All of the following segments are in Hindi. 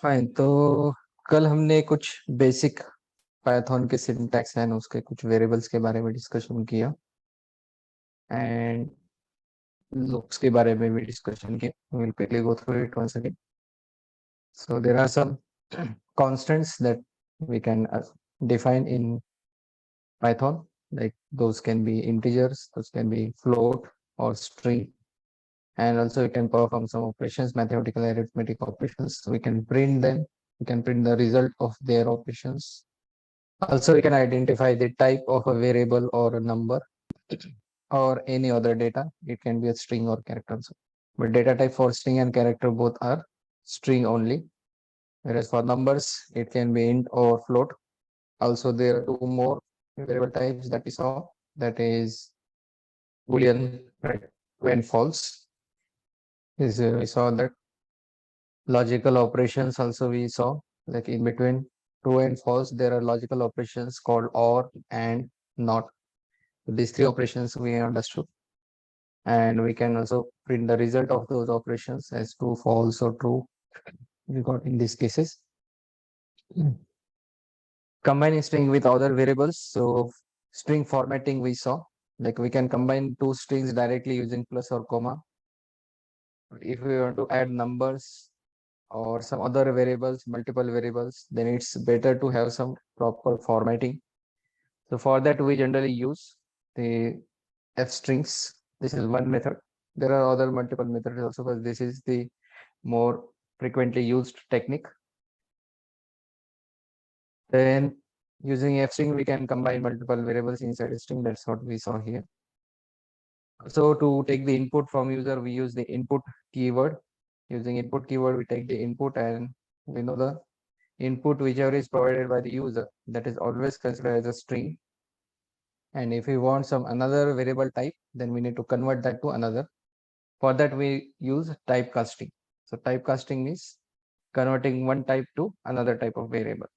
फाइन। तो कल हमने कुछ बेसिक पाइथन के सिंटैक्स एंड उसके कुछ वेरिएबल्स के बारे में डिस्कशन किया एंड लूप्स के बारे में भी डिस्कशन किया। Will quickly go through it once again. So there are some constants that we can define in Python, like those can be integers, those can be float or string, and also we can perform some operations, mathematical arithmetic operations. We can print them, we can print the result of their operations. Also, we can identify the type of a variable or a number or any other data. It can be a string or character also. But data type for string and character both are string only. Whereas for numbers, it can be int or float. Also, there are two more variable types that we saw. That is Boolean, right? When false. We saw that logical operations also we saw, like in between true and false, there are logical operations called or and not. These three operations we understood, and we can also print the result of those operations as true, false, or true. We got in these cases. Combining string with other variables. So string formatting we saw, like we can combine two strings directly using plus or comma. If we want to add numbers or some other variables, multiple variables, then it's better to have some proper formatting. So for that, we generally use the f strings. This is one method. There are other multiple methods also, but this is the more frequently used technique. Then using f string, we can combine multiple variables inside a string. That's what we saw here. So to take the input from user, we use the input keyword. Using input keyword, we take the input and we know the input whichever is provided by the user, that is always considered as a string. And if we want some another variable type, then we need to convert that to another. For that, we use typecasting. So typecasting is converting one type to another type of variable.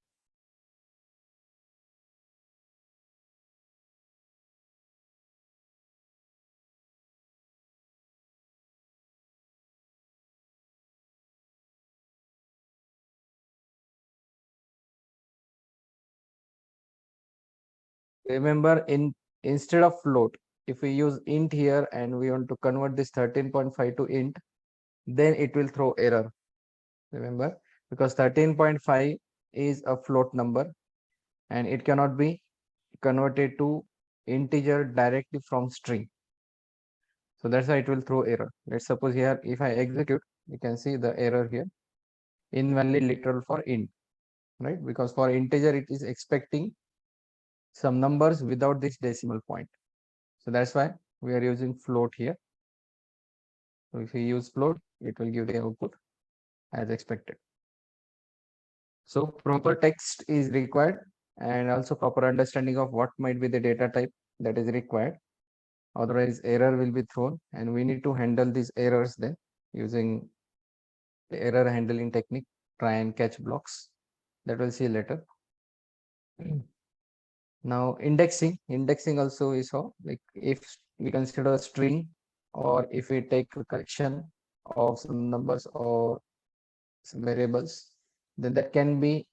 Remember, instead of float, if we use int here and we want to convert this 13.5 to int, then it will throw error. Remember, because 13.5 is a float number and it cannot be converted to integer directly from string. So that's why it will throw error. Let's suppose here, if I execute, you can see the error here, invalid literal for int, right? Because for integer, it is expecting some numbers without this decimal point. So that's why we are using float here. So if we use float, it will give the output as expected. So proper text is required and also proper understanding of what might be the data type that is required. Otherwise, error will be thrown and we need to handle these errors then using the error handling technique, try and catch blocks. That we'll see later. Now indexing also is how, like if we consider a string or if we take a collection of some numbers or some variables, then that can be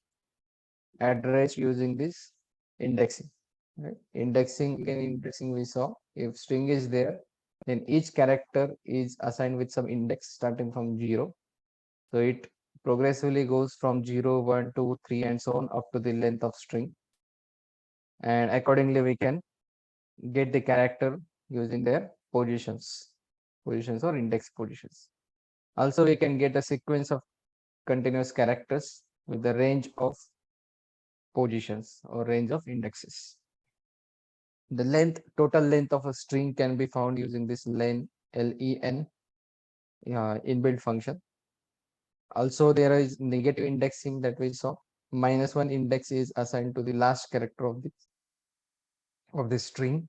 addressed using this indexing. Right? Indexing we saw, if string is there, then each character is assigned with some index starting from 0. So it progressively goes from 0, 1, 2, 3 and so on up to the length of string. And accordingly, we can get the character using their positions or index positions. Also, we can get a sequence of continuous characters with the range of positions or range of indexes. The total length of a string can be found using this len, len inbuilt function. Also, there is negative indexing that we saw. -1 index is assigned to the last character of the string,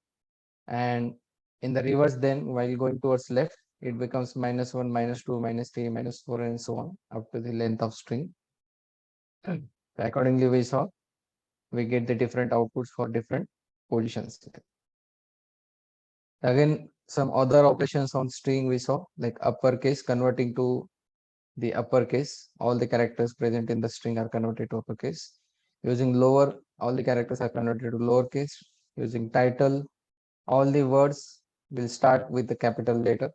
and in the reverse, then while going towards left, it becomes -1, -2, -3, -4, and so on up to the length of string. Accordingly, we saw we get the different outputs for different positions. Again, some other operations on string we saw, like uppercase converting to the uppercase, all the characters present in the string are converted to uppercase. Using lower, all the characters are converted to lowercase. Using title, all the words will start with the capital letter,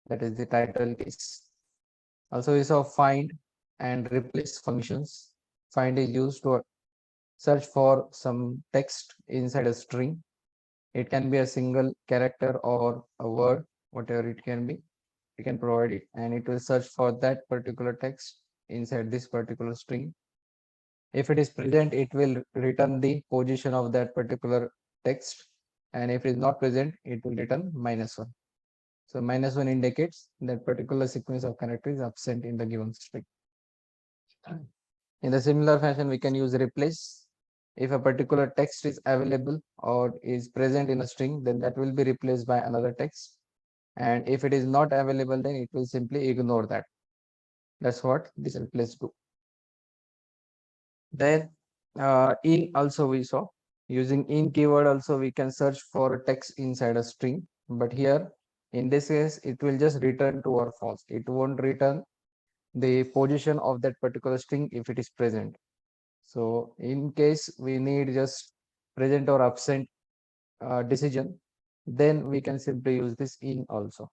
that is the title case. Also, we saw find and replace functions. Find is used to search for some text inside a string. It can be a single character or a word, whatever it can be. We can provide it, and it will search for that particular text inside this particular string. If it is present, it will return the position of that particular text, and if it is not present, it will return -1. So -1 indicates that particular sequence of characters is absent in the given string. In the similar fashion, we can use replace. If a particular text is available or is present in a string, then that will be replaced by another text. And if it is not available, then it will simply ignore that. That's what this replace do. Then in also we saw, using in keyword also we can search for text inside a string, but here in this case it will just return true or false. It won't return the position of that particular string if it is present. So in case we need just present or absent decision, then we can simply use this in also.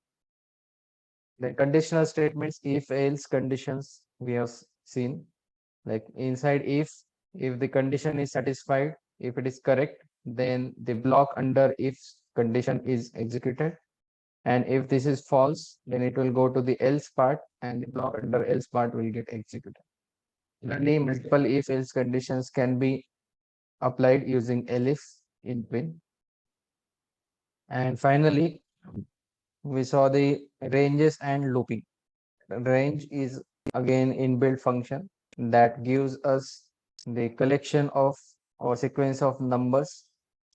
The conditional statements, if else conditions we have seen, like inside if the condition is satisfied, if it is correct, then the block under if condition is executed, and if this is false, then it will go to the else part and the block under else part will get executed. Similarly, multiple if else conditions can be applied using elif in Twin. And finally, we saw the ranges and looping. Range is again inbuilt function that gives us the collection of or sequence of numbers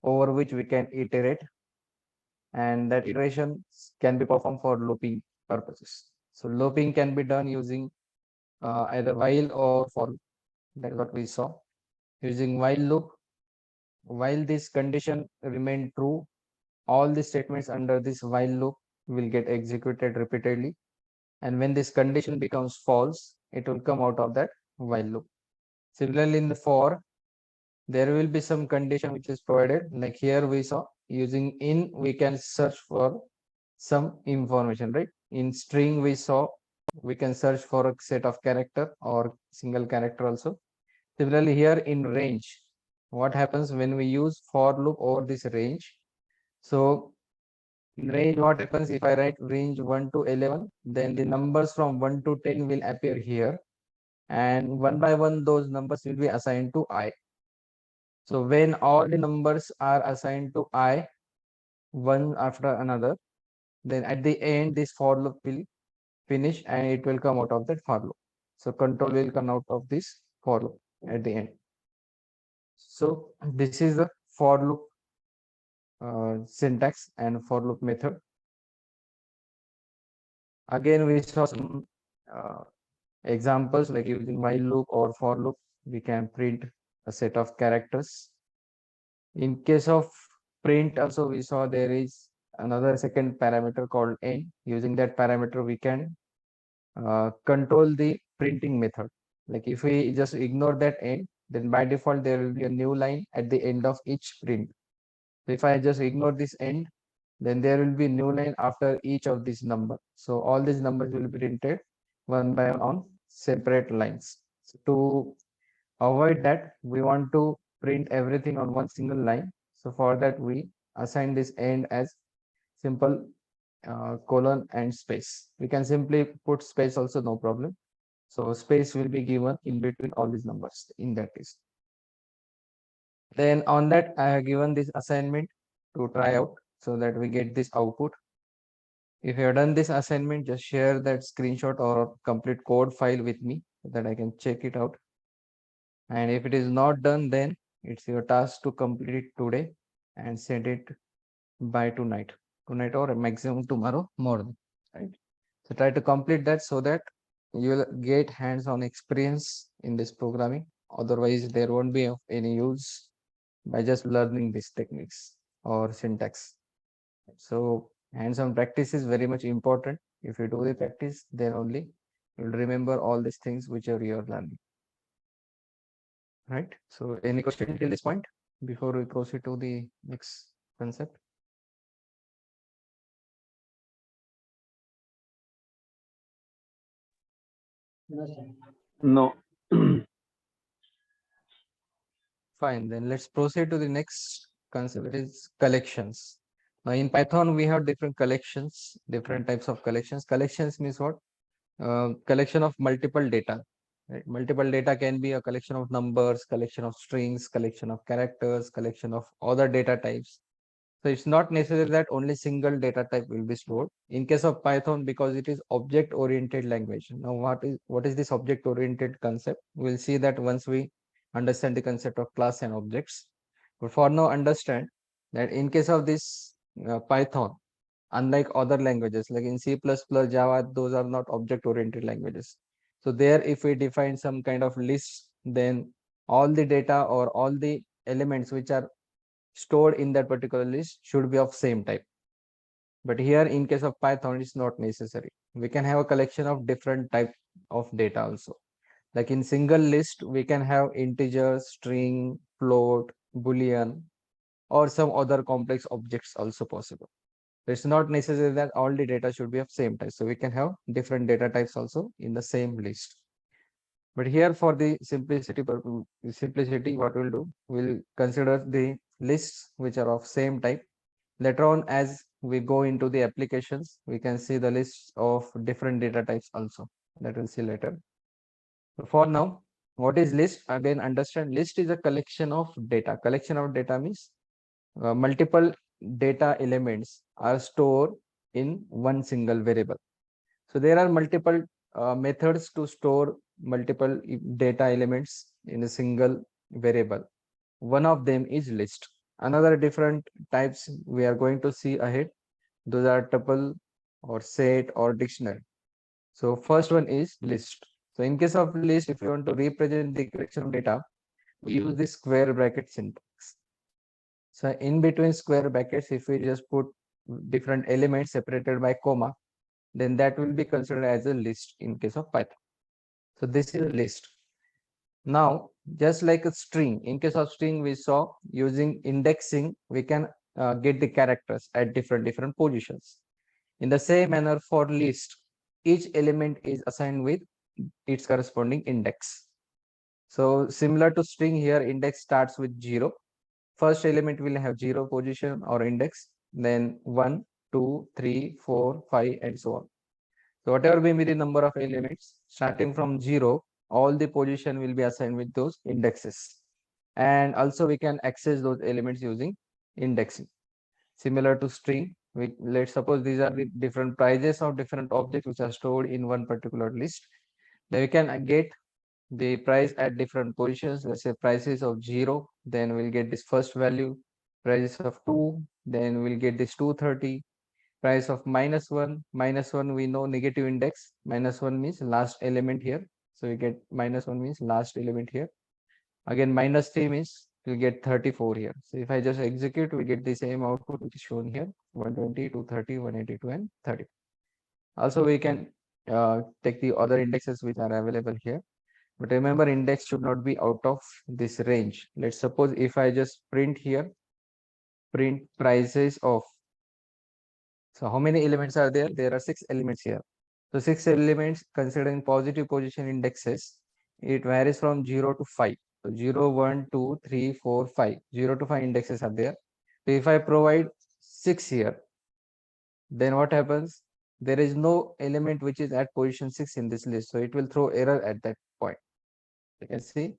over which we can iterate, and that iteration can be performed for looping purposes. So looping can be done using either while or for loop. That's what we saw. Using while loop, while this condition remain true, all the statements under this while loop will get executed repeatedly, and when this condition becomes false, it will come out of that while loop. Similarly, in the for, there will be some condition which is provided, like here we saw using in we can search for some information, right? In string we saw we can search for a set of character or single character also. Similarly, here in range, what happens when we use for loop over this range? So in range, what happens if I write range 1 to 11, then the numbers from 1 to 10 will appear here, and one by one those numbers will be assigned to I. So when all the numbers are assigned to I, one after another, then at the end this for loop will finish and it will come out of that for loop. So control will come out of this for loop at the end. So this is the for loop syntax and for loop method. Again, we saw some examples like using while loop or for loop. We can print a set of characters. In case of print, also we saw there is another second parameter called end. Using that parameter, we can control the printing method. Like if we just ignore that end, then by default there will be a new line at the end of each print. So if I just ignore this end, then there will be new line after each of these number. So all these numbers will be printed one by one on separate lines. So to avoid that, we want to print everything on one single line. So for that, we assign this end as simple colon and space. We can simply put space also, no problem. So space will be given in between all these numbers in that case. Then on that, I have given this assignment to try out so that we get this output. If you have done this assignment, just share that screenshot or complete code file with me so that I can check it out. And if it is not done, then it's your task to complete it today and send it by tonight or maximum tomorrow morning, right? So try to complete that so that you will get hands-on experience in this programming. Otherwise, there won't be of any use by just learning these techniques or syntax. So hands-on practice is very much important. If you do the practice, then only You'll remember all these things whichever you are learning. Right? So any question till this point before we proceed to the next concept? No. Fine, then let's proceed to the next concept. It is collections. Now in Python, we have different collections, different types of collections. Collections means what? Collection of multiple data. Right? Multiple data can be a collection of numbers, collection of strings, collection of characters, collection of other data types. So it's not necessary that only single data type will be stored. In case of Python, because it is object-oriented language. Now, what is this object-oriented concept? We'll see that once we understand the concept of class and objects. But for now, understand that in case of this Python, unlike other languages like in C++, Java, those are not object-oriented languages. So there, if we define some kind of list, then all the data or all the elements which are stored in that particular list should be of same type. But here in case of Python, it's not necessary. We can have a collection of different type of data also. Like in single list, we can have integer, string, float, boolean, or some other complex objects also possible. It's not necessary that all the data should be of same type. So we can have different data types also in the same list. But here for the simplicity, what we'll do, we'll consider the lists which are of same type. Later on, as we go into the applications, we can see the lists of different data types also. That we'll see later. So for now, what is list? Again, understand list is a collection of data. Collection of data means multiple data elements are stored in one single variable. So there are multiple methods to store multiple data elements in a single variable. One of them is list. Another different types we are going to see ahead. Those are tuple or set or dictionary. So first one is list. So in case of list, if you want to represent the collection of data, we use the square bracket syntax. So in between square brackets, if we just put different elements separated by comma, then that will be considered as a list in case of Python. So this is a list. Now, just like a string, in case of string, we saw using indexing, we can get the characters at different positions. In the same manner for list, each element is assigned with its corresponding index. So similar to string here, index starts with 0. First element will have 0 position or index, then 1, 2, 3, 4, 5, and so on. So whatever may be the number of elements, starting from 0, all the position will be assigned with those indexes. And also we can access those elements using indexing. Similar to string, let's suppose these are the different prices of different objects which are stored in one particular list. Then we can get the price at different positions. Let's say prices of 0, then we'll get this first value. Prices of 2, then we'll get this 230. Price of -1 we know negative index, -1 means last element here, so we get -1 means last element here. Again -3 means we get 34 here. So if I just execute, we get the same output which is shown here, 120, 230, 182, and 30. Also we can take the other indexes which are available here, but remember index should not be out of this range. Let's suppose if I just print here, print prices of, so how many elements are there? There are 6 elements here. So 6 elements considering positive position indexes, it varies from 0 to 5. So 0, 1, 2, 3, 4, 5. 0 to 5 indexes are there. So if I provide 6 here, then what happens? There is no element which is at position 6 in this list. So it will throw error at that point. You can see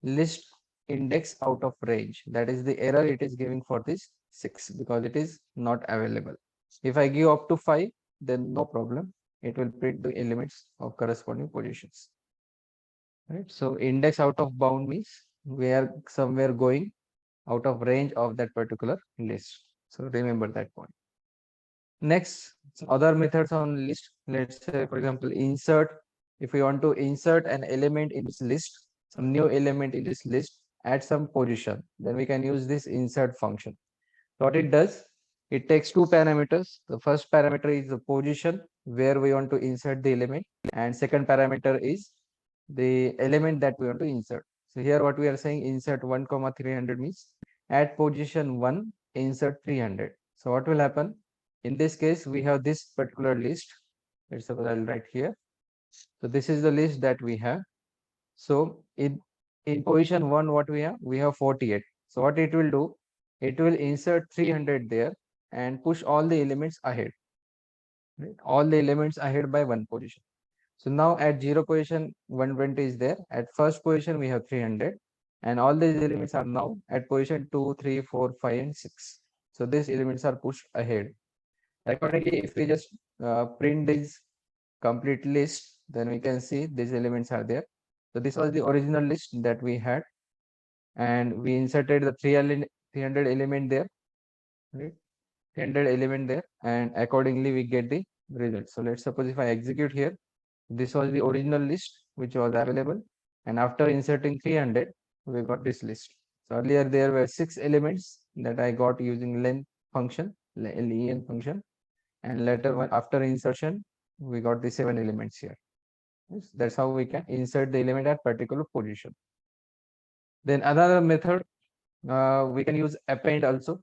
list index out of range. That is the error it is giving for this 6 because it is not available. If I give up to 5, then no problem. It will print the elements of corresponding positions. Right. So index out of bound means we are somewhere going out of range of that particular list. So remember that point. Next, other methods on list. Let's say, for example, insert. If we want to insert an element in this list, some new element in this list at some position, then we can use this insert function. What it does, It takes two parameters. The first parameter is the position where we want to insert the element, and second parameter is the element that we want to insert. So here what we are saying, insert 1 comma 300 means at position 1 insert 300. So what will happen in this case, we have this particular list. Let's suppose I'll write here. So this is the list that we have. So in position 1 what we have 48. So what it will do, it will insert 300 there and push all the elements ahead, right? All the elements ahead by one position. So now at 0 position 120 is there. At first position we have 300 and all these elements are now at position 2, 3, 4, 5 and 6. So these elements are pushed ahead. Accordingly, if we just print this complete list, then we can see these elements are there. So this was the original list that we had, and we inserted the 300 element there, right? 300 element there, and accordingly we get the result. So let's suppose if I execute here, this was the original list which was available, and after inserting 300, we got this list. So earlier there were 6 elements that I got using len function, len function, and later after insertion, we got the 7 elements here. Yes, that's how we can insert the element at particular position. Then another method, we can use append also.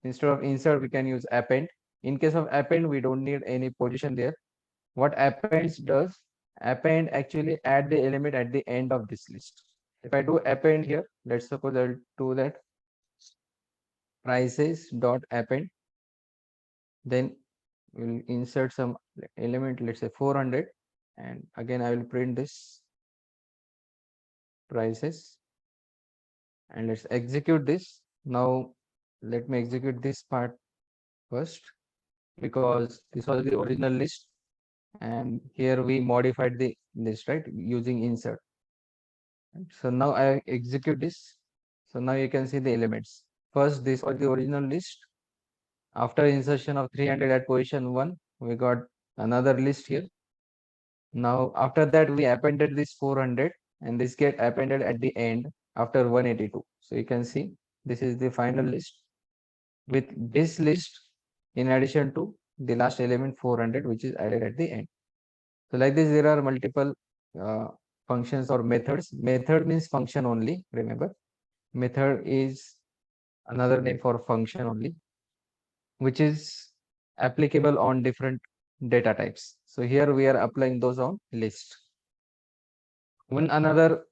Instead of insert, we can use append. In case of append, we don't need any position there. What append does, append actually add the element at the end of this list. If I do append here, let's suppose I'll do that prices dot append, then we'll insert some element, let's say 400, and again I will print this prices, and let's execute this. Now let me execute this part first, because this was the original list and here we modified the list, right, using insert. So now I execute this. So now you can see the elements. First, this was the original list. After insertion of 300 at position 1, we got another list here. Now after that we appended this 400 and this get appended at the end after 182. So you can see this is the final list with this list in addition to the last element 400 which is added at the end. So like this there are multiple functions or methods. Method means function only, remember. Method is another name for function only, which is applicable on different data types. So here we are applying those on list. One another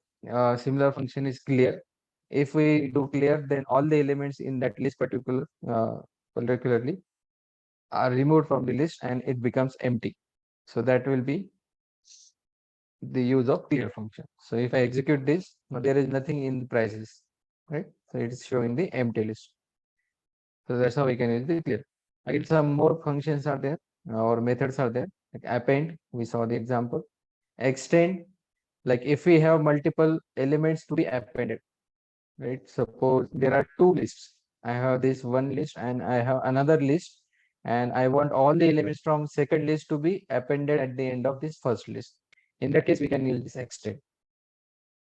similar function is clear. If we do clear, then all the elements in that list particularly are removed from the list and it becomes empty. So that will be the use of clear function. So if I execute this, now there is nothing in the prices, right? So it is showing the empty list. So that's how we can use the clear. Again, some more functions are there or methods are there. Like append, we saw the example. Extend, like if we have multiple elements to be appended, right? Suppose there are two lists. I have this one list and I have another list, and I want all the elements from second list to be appended at the end of this first list. In that case, we can use this extend.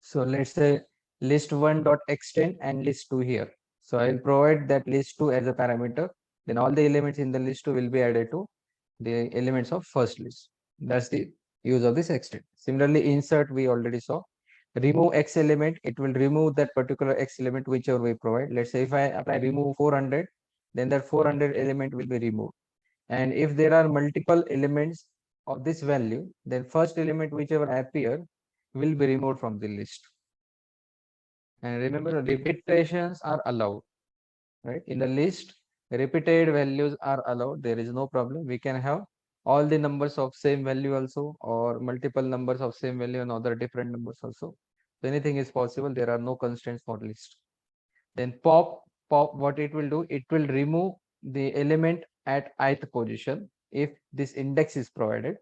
So let's say list1 dot extend and list2 here. So I will provide that list2 as a parameter. Then all the elements in the list2 will be added to the elements of first list. That's the use of this extend. Similarly, insert we already saw. Remove X element, it will remove that particular X element whichever we provide. Let's say if I apply remove 400, then that 400 element will be removed. And if there are multiple elements of this value, then first element whichever appear will be removed from the list. And remember, repetitions are allowed, right? In the list, repeated values are allowed. There is no problem. We can have all the numbers of same value also, or multiple numbers of same value and other different numbers also. So anything is possible. There are no constraints for list. Then pop, what it will do, it will remove the element at ith position if this index is provided.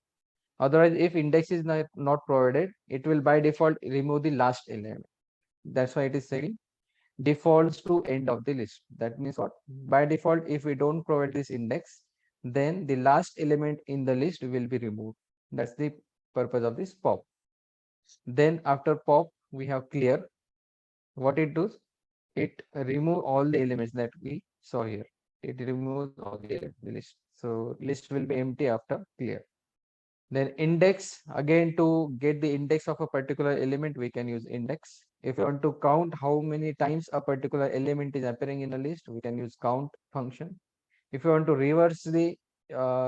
Otherwise, if index is not provided, it will by default remove the last element. That's why it is saying defaults to end of the list. That means what? By default, if we don't provide this index, then the last element in the list will be removed. That's the purpose of this pop. Then after pop, we have clear. What it does, it remove all the elements that we saw here. it removes all the list. So list will be empty after clear. Then index, again to get the index of a particular element, we can use index. If you want to count how many times a particular element is appearing in a list, we can use count function. If you want to reverse the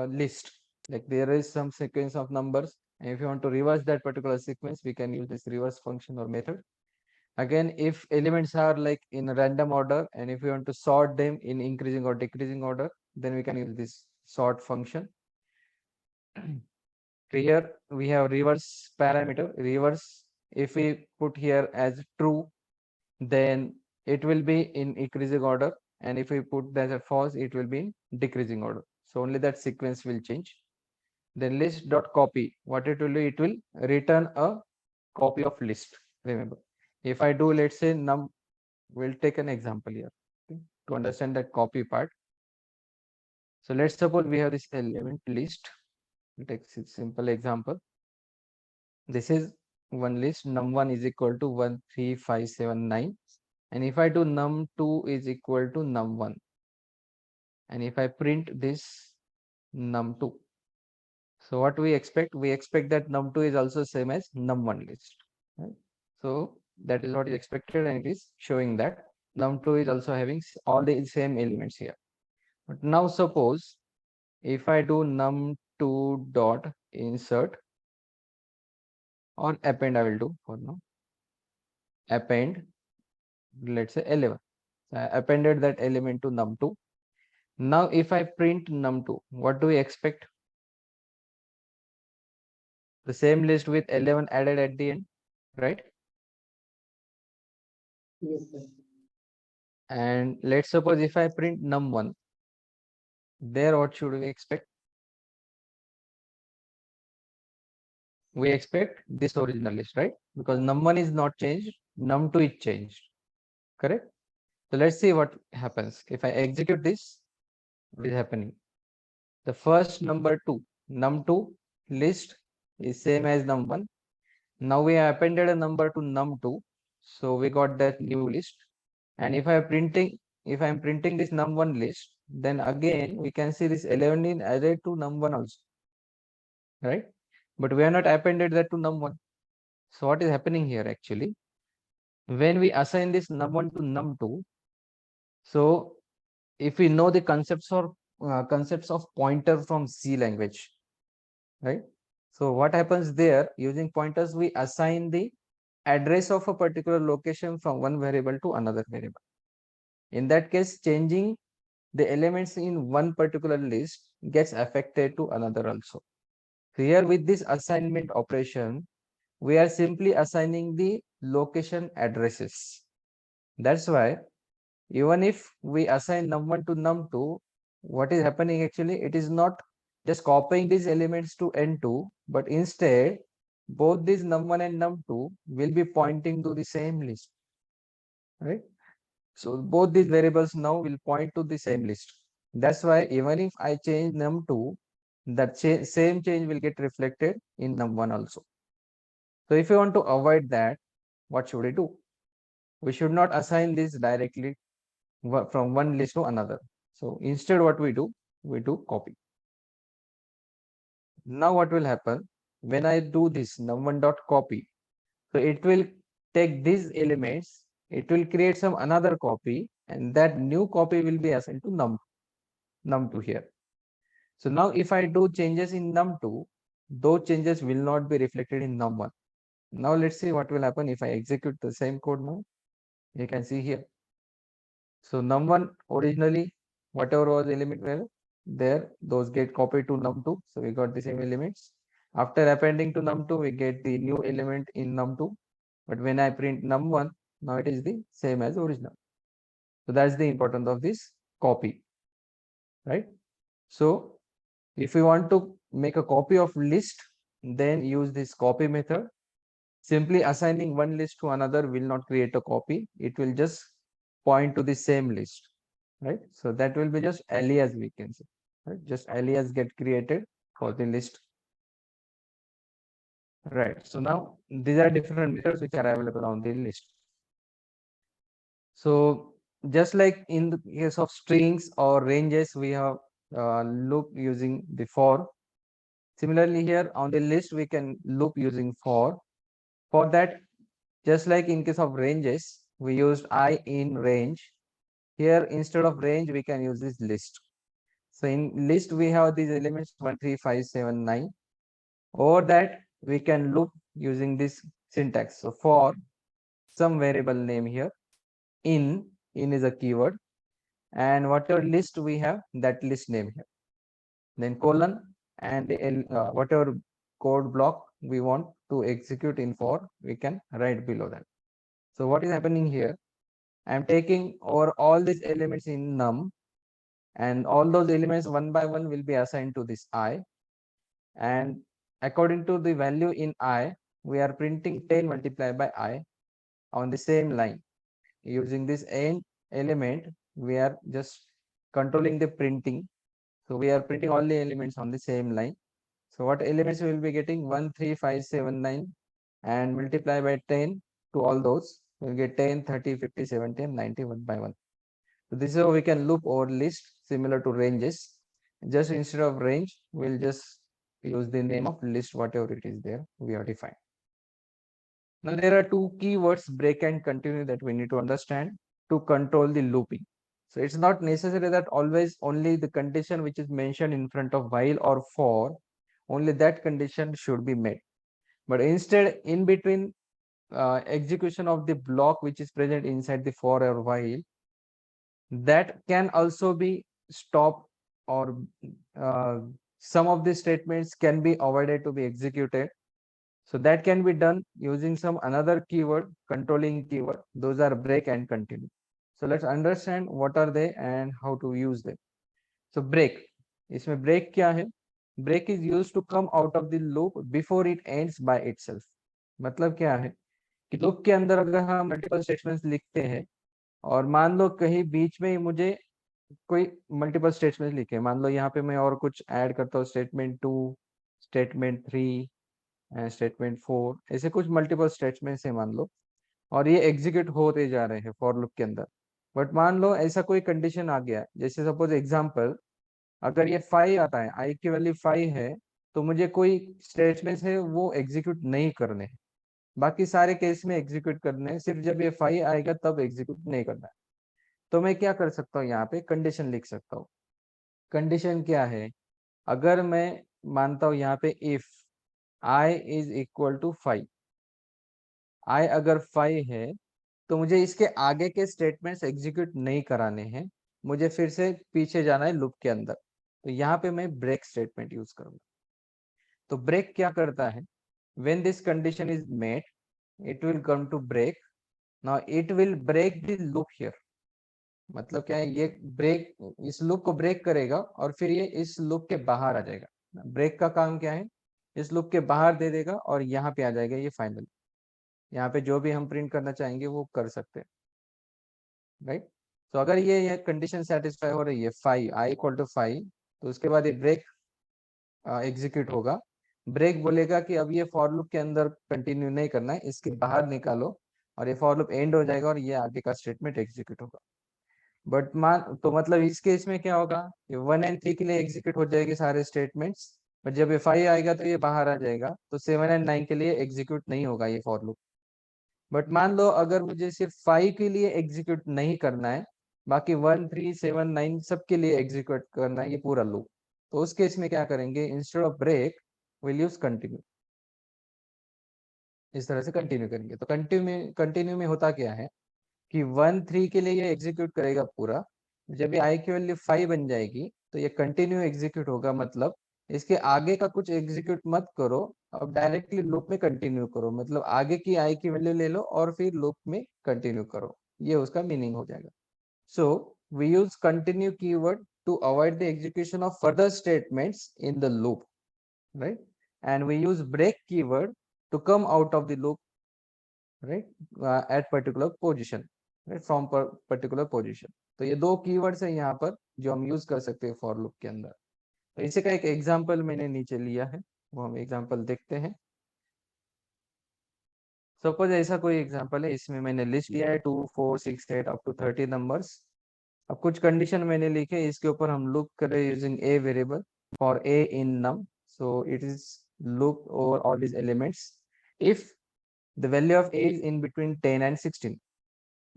list, like there is some sequence of numbers, and if you want to reverse that particular sequence, we can use this reverse function or method. Again, if elements are like in a random order, and if you want to sort them in increasing or decreasing order, then we can use this sort function. Here we have reverse parameter. Reverse, if we put here as true, then it will be in increasing order, and if we put that as false, it will be in decreasing order. So only that sequence will change. Then list dot copy, what it will do, it will return a copy of list. Remember, if I do, let's say num, we'll take an example here, okay, to understand that copy part. So let's suppose we have this element list. We'll take a simple example. This is one list, num1 is equal to 13579, and if I do num2 is equal to num1, and if I print this num2, so what we expect? We expect that num2 is also same as num1 list, right? So that is what is expected, and it is showing that num2 is also having all the same elements here. But now suppose if I do num2 dot insert or append, I will do for now append, let's say 11. So I appended that element to num2. Now if I print num2, what do we expect? The same list with 11 added at the end, right? Yes, sir. And let's suppose if I print num1, there what should we expect? We expect this original list, right? Because num1 is not changed, num2 is changed, correct? So let's see what happens. If I execute this, what is happening? The first number 2, num2 list is same as num1. Now we have appended a number to num2, so we got that new list. And if I'm printing this num1 list, then again we can see this 11 is added to num1 also, right? But we are not appended that to num1. So what is happening here actually? When we assign this num1 to num2, so if we know the concepts of pointer from C language, right? So what happens there, using pointers, we assign the address of a particular location from one variable to another variable. In that case, changing the elements in one particular list gets affected to another also. Here with this assignment operation, we are simply assigning the location addresses. That's why even if we assign num1 to num2, what is happening actually, it is not just copying these elements to n2, but instead both these num1 and num2 will be pointing to the same list, right? So both these variables now will point to the same list. That's why even if I change num2, that same change will get reflected in num1 also. So if you want to avoid that, what should we do? We should not assign this directly from one list to another. So instead what we do copy. Now what will happen when I do this num1 dot copy? So it will take these elements, it will create some another copy, and that new copy will be assigned to num2 here. So now if I do changes in num2, those changes will not be reflected in num1. Now let's see what will happen if I execute the same code now. You can see here. So num1 originally, whatever was element value there, those get copied to num2. So we got the same elements. After appending to num2, we get the new element in num2. But when I print num1, now it is the same as original. So that's the importance of this copy, right? So if we want to make a copy of list, then use this copy method. Simply assigning one list to another will not create a copy. It will just point to the same list, right? So that will be just alias, we can say, right? Just alias get created for the list, right? So now these are different methods which are available on the list. So just like in the case of strings or ranges, we have loop using the for. Similarly, here on the list, we can loop using for. For that, just like in case of ranges, we used I in range. Here, instead of range, we can use this list. So in list, we have these elements 1, 3, 5, 7, 9. Over that, we can loop using this syntax. So for some variable name here, in is a keyword, and whatever list we have, that list name here. Then colon and whatever code block we want to execute in for, we can write below that. So what is happening here? I'm taking over all these elements in num, and all those elements one by one will be assigned to this I, and according to the value in I, we are printing 10 multiplied by I on the same line. Using this end element, we are just controlling the printing. So we are printing all the elements on the same line. So what elements we will be getting? 1, 3, 5, 7, 9, and multiply by 10 to all those. We'll get 10, 30, 50, 70, and 90 one by one. So this is how we can loop over list similar to ranges. Just instead of range, we'll just use the name of list, whatever it is there we have defined. Now there are two keywords, break and continue, that we need to understand to control the looping. So it's not necessary that always only the condition which is mentioned in front of while or for, only that condition should be met. But instead, in between execution of the block which is present inside the for or while, that can also be stopped, or some of the statements can be avoided to be executed. So that can be done using some another keyword, controlling keyword. Those are break and continue. So let's understand what are they and how to use them. So break, इसमें break क्या है? Break is used to come out of the loop before it ends by itself. मतलब क्या है कि loop के अंदर अगर हम multiple statements लिखते हैं और मान लो कहीं बीच में ही मुझे कोई मल्टीपल स्टेटमेंट लिखे, मान लो यहाँ पे मैं और कुछ ऐड करता हूँ, स्टेटमेंट 2, स्टेटमेंट 3, स्टेटमेंट 4, ऐसे कुछ मल्टीपल स्टेटमेंट्स है मान लो, और ये एग्जीक्यूट होते जा रहे हैं फॉर लूप के अंदर. बट मान लो ऐसा कोई कंडीशन आ गया, जैसे सपोज एग्जांपल, अगर ये 5 आता है, आई की वैल्यू 5 है, तो मुझे कोई स्टेटमेंट्स है वो एग्जीक्यूट नहीं करने हैं, बाकी सारे केस में एग्जीक्यूट करने हैं, सिर्फ जब ये 5 आएगा तब एग्जीक्यूट नहीं करना है. तो मैं क्या कर सकता हूँ, यहाँ पे कंडीशन लिख सकता हूँ. कंडीशन क्या है? अगर मैं मानता हूँ यहाँ पे if i is equal to 5, i अगर 5 है, तो मुझे इसके आगे के स्टेटमेंट्स एग्जीक्यूट नहीं कराने हैं, मुझे फिर से पीछे जाना है लूप के अंदर. तो यहाँ पे मैं ब्रेक स्टेटमेंट यूज करूंगा. तो ब्रेक क्या करता है? When this condition is met, it will come to break. Now it will break the loop here. मतलब क्या है? ये ब्रेक, इस लूप को ब्रेक करेगा और फिर ये इस लूप के बाहर आ जाएगा. ब्रेक का काम क्या है? इस लूप के बाहर दे देगा और यहाँ पे आ जाएगा ये फाइनल. यहाँ पे जो भी हम प्रिंट करना चाहेंगे वो कर सकते हैं, राइट. तो अगर ये कंडीशन सेटिस्फाई हो रही है 5, i इक्वल टू 5, तो उसके बाद ये ब्रेक एग्जीक्यूट होगा. ब्रेक बोलेगा कि अब ये फॉर लूप के अंदर कंटिन्यू नहीं करना है, इसके बाहर निकालो, और ये फॉर लूप एंड हो जाएगा और ये आगे का स्टेटमेंट एग्जीक्यूट होगा. बट मान तो मतलब इस केस में क्या होगा? ये 1 एंड 3 के लिए एग्जीक्यूट हो जाएंगे सारे स्टेटमेंट्स, बट जब ये 5 आएगा तो ये बाहर आ जाएगा, तो 7 एंड 9 के लिए एग्जीक्यूट नहीं होगा ये फॉर लूप. बट मान लो अगर मुझे सिर्फ 5 के लिए एग्जीक्यूट नहीं करना है, बाकी 1, 3, 7, 9 सबके लिए एग्जीक्यूट करना है ये पूरा लूप, तो उस केस में क्या करेंगे? Instead of break will use continue. इस तरह से कंटिन्यू करेंगे. तो कंटिन्यू में होता क्या है कि 1, 3 के लिए ये एग्जीक्यूट करेगा पूरा. जब ये आई की वैल्यू 5 बन जाएगी तो ये कंटिन्यू एग्जीक्यूट होगा, मतलब इसके आगे का कुछ एग्जीक्यूट मत करो, अब डायरेक्टली लूप में कंटिन्यू करो, मतलब आगे की आई की वैल्यू ले लो और फिर लूप में कंटिन्यू करो, ये उसका मीनिंग हो जाएगा. So we use continue keyword to avoid the execution of further statements in the loop, right? And we use break keyword to come out of the loop, right? At particular position, right? From particular position. तो ये दो keywords है यहाँ पर जो हम यूज कर सकते हैं फॉर लूप के अंदर. तो इसी का एक एग्जांपल मैंने नीचे लिया है, वो हम एग्जांपल देखते हैं. सपोज ऐसा कोई एग्जांपल है, इसमें मैंने लिस्ट दिया है 2 4 6 8 अप टू 30 नंबर्स। अब कुछ कंडीशन मैंने लिखे, इसके ऊपर हम लूप कर रहे हैं using a variable for a in num. So it is loop over all these elements if the value of a is in between 10 and 16.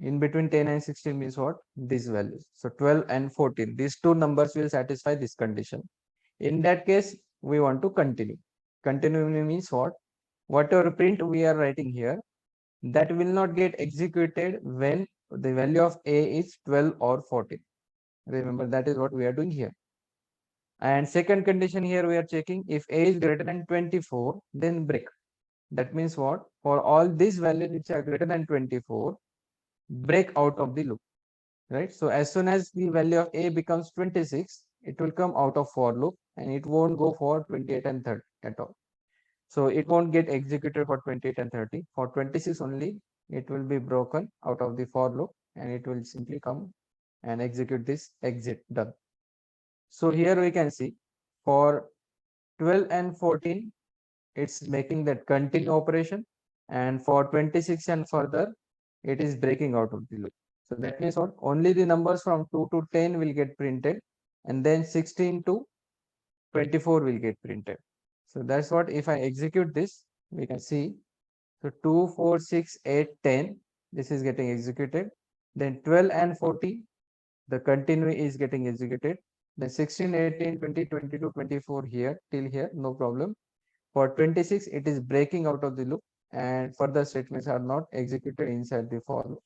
In between 10 and 16 means what? These values. So 12 and 14, these two numbers will satisfy this condition. In that case, we want to continue. Continue means what? Whatever print we are writing here, that will not get executed when the value of a is 12 or 14. Remember, that is what we are doing here. And second condition here, we are checking if a is greater than 24, then break. That means what? For all these values which are greater than 24, break out of the loop, right? So as soon as the value of a becomes 26, it will come out of for loop and it won't go for 28 and 30 at all. So it won't get executed for 28 and 30. For 26 only, it will be broken out of the for loop and it will simply come and execute this exit done. So here we can see for 12 and 14, it's making that continue operation, and for 26 and further, it is breaking out of the loop. So that means what? Only the numbers from 2 to 10 will get printed, and then 16 to 24 will get printed. So that's what, if I execute this, we can see. So 2, 4, 6, 8, 10, this is getting executed. Then 12 and 14, the continue is getting executed. Then 16, 18, 20, 22, 24 here, till here, no problem. For 26, it is breaking out of the loop and further statements are not executed inside the for loop,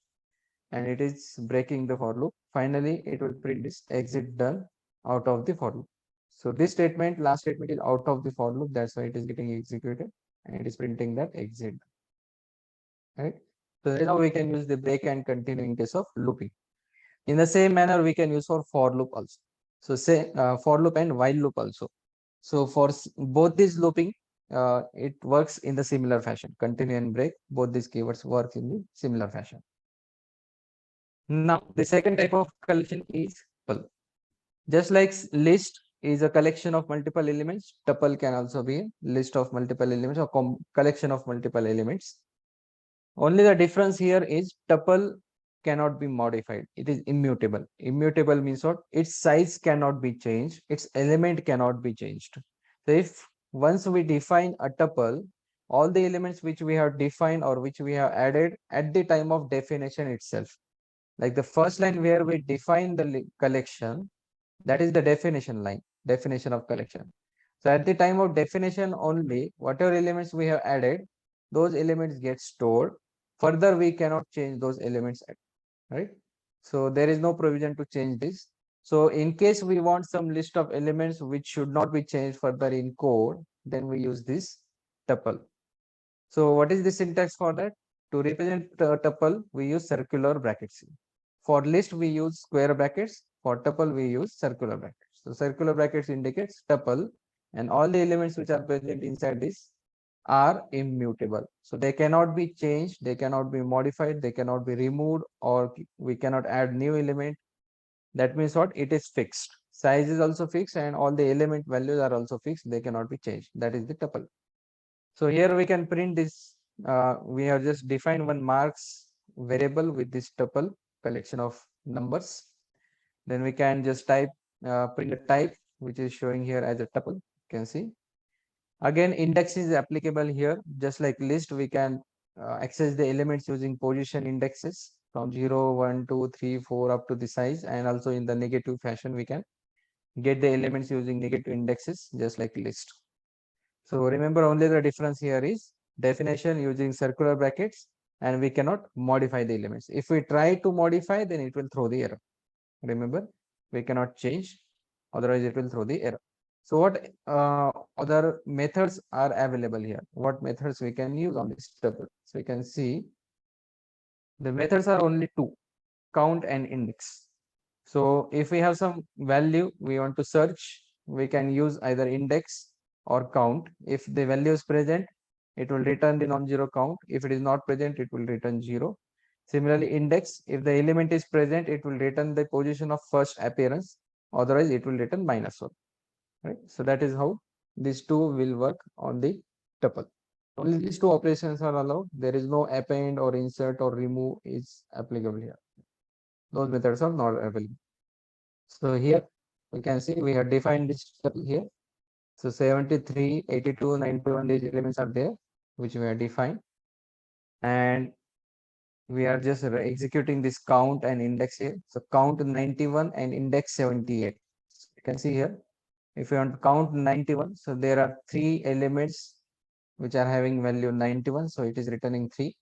and it is breaking the for loop. Finally, it will print this exit done out of the for loop. So this statement, last statement, is out of the for loop. That's why it is getting executed and it is printing that exit, right? So that is how we can use the break and continue in case of looping. In the same manner, we can use for loop also. So say for loop and while loop also. So for both these looping, it works in the similar fashion. Continue and break, both these keywords work in the similar fashion. Now, the second type of collection is tuple. Just like list is a collection of multiple elements, tuple can also be a list of multiple elements or collection of multiple elements. Only the difference here is tuple cannot be modified. It is immutable. Immutable means what? Its size cannot be changed. Its element cannot be changed. So if once we define a tuple, all the elements which we have defined or which we have added at the time of definition itself, like the first line where we define the collection, that is the definition line, definition of collection. So at the time of definition only, whatever elements we have added, those elements get stored. Further, we cannot change those elements, right? So there is no provision to change this. So in case we want some list of elements which should not be changed further in code, then we use this tuple. So what is the syntax for that? To represent tuple, we use circular brackets. For list, we use square brackets. For tuple, we use circular brackets. So circular brackets indicates tuple, and all the elements which are present inside this are immutable. So they cannot be changed, they cannot be modified, they cannot be removed, or we cannot add new element. That means what? It is fixed. Size is also fixed, and all the element values are also fixed. They cannot be changed. That is the tuple. So here we can print this. We have just defined one marks variable with this tuple collection of numbers. Then we can just type print a type which is showing here as a tuple. You can see. Again, index is applicable here. Just like list, we can access the elements using position indexes from 0, 1, 2, 3, 4 up to the size, and also in the negative fashion we can get the elements using negative indexes just like list. So remember, only the difference here is definition using circular brackets, and we cannot modify the elements. If we try to modify, then it will throw the error. Remember, we cannot change, otherwise it will throw the error. So what other methods are available here? What methods we can use on this table? So we can see the methods are only two: count and index. So if we have some value we want to search, we can use either index or count. If the value is present, it will return the non-zero count. If it is not present, it will return 0. Similarly, index, if the element is present, it will return the position of first appearance. Otherwise, it will return -1. Right? So that is how these two will work on the tuple. Only these two operations are allowed. There is no append or insert or remove is applicable here. Those methods are not available. So here we can see we have defined this here. So 73, 82, 91, these elements are there, which we have defined. And we are just executing this count and index here. So count 91 and index 78. So you can see here, if you want to count 91, so there are 3 elements which are having value 91. So it is returning 3.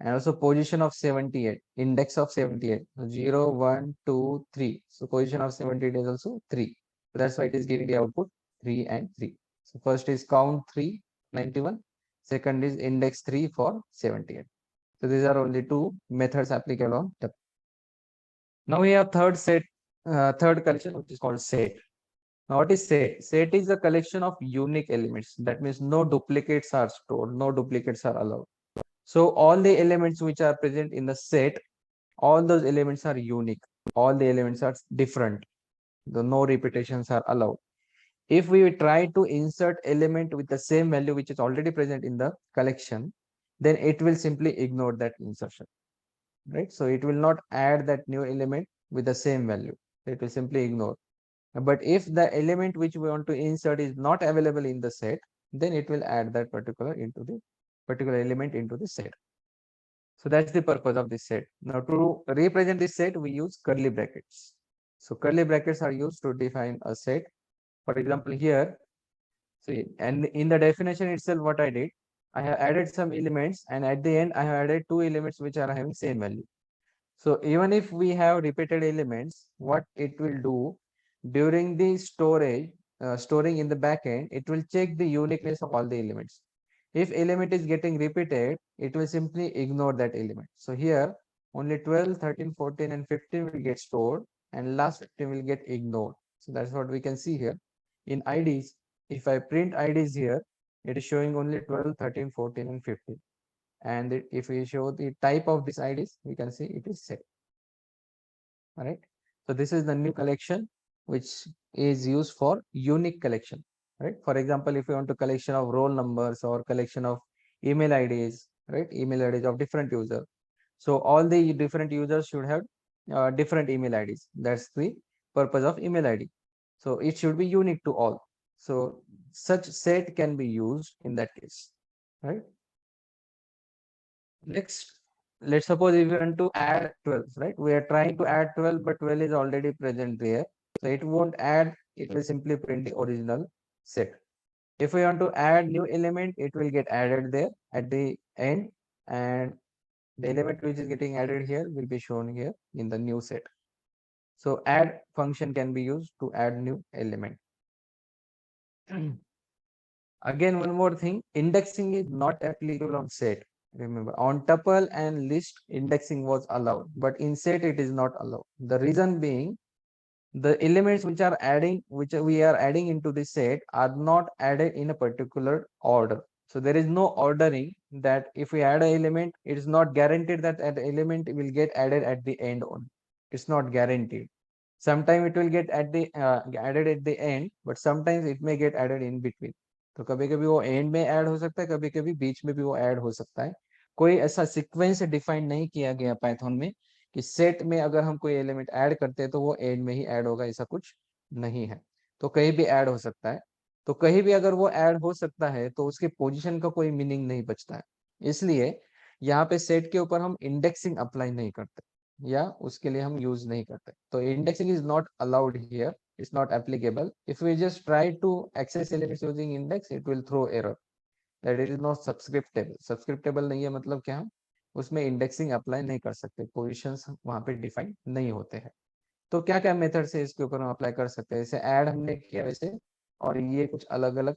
And also position of 78, index of 78. So 0, 1, 2, 3. So position of 78 is also 3. So that's why it is giving the output 3 and 3. So first is count 3, 91. Second is index 3 for 78. So these are only two methods applicable on the. Now we have third collection, which is called set. Now what is set? Set is a collection of unique elements. That means no duplicates are stored, no duplicates are allowed. So all the elements which are present in the set, all those elements are unique. All the elements are different. No repetitions are allowed. If we try to insert element with the same value which is already present in the collection, then it will simply ignore that insertion. Right? So it will not add that new element with the same value. It will simply ignore. But if the element which we want to insert is not available in the set, then it will add that particular element into the set. So that's the purpose of this set. Now to represent this set, we use curly brackets. So curly brackets are used to define a set. For example, here, see, and in the definition itself, what I did, I have added some elements, and at the end, I have added 2 elements which are having same value. So even if we have repeated elements, what it will do during the storing in the backend, it will check the uniqueness of all the elements. If element is getting repeated, it will simply ignore that element. So here only 12, 13, 14 and 15 will get stored and last 15 will get ignored. So that's what we can see here. In IDs, if I print IDs here, it is showing only 12, 13, 14 and 15. And if we show the type of these IDs, we can see it is set. All right. So this is the new collection which is used for unique collection. Right. For example, if you want to collection of roll numbers or collection of email IDs, right? Email IDs of different users. So all the different users should have different email IDs. That's the purpose of email ID. So it should be unique to all. So such set can be used in that case. Right. Next, let's suppose if you want to add 12, right? We are trying to add 12, but 12 is already present there. So it won't add, it will simply print the original set. If we want to add new element, it will get added there at the end, and the element which is getting added here will be shown here in the new set. So add function can be used to add new element. Again, one more thing, indexing is not applicable on set. Remember, on tuple and list, indexing was allowed, but in set it is not allowed. The reason being, the elements which we are adding into the set are not added in a particular order. So there is no ordering that if we add an element, it is not guaranteed that an element will get added at the end on. It's not guaranteed. Sometimes it will get added at the end, but sometimes it may get added in between. तो कभी कभी वो एंड में ऐड हो सकता है, कभी कभी बीच में भी वो ऐड हो सकता है. कोई ऐसा सीक्वेंस डिफाइन नहीं किया गया पाइथन में कि सेट में अगर हम कोई एलिमेंट ऐड करते हैं तो वो एंड में ही ऐड होगा, ऐसा कुछ नहीं है. तो कहीं भी ऐड हो सकता है. तो कहीं भी अगर वो ऐड हो सकता है तो उसके पोजीशन का कोई मीनिंग नहीं बचता है. इसलिए यहाँ पे सेट के ऊपर हम इंडेक्सिंग अप्लाई नहीं करते या उसके लिए हम यूज नहीं करते. तो indexing is not allowed here, it's not applicable. If we just try to access elements using index, it will throw error that it is not subscriptable. Subscriptable नहीं है मतलब क्या, हम उसमें इंडेक्सिंग अप्लाई नहीं कर सकते, पोजीशंस वहां पे डिफाइन नहीं होते हैं. तो क्या क्या मेथड से इसके ऊपर हम अप्लाई कर सकते हैं, जैसे ऐड हमने किया वैसे, और ये कुछ अलग अलग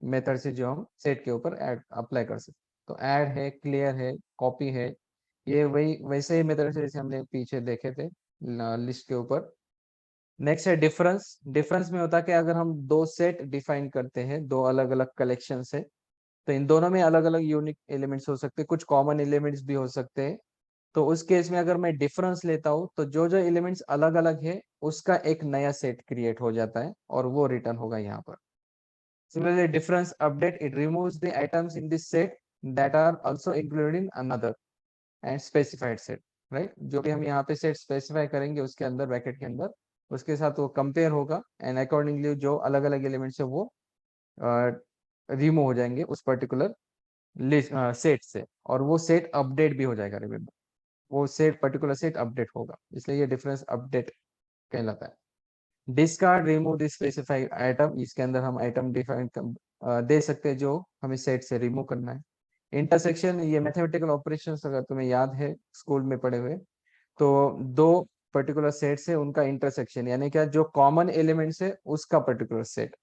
मेथड से जो हम सेट के ऊपर ऐड अप्लाई कर सकते. तो ऐड है, क्लियर है, कॉपी है, ये वही वैसे ही मेथड से जैसे हमने पीछे देखे थे लिस्ट के ऊपर. नेक्स्ट है डिफरेंस. डिफरेंस में होता है कि अगर हम दो सेट डिफाइन करते हैं, दो अलग अलग कलेक्शन से, तो इन दोनों में अलग अलग यूनिक एलिमेंट्स हो सकते हैं, कुछ कॉमन एलिमेंट्स भी हो सकते हैं. तो उस केस में अगर मैं डिफरेंस लेता हूं तो जो जो एलिमेंट्स अलग अलग है उसका एक नया सेट क्रिएट हो जाता है और वो रिटर्न होगा यहाँ पर. Similarly, difference update, it removes the items in this set that are also included in another and specified set, right? जो भी हम यहाँ पे सेट स्पेसिफाई करेंगे उसके अंदर ब्रैकेट के अंदर, उसके साथ वो कंपेयर होगा एंड अकॉर्डिंगली जो अलग अलग एलिमेंट्स है वो रिमूव हो जाएंगे उस पर्टिकुलर लिस्ट सेट से, और वो सेट अपडेट भी हो जाएगा। रिमेम्बर, वो सेट पर्टिकुलर सेट अपडेट होगा, इसलिए ये डिफरेंस अपडेट कहलाता है। Discard remove this specified item, इसके अंदर हम आइटम डिफाइन दे सकते हैं जो हमें सेट से रिमूव करना है। इंटरसेक्शन, ये मैथमेटिकल ऑपरेशंस अगर तुम्हें याद है स्कूल में पढ़े हुए, तो दो पर्टिकुलर सेट से उनका इंटरसेक्शन, यानी क्या जो कॉमन एलिमेंट्स है उसका पर्टिकुलर सेट,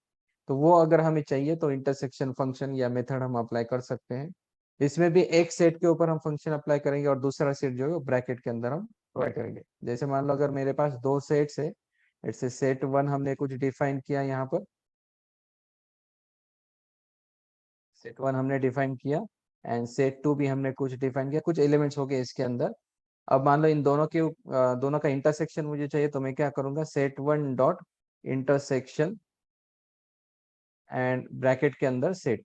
तो वो अगर हमें चाहिए तो इंटरसेक्शन फंक्शन या मेथड हम अप्लाई कर सकते हैं। इसमें भी एक सेट के ऊपर हम फंक्शन अप्लाई करेंगे और दूसरा सेट जो है वो ब्रैकेट के अंदर हम अप्लाई करेंगे। जैसे मान लो अगर मेरे पास दो सेट्स है, इट्स सेट वन हमने कुछ डिफाइन किया यहाँ पर, सेट वन हमने डिफाइन किया एंड सेट टू भी हमने कुछ डिफाइन किया, कुछ एलिमेंट्स हो गए इसके अंदर। अब मान लो इन दोनों के दोनों का इंटरसेक्शन मुझे चाहिए, तो मैं क्या करूंगा, set one dot intersection and bracket के अंदर सेट,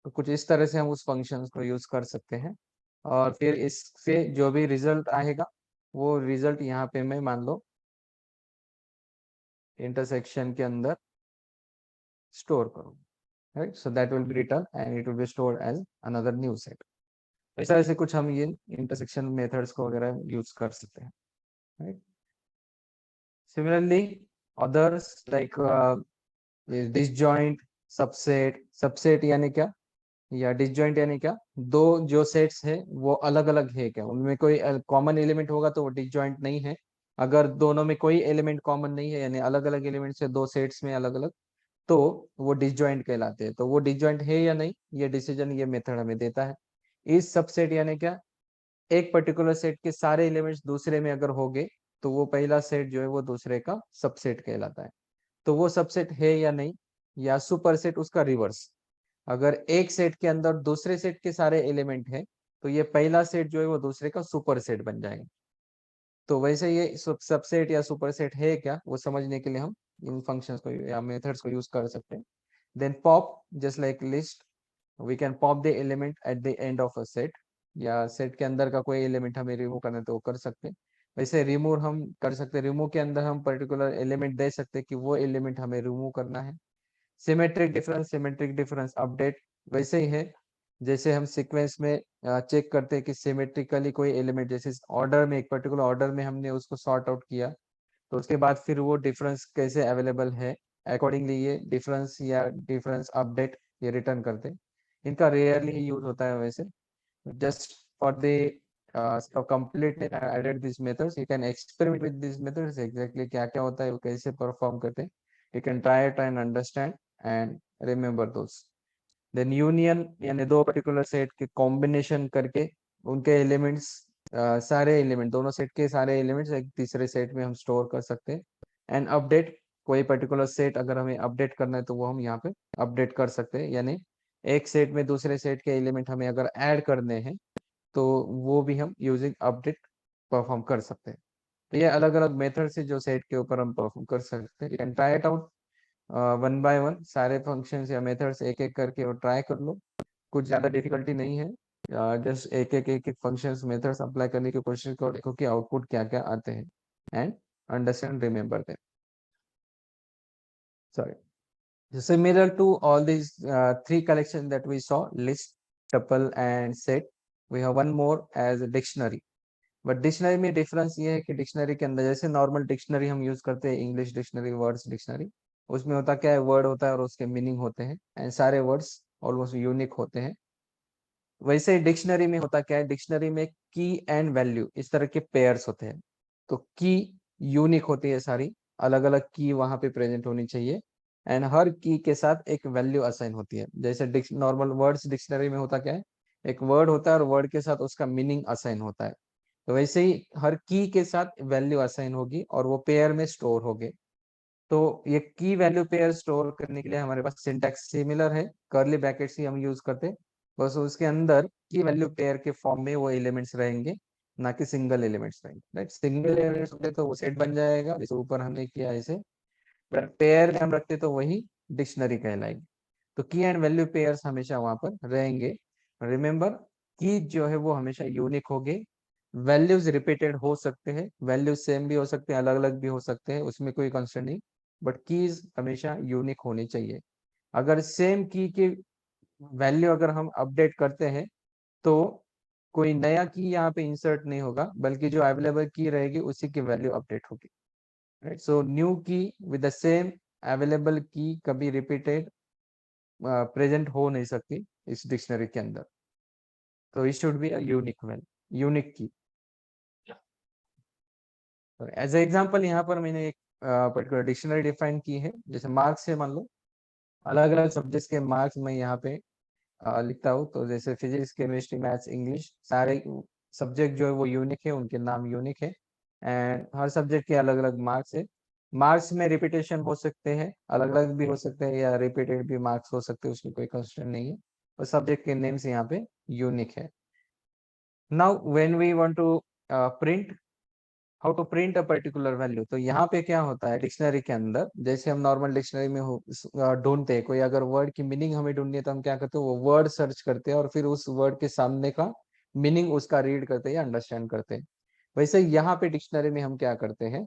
तो कुछ इस तरह से हम उस फंक्शन को यूज कर सकते हैं। और फिर इससे जो भी रिजल्ट आएगा वो रिजल्ट यहाँ पे मैं मान लो इंटरसेक्शन के अंदर स्टोर करूँ, right? So that will be return and it will be stored as another new set. इस तरह से कुछ हम ये इंटरसेक्शन मेथड्स को वगैरह यूज कर सकते हैं, right? Similarly others like disjoint, subset, subset यानी क्या, या डिसजॉइंट यानी क्या, दो जो सेट्स है वो अलग अलग है क्या, उनमें कोई कॉमन एलिमेंट होगा तो वो डिसजॉइंट नहीं है। अगर दोनों में कोई एलिमेंट कॉमन नहीं है, यानी अलग अलग एलिमेंट से दो सेट्स में अलग अलग, तो वो डिसजॉइंट कहलाते हैं। तो वो डिसजॉइंट है या नहीं, ये डिसीजन ये मेथड हमें देता है। इस सबसेट यानी क्या, एक पर्टिकुलर सेट के सारे एलिमेंट्स दूसरे में अगर हो गए तो वो पहला सेट जो है वो दूसरे का सबसेट कहलाता है। तो वो सबसेट है या नहीं, या सुपरसेट उसका रिवर्स, अगर एक सेट के अंदर दूसरे सेट के सारे एलिमेंट हैं तो ये पहला सेट जो है वो दूसरे का सुपर सेट बन जाएगा। तो वैसे ये सबसेट या सुपरसेट है क्या, वो समझने के लिए हम इन फंक्शंस को या मेथड्स को यूज कर सकते हैं। Then pop, just like list, we can pop the element at the end of a set, या सेट के अंदर का कोई एलिमेंट हमें रिमूव करना है तो वो कर सकते हैं। वैसे रिमूव हम कर सकते हैं, रिमूव के अंदर हम पर्टिकुलर एलिमेंट दे सकते हैं कि वो एलिमेंट हमें रिमूव करना है। सिमेट्रिक डिफरेंस अपडेट वैसे ही है, जैसे हम सीक्वेंस में चेक करते हैं कि सिमेट्रिकली कोई एलिमेंट, जैसे ऑर्डर में एक पर्टिकुलर ऑर्डर में हमने उसको सॉर्ट आउट किया, तो उसके बाद फिर वो डिफरेंस कैसे अवेलेबल है, अकॉर्डिंगली ये डिफरेंस या डिफरेंस अपडेट ये रिटर्न करते हैं। इनका रेयरली यूज होता है वैसे, just for the complete added these methods, you can experiment with these methods, exactly क्या क्या होता है, वो कैसे परफॉर्म करते हैं, you can try it and understand and remember those. Then union, यानी दो पर्टिकुलर सेट के कॉम्बिनेशन करके उनके एलिमेंट्स, सारे एलिमेंट, दोनों सेट के सारे एलिमेंट्स एक तीसरे सेट में हम स्टोर कर सकते हैं। एंड अपडेट, कोई पर्टिकुलर सेट अगर हमें अपडेट करना है तो वो हम यहाँ पे अपडेट कर सकते हैं, यानी एक सेट में दूसरे सेट के एलिमेंट हमें अगर ऐड करने हैं तो वो भी हम यूजिंग अपडेट परफॉर्म कर सकते हैं। तो ये अलग अलग मेथड से जो सेट के ऊपर हम परफॉर्म कर सकते हैं, you can try it out one by one, सारे फंक्शंस या मेथड्स एक एक करके और ट्राई कर लो, कुछ ज्यादा डिफिकल्टी नहीं है। जस्ट एक एक फंक्शंस मेथड्स अप्लाई करने की कोशिश करो, देखो कि आउटपुट क्या क्या आते हैं and understand remember them. Sorry, similar to all these three collections that we saw, list, tuple and set, we have one more as a dictionary. But dictionary में डिफरेंस ये है कि डिक्शनरी के अंदर, जैसे नॉर्मल डिक्शनरी हम यूज करते हैं, इंग्लिश डिक्शनरी, वर्ड्स डिक्शनरी, उसमें होता क्या है, वर्ड होता है और उसके मीनिंग होते हैं एंड सारे वर्ड्स ऑलमोस्ट यूनिक होते हैं। वैसे डिक्शनरी में होता क्या है, डिक्शनरी में की एंड वैल्यू इस तरह के पेयर्स होते हैं। तो की यूनिक होती है सारी, अलग अलग की वहां पे प्रेजेंट होनी चाहिए एंड हर की के साथ एक वैल्यू असाइन होती है। जैसे नॉर्मल वर्ड्स डिक्शनरी में होता क्या है, एक वर्ड होता है और वर्ड के साथ उसका मीनिंग असाइन होता है। तो वैसे ही हर की के साथ वैल्यू असाइन होगी और वो पेयर में स्टोर होगे। तो ये की वैल्यू पेयर स्टोर करने के लिए हमारे पास सिंटैक्स सिमिलर है, कर्ली ब्रैकेट्स ही हम यूज करते हैं, बस उसके अंदर की वैल्यू पेयर के फॉर्म में वो एलिमेंट्स रहेंगे, ना कि सिंगल एलिमेंट्स रहेंगे, राइट? सिंगल एलिमेंट्स होते तो वो सेट बन जाएगा, जैसे ऊपर हमने किया ऐसे, बट पेयर में हम रखते तो वही डिक्शनरी कहलाएगी। तो की एंड वैल्यू पेयर्स हमेशा वहां पर रहेंगे। रिमेंबर, की जो है वो हमेशा यूनिक होंगे। वैल्यूज रिपीटेड हो सकते हैं, वैल्यूज सेम भी हो सकते हैं, अलग अलग भी हो सकते हैं, उसमें कोई कंसर्न नहीं, बट कीज हमेशा यूनिक होनी चाहिए। अगर सेम की वैल्यू अगर हम अपडेट करते हैं तो कोई नया की यहाँ पे इंसर्ट नहीं होगा, बल्कि जो अवेलेबल की रहेगी उसी की वैल्यू अपडेट होगी, राइट। सो न्यू की विद द सेम अवेलेबल की कभी रिपीटेड प्रेजेंट हो नहीं सकती इस डिक्शनरी के अंदर। तो it should be a unique value, unique की। एज ए एग्जांपल यहाँ पर मैंने एक पर्टिकुलर डिक्शनरी डिफाइन की है। जैसे मार्क्स है, मान लो अलग अलग सब्जेक्ट्स के मार्क्स मैं यहाँ पे लिखता हूँ। तो जैसे फिजिक्स, केमिस्ट्री, मैथ्स, इंग्लिश, सारे सब्जेक्ट जो है वो यूनिक है, उनके नाम यूनिक है, एंड हर सब्जेक्ट के अलग अलग मार्क्स है। मार्क्स में रिपीटेशन हो सकते हैं, अलग अलग भी हो सकते हैं, या रिपीटेड भी मार्क्स हो सकते हैं, उसमें कोई कंस्ट्रेंट नहीं है, और सब्जेक्ट के नेम्स यहाँ पे यूनिक है। Now when we want to print, how to print a particular value, तो यहाँ पे क्या होता है डिक्शनरी के अंदर, जैसे हम नॉर्मल डिक्शनरी में ढूंढते हैं, कोई अगर वर्ड की मीनिंग हमें ढूंढनी है तो हम क्या करते हैं, वो वर्ड सर्च करते हैं और फिर उस वर्ड के सामने का मीनिंग उसका रीड करते हैं या अंडरस्टैंड करते हैं। वैसे यहाँ पे डिक्शनरी में हम क्या करते हैं,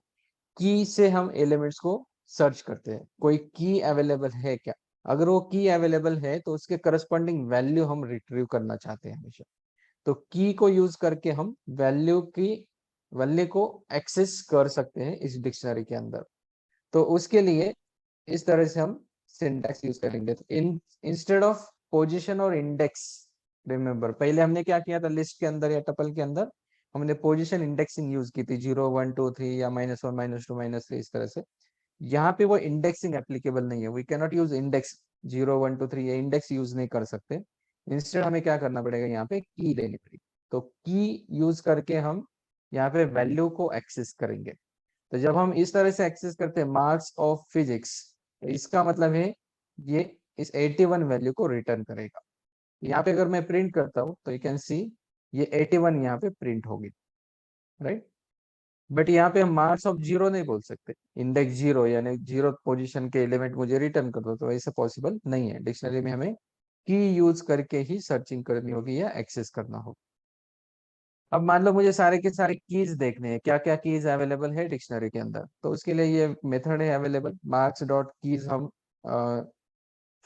की से हम एलिमेंट्स को सर्च करते हैं, कोई की अवेलेबल है क्या। अगर वो की अवेलेबल है तो उसके करस्पॉन्डिंग वैल्यू हम रिट्रीव करना चाहते हैं हमेशा। तो की को यूज करके हम वैल्यू को एक्सेस कर सकते हैं इस डिक्शनरी के अंदर। तो उसके लिए इस तरह से हम सिंटैक्स यूज करेंगे। तो इंस्टेड ऑफ पोजीशन और इंडेक्स, रिमेंबर पहले हमने क्या किया था, लिस्ट के अंदर या टपल के अंदर हमने पोजीशन इंडेक्सिंग यूज की थी, 0 1 2 3 या -1 -2 -3 इस तरह से। यहाँ पे वो इंडेक्सिंग एप्लीकेबल नहीं है, we can not use index 0 1 2 3, ये इंडेक्स यूज नहीं कर सकते। इंस्टेड हमें क्या करना पड़ेगा, यहाँ पे की लेनी पड़ेगी। तो की यूज करके हम यहाँ पे वैल्यू को एक्सेस करेंगे। तो जब हम इस तरह से एक्सेस करते हैं मार्क्स ऑफ फिजिक्स, तो इसका मतलब है ये इस 81 वैल्यू को रिटर्न करेगा। यहाँ पे अगर मैं प्रिंट करता हूँ तो यू कैन सी ये 81 यहाँ पे प्रिंट होगी, राइट। बट यहाँ पे हम मार्क्स ऑफ 0 नहीं बोल सकते, इंडेक्स 0 यानी 0 पोजीशन के एलिमेंट मुझे रिटर्न कर दो, तो ऐसे पॉसिबल नहीं है। डिक्शनरी में हमें की यूज करके ही सर्चिंग करनी होगी या एक्सेस करना होगा। अब मान लो मुझे सारे के सारे कीज देखने हैं, क्या क्या कीज अवेलेबल है डिक्शनरी के अंदर, तो उसके लिए ये मेथड है अवेलेबल, मार्क्स डॉट कीज। हम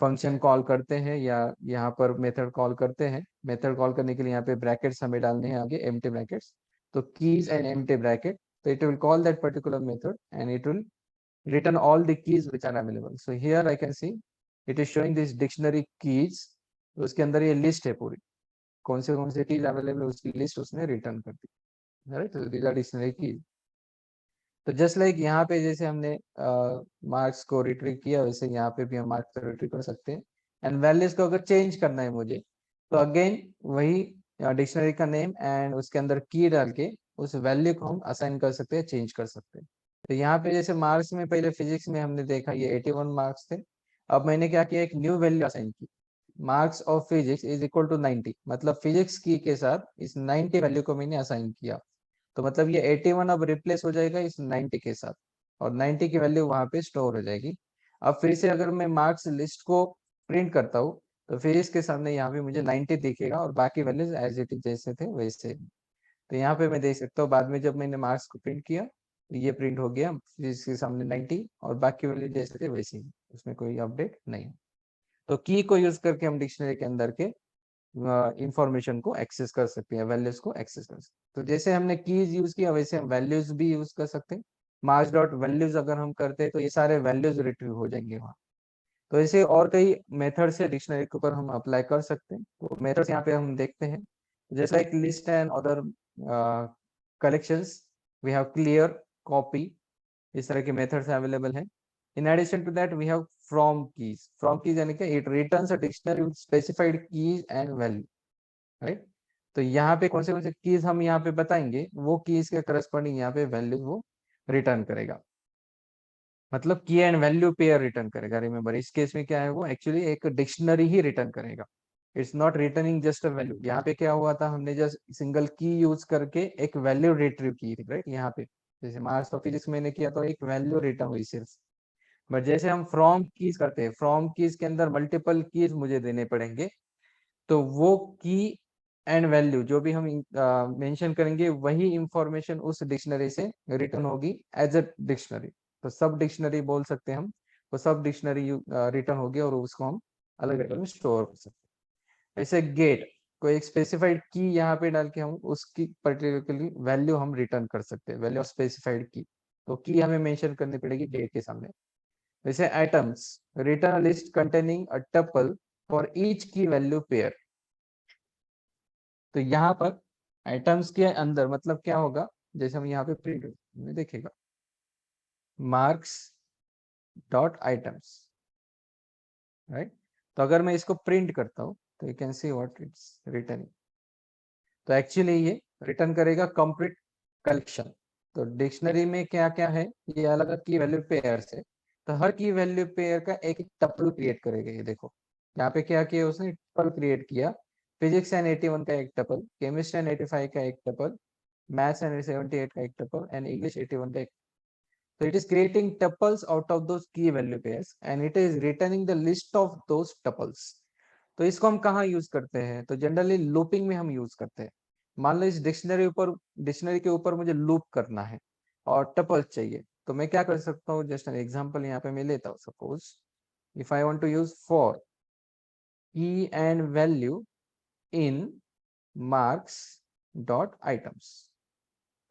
फंक्शन कॉल करते हैं या यहाँ पर मेथड कॉल करते हैं। मेथड कॉल करने के लिए यहाँ पे ब्रैकेट्स हमें डालने हैं आगे, एम्प्टी ब्रैकेट्स। तो कीज एंड एम्प्टी ब्रैकेट, तो it will call that particular method and it will return all the keys which are available. So here I can see it is showing this dictionary keys, तो उसके अंदर ये लिस्ट है पूरी, कौन से कीज अवेलेबल है उसकी लिस्ट उसने रिटर्न कर दी, राइट। तो these are dictionary keys। तो जस्ट लाइक यहाँ पे जैसे हमने मार्क्स को रिट्रीव किया, वैसे यहाँ पे भी हम मार्क्स को रिट्रीव कर सकते हैं। एंड वैल्यूज को अगर चेंज करना है मुझे, तो अगेन वही डिक्शनरी का नेम एंड उसके अंदर की डाल के उस वैल्यू को हम असाइन कर सकते हैं, चेंज कर सकते हैं। तो यहाँ पे जैसे मार्क्स में पहले फिजिक्स में हमने देखा ये 81 मार्क्स थे। अब मैंने क्या किया, एक न्यू वैल्यू असाइन की, marks of physics is equal to 90, मतलब फिजिक्स की के साथ इस 90 वैल्यू को मैंने असाइन किया। तो मतलब ये 81 अब रिप्लेस हो जाएगा इस 90 के साथ, और 90 की वैल्यू वहां पे स्टोर हो जाएगी। अब फिर से अगर मैं मार्क्स लिस्ट को प्रिंट करता हूँ, तो फिर इसके सामने यहाँ पे मुझे 90 दिखेगा और बाकी वैल्यूज एज इट इज जैसे थे वैसे। तो यहाँ पे मैं देख सकता हूँ बाद में जब मैंने मार्क्स को प्रिंट किया तो ये प्रिंट हो गया, फिर इसके सामने 90 और बाकी वैल्यू जैसे थे वैसे ही, उसमें कोई अपडेट नहीं है। तो की को यूज करके हम डिक्शनरी के अंदर के इंफॉर्मेशन को एक्सेस कर सकते हैं, वैल्यूज को एक्सेस कर सकते हैं। तो जैसे हमने कीज यूज किया वैसे हम वैल्यूज भी यूज कर सकते हैं। मार्क्स डॉट वैल्यूज अगर हम करते हैं तो ये सारे वैल्यूज रिट्रीव हो जाएंगे वहाँ। तो ऐसे और कई मेथड से डिक्शनरी के ऊपर हम अप्लाई कर सकते हैं। तो मेथड्स यहाँ पे हम देखते हैं, जैसे एक list and other collections, we have clear, copy, इस तरह के मेथड्स अवेलेबल हैं। In addition to that we have from keys. From keys यानी कि it returns a dictionary with specified keys and value, right. तो यहाँ पे कौन से कीज हम यहाँ पे बताएंगे, वो कीज के करस्पॉन्डिंग यहाँ पे वैल्यू वो रिटर्न करेगा, मतलब की एंड वैल्यू पेयर रिटर्न करेगा। रिमेंबर इस केस में क्या है, वो एक्चुअली एक डिक्शनरी ही रिटर्न करेगा, it's not returning just a value. यहाँ पे क्या हुआ था, हमने जस्ट सिंगल की यूज करके एक वैल्यू रिट्रीव की थी, राइट। यहाँ पे जैसे मार्क्स ऑफ फिजिक्स मैंने किया तो एक वैल्यू रिटर्न हुई सिर्फ। बट जैसे हम फ्रॉम कीज करते हैं, फ्रॉम कीज के अंदर मल्टीपल कीज मुझे देने पड़ेंगे, तो वो की एंड वैल्यू जो भी हम मेंशन करेंगे वही इंफॉर्मेशन उस डिक्शनरी से रिटर्न होगी एज अ डिक्शनरी। तो सब डिक्शनरी बोल सकते हैं हम, वो सब डिक्शनरी रिटर्न होगी और उसको हम अलग अलग में स्टोर कर सकते हैं। जैसे गेट, कोई एक स्पेसिफाइड की यहाँ पे डाल के हम उसकी पर्टिकुलरली वैल्यू हम रिटर्न कर सकते हैं, वैल्यू ऑफ स्पेसिफाइड की, तो की हमें मेंशन करनी पड़ेगी गेट के सामने। जैसे items, return list containing a tuple for each की वैल्यू पेयर। तो यहाँ पर आइटम्स के अंदर मतलब क्या होगा, जैसे हम यहाँ पे प्रिंट में देखेगा मार्क्स डॉट आइटम्स, राइट। तो अगर मैं इसको प्रिंट करता हूँ तो you can see what it's returning. तो एक्चुअली ये रिटर्न करेगा कंप्लीट कलेक्शन। तो डिक्शनरी में क्या क्या है, ये अलग अलग की वैल्यू पेयर है, तो हर की वैल्यू पेयर का एक टपल क्रिएट करेगा। ये देखो यहाँ पे क्या किया उसने, टपल क्रिएट किया। फिजिक्स एंड 81 का एक टपल, केमिस्ट्री एंड 85 का एक टपल, मैथ्स एंड 78 का एक टपल, एंड इंग्लिश 81 का एक। So it is creating tuples out of those key value pairs and it is returning the list of those tuples. तो इसको हम कहाँ यूज करते हैं, तो जनरली लूपिंग में हम यूज करते हैं। मान लो इस डिक्शनरी के ऊपर मुझे लूप करना है और टपल चाहिए, तो मैं क्या कर सकता हूँ, जस्ट एन एग्जांपल यहाँ पे मैं लेता हूँ। Suppose if I want to use for key and value in marks dot items,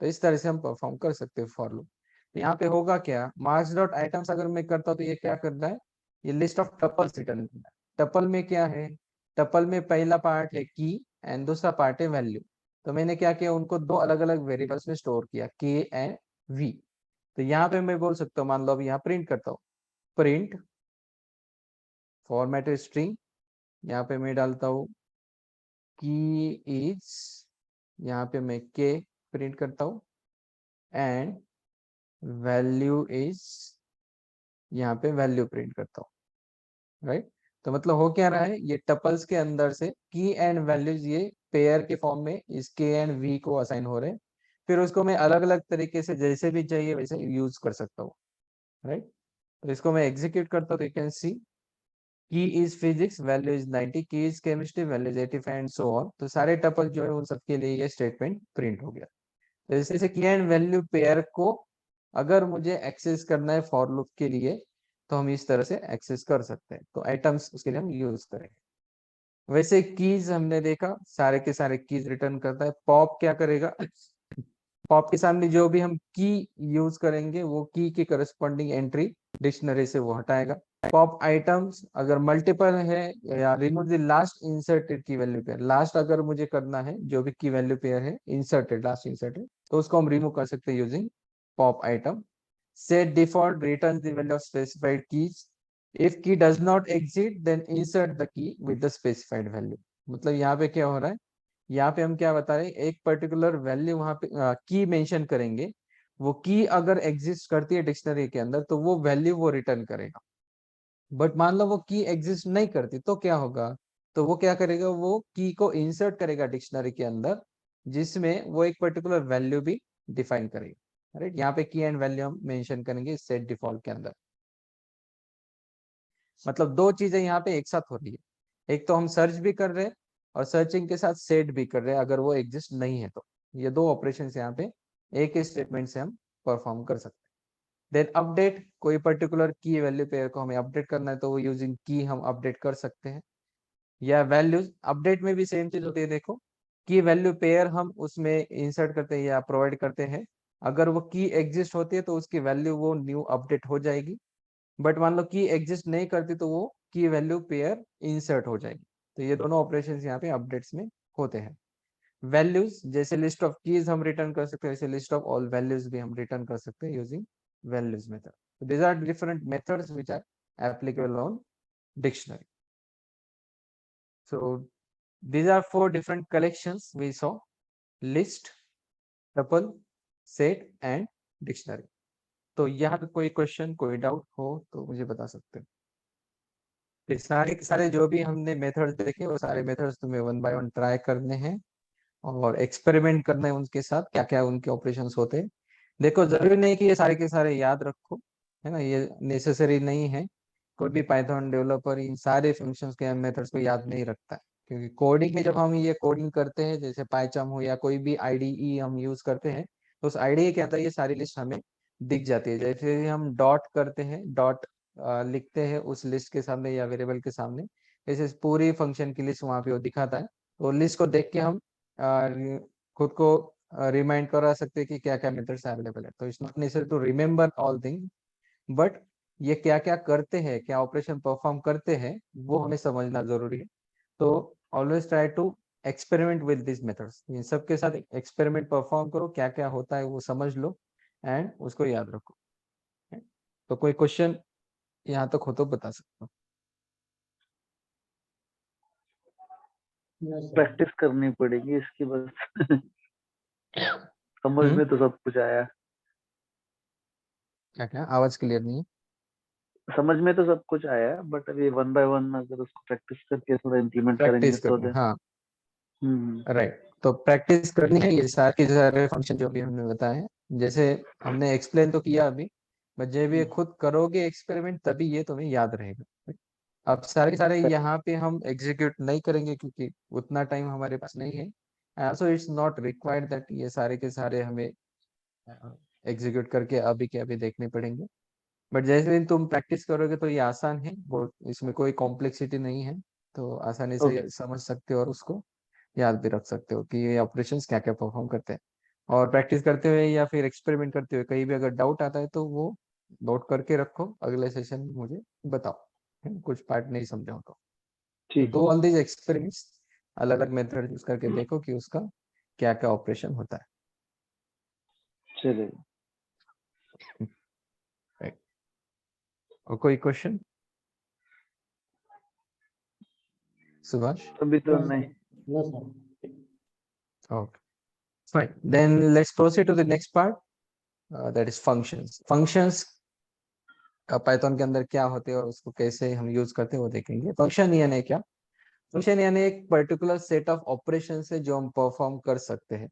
तो इस तरह से हम परफॉर्म कर सकते हैं फॉर लूप। यहाँ पे होगा क्या, मार्क्स डॉट आइटम्स अगर मैं करता हूँ तो ये क्या करना है, ये लिस्ट ऑफ टपल्स रिटर्न करना है। टपल में क्या है, टपल में पहला पार्ट है की एंड दूसरा पार्ट है वैल्यू। तो मैंने क्या किया, उनको दो अलग अलग वेरिएबल्स में स्टोर किया, के एंड वी। तो यहाँ पे मैं बोल सकता हूँ, मान लो अभी यहाँ प्रिंट करता हूँ, प्रिंट फॉर्मेटेड स्ट्रिंग, यहाँ पे मैं डालता हूँ की इज, यहाँ पे मैं के प्रिंट करता हूँ, एंड वैल्यू इज, यहाँ पे वैल्यू प्रिंट करता हूँ, राइट। तो मतलब हो क्या रहा है, ये टपल्स के अंदर से की एंड वैल्यूज ये पेयर के फॉर्म में इस के एंड वी को असाइन हो रहे हैं। फिर उसको मैं अलग अलग तरीके से जैसे भी चाहिए वैसे यूज कर सकता हूँ, राइट। तो इसको मैं एग्जीक्यूट करता हूँ तो यू कैन सी की इज फिजिक्स, वैल्यू इज 90, की is chemistry, value is 85 and so on. तो सारे टपल जो है उन सबके लिए ये स्टेटमेंट प्रिंट हो गया। तो जैसे की एंड वैल्यू पेयर को अगर मुझे एक्सेस करना है फॉर लूप के लिए, तो हम इस तरह से एक्सेस कर सकते हैं। तो आइटम्स उसके लिए हम यूज करेंगे। वैसे कीज हमने देखा, सारे के सारे कीज रिटर्न करता है। पॉप क्या करेगा, पॉप के सामने जो भी हम की यूज करेंगे वो की के करस्पॉन्डिंग एंट्री डिक्शनरी से वो हटाएगा। पॉप आइटम्स अगर मल्टीपल है, या रिमूव द लास्ट इंसर्टेड की वैल्यू पेयर, लास्ट अगर मुझे करना है जो भी की वैल्यू पेयर है इंसर्टेड, लास्ट इंसर्टेड, तो उसको हम रिमूव कर सकते हैं using pop item. Set default return the value of specified keys, if key does not exist then insert the key with the specified value। मतलब यहाँ पे क्या हो रहा है, यहाँ पे हम क्या बता रहे हैं, एक पर्टिकुलर वैल्यू वहां पे की मेंशन करेंगे, वो की अगर एग्जिस्ट करती है डिक्शनरी के अंदर तो वो वैल्यू वो रिटर्न करेगा। बट मान लो वो की एग्जिस्ट नहीं करती तो क्या होगा, तो वो क्या करेगा, वो की को इंसर्ट करेगा डिक्शनरी के अंदर, जिसमें वो एक पर्टिकुलर वैल्यू भी डिफाइन करेगा, राइट। यहाँ पे की एंड वैल्यू हम मेंशन करेंगे सेट डिफॉल्ट के अंदर। मतलब दो चीजें यहाँ पे एक साथ हो रही है, एक तो हम सर्च भी कर रहे हैं और सर्चिंग के साथ सेट भी कर रहे हैं अगर वो एग्जिस्ट नहीं है तो। ये दो ऑपरेशंस यहाँ पे एक ही स्टेटमेंट से हम परफॉर्म कर सकते हैं। देन अपडेट, कोई पर्टिकुलर की वैल्यू पेयर को हमें अपडेट करना है तो वो यूजिंग की हम अपडेट कर सकते हैं। या वैल्यूज अपडेट में भी सेम चीज होती है, देखो की वैल्यू पेयर हम उसमें इंसर्ट करते हैं या प्रोवाइड करते हैं, अगर वो की एग्जिस्ट होती है तो उसकी वैल्यू वो न्यू अपडेट हो जाएगी। बट मान लो की एग्जिस्ट नहीं करती तो वो की वैल्यू पेयर इंसर्ट हो जाएगी। तो ये दोनों ऑपरेशंस यहाँ पे अपडेट्स में होते हैं। वैल्यूज, जैसे लिस्ट ऑफ कीज हम रिटर्न कर सकते हैं, वैसे लिस्ट ऑफ ऑल वैल्यूज भी हम रिटर्न कर सकते हैं using values method. These are different methods which are applicable on dictionary. So these are four different collections we saw: list, tuple, set and dictionary। तो यहाँ पे कोई क्वेश्चन कोई डाउट हो तो मुझे बता सकते हैं। ये सारे के सारे जो भी हमने मेथड्स देखे वो सारे मेथड्स तुम्हें वन बाय वन ट्राई करने हैं और एक्सपेरिमेंट करना है उनके साथ, क्या क्या उनके ऑपरेशंस होते हैं। देखो जरूरी नहीं कि ये सारे के सारे याद रखो, है ना, ये नेसेसरी नहीं है। कोई भी पाइथन डेवलपर इन सारे फंक्शंस के मेथड्स को याद नहीं रखता है, क्योंकि कोडिंग में जब हम ये कोडिंग करते हैं, जैसे पाइथन हो या कोई भी आईडीई हम यूज करते हैं, तो उस आईडीई के अंदर ये सारी लिस्ट हमें दिख जाती है। जैसे हम डॉट करते हैं, डॉट लिखते हैं उस लिस्ट के सामने या वेरिएबल के सामने, जैसे पूरी फंक्शन की लिस्ट वहां पे वो दिखाता है। तो लिस्ट को देख के हम खुद को रिमाइंड करा सकते हैं कि क्या क्या मेथड्स अवेलेबल है। तो it's not necessary to remember all thing, but ये क्या क्या करते हैं, क्या ऑपरेशन परफॉर्म करते हैं, वो हमें समझना जरूरी है। तो always try to experiment with this methods, इन सबके साथ एक्सपेरिमेंट परफॉर्म करो, क्या क्या होता है वो समझ लो एंड उसको याद रखो। तो कोई क्वेश्चन यहाँ तक हो तो बता सकते हो। प्रैक्टिस करनी पड़ेगी इसकी बस। समझ में तो सब कुछ आया, क्या क्या आवाज क्लियर नहीं है। समझ में तो सब कुछ आया, बट अभी 1 बाय 1 अगर उसको प्रैक्टिस करके थोड़ा इम्प्लीमेंट करेंगे प्रैक्टिस तो करनी, हाँ हम्म राइट। तो प्रैक्टिस करनी है, ये सारे के सारे फंक्शन जो भी हमने बताए हैं, जैसे हमने एक्सप्लेन तो किया अभी, बट जब ये खुद करोगे एक्सपेरिमेंट तभी ये तुम्हें याद रहेगा। अब सारे के सारे यहाँ पे हम एग्जीक्यूट नहीं करेंगे, क्योंकि उतना टाइम हमारे पास नहीं है। So it's not required that ये सारे के सारे हमें एग्जीक्यूट करके अभी के अभी देखने पड़ेंगे। बट जैसे दिन तुम प्रैक्टिस करोगे तो ये आसान है, वो इसमें कोई कॉम्प्लेक्सिटी नहीं है। तो आसानी ओके। से समझ सकते हो और उसको याद भी रख सकते हो कि ये ऑपरेशंस क्या क्या परफॉर्म करते हैं। और प्रैक्टिस करते हुए या फिर एक्सपेरिमेंट करते हुए कहीं भी अगर डाउट आता है तो वो नोट करके रखो, अगले सेशन में मुझे बताओ, है ना? कुछ पार्ट नहीं समझा हो तो ठीक डू है, ऑल दीज एक्सपेरिमेंट्स, अलग अलग मेथड यूज करके देखो कि उसका क्या क्या ऑपरेशन होता है। चलेगा। Right. और कोई क्वेश्चन सुभाष? अभी तो नहीं। Okay, fine. Then let's proceed to the next part, that is functions. Functions Python के अंदर क्या होते हैं और उसको कैसे हम यूज करते हैं वो देखेंगे। फंक्शन यानी क्या? फंक्शन यानी एक पर्टिकुलर सेट ऑफ ऑपरेशन है जो हम परफॉर्म कर सकते हैं।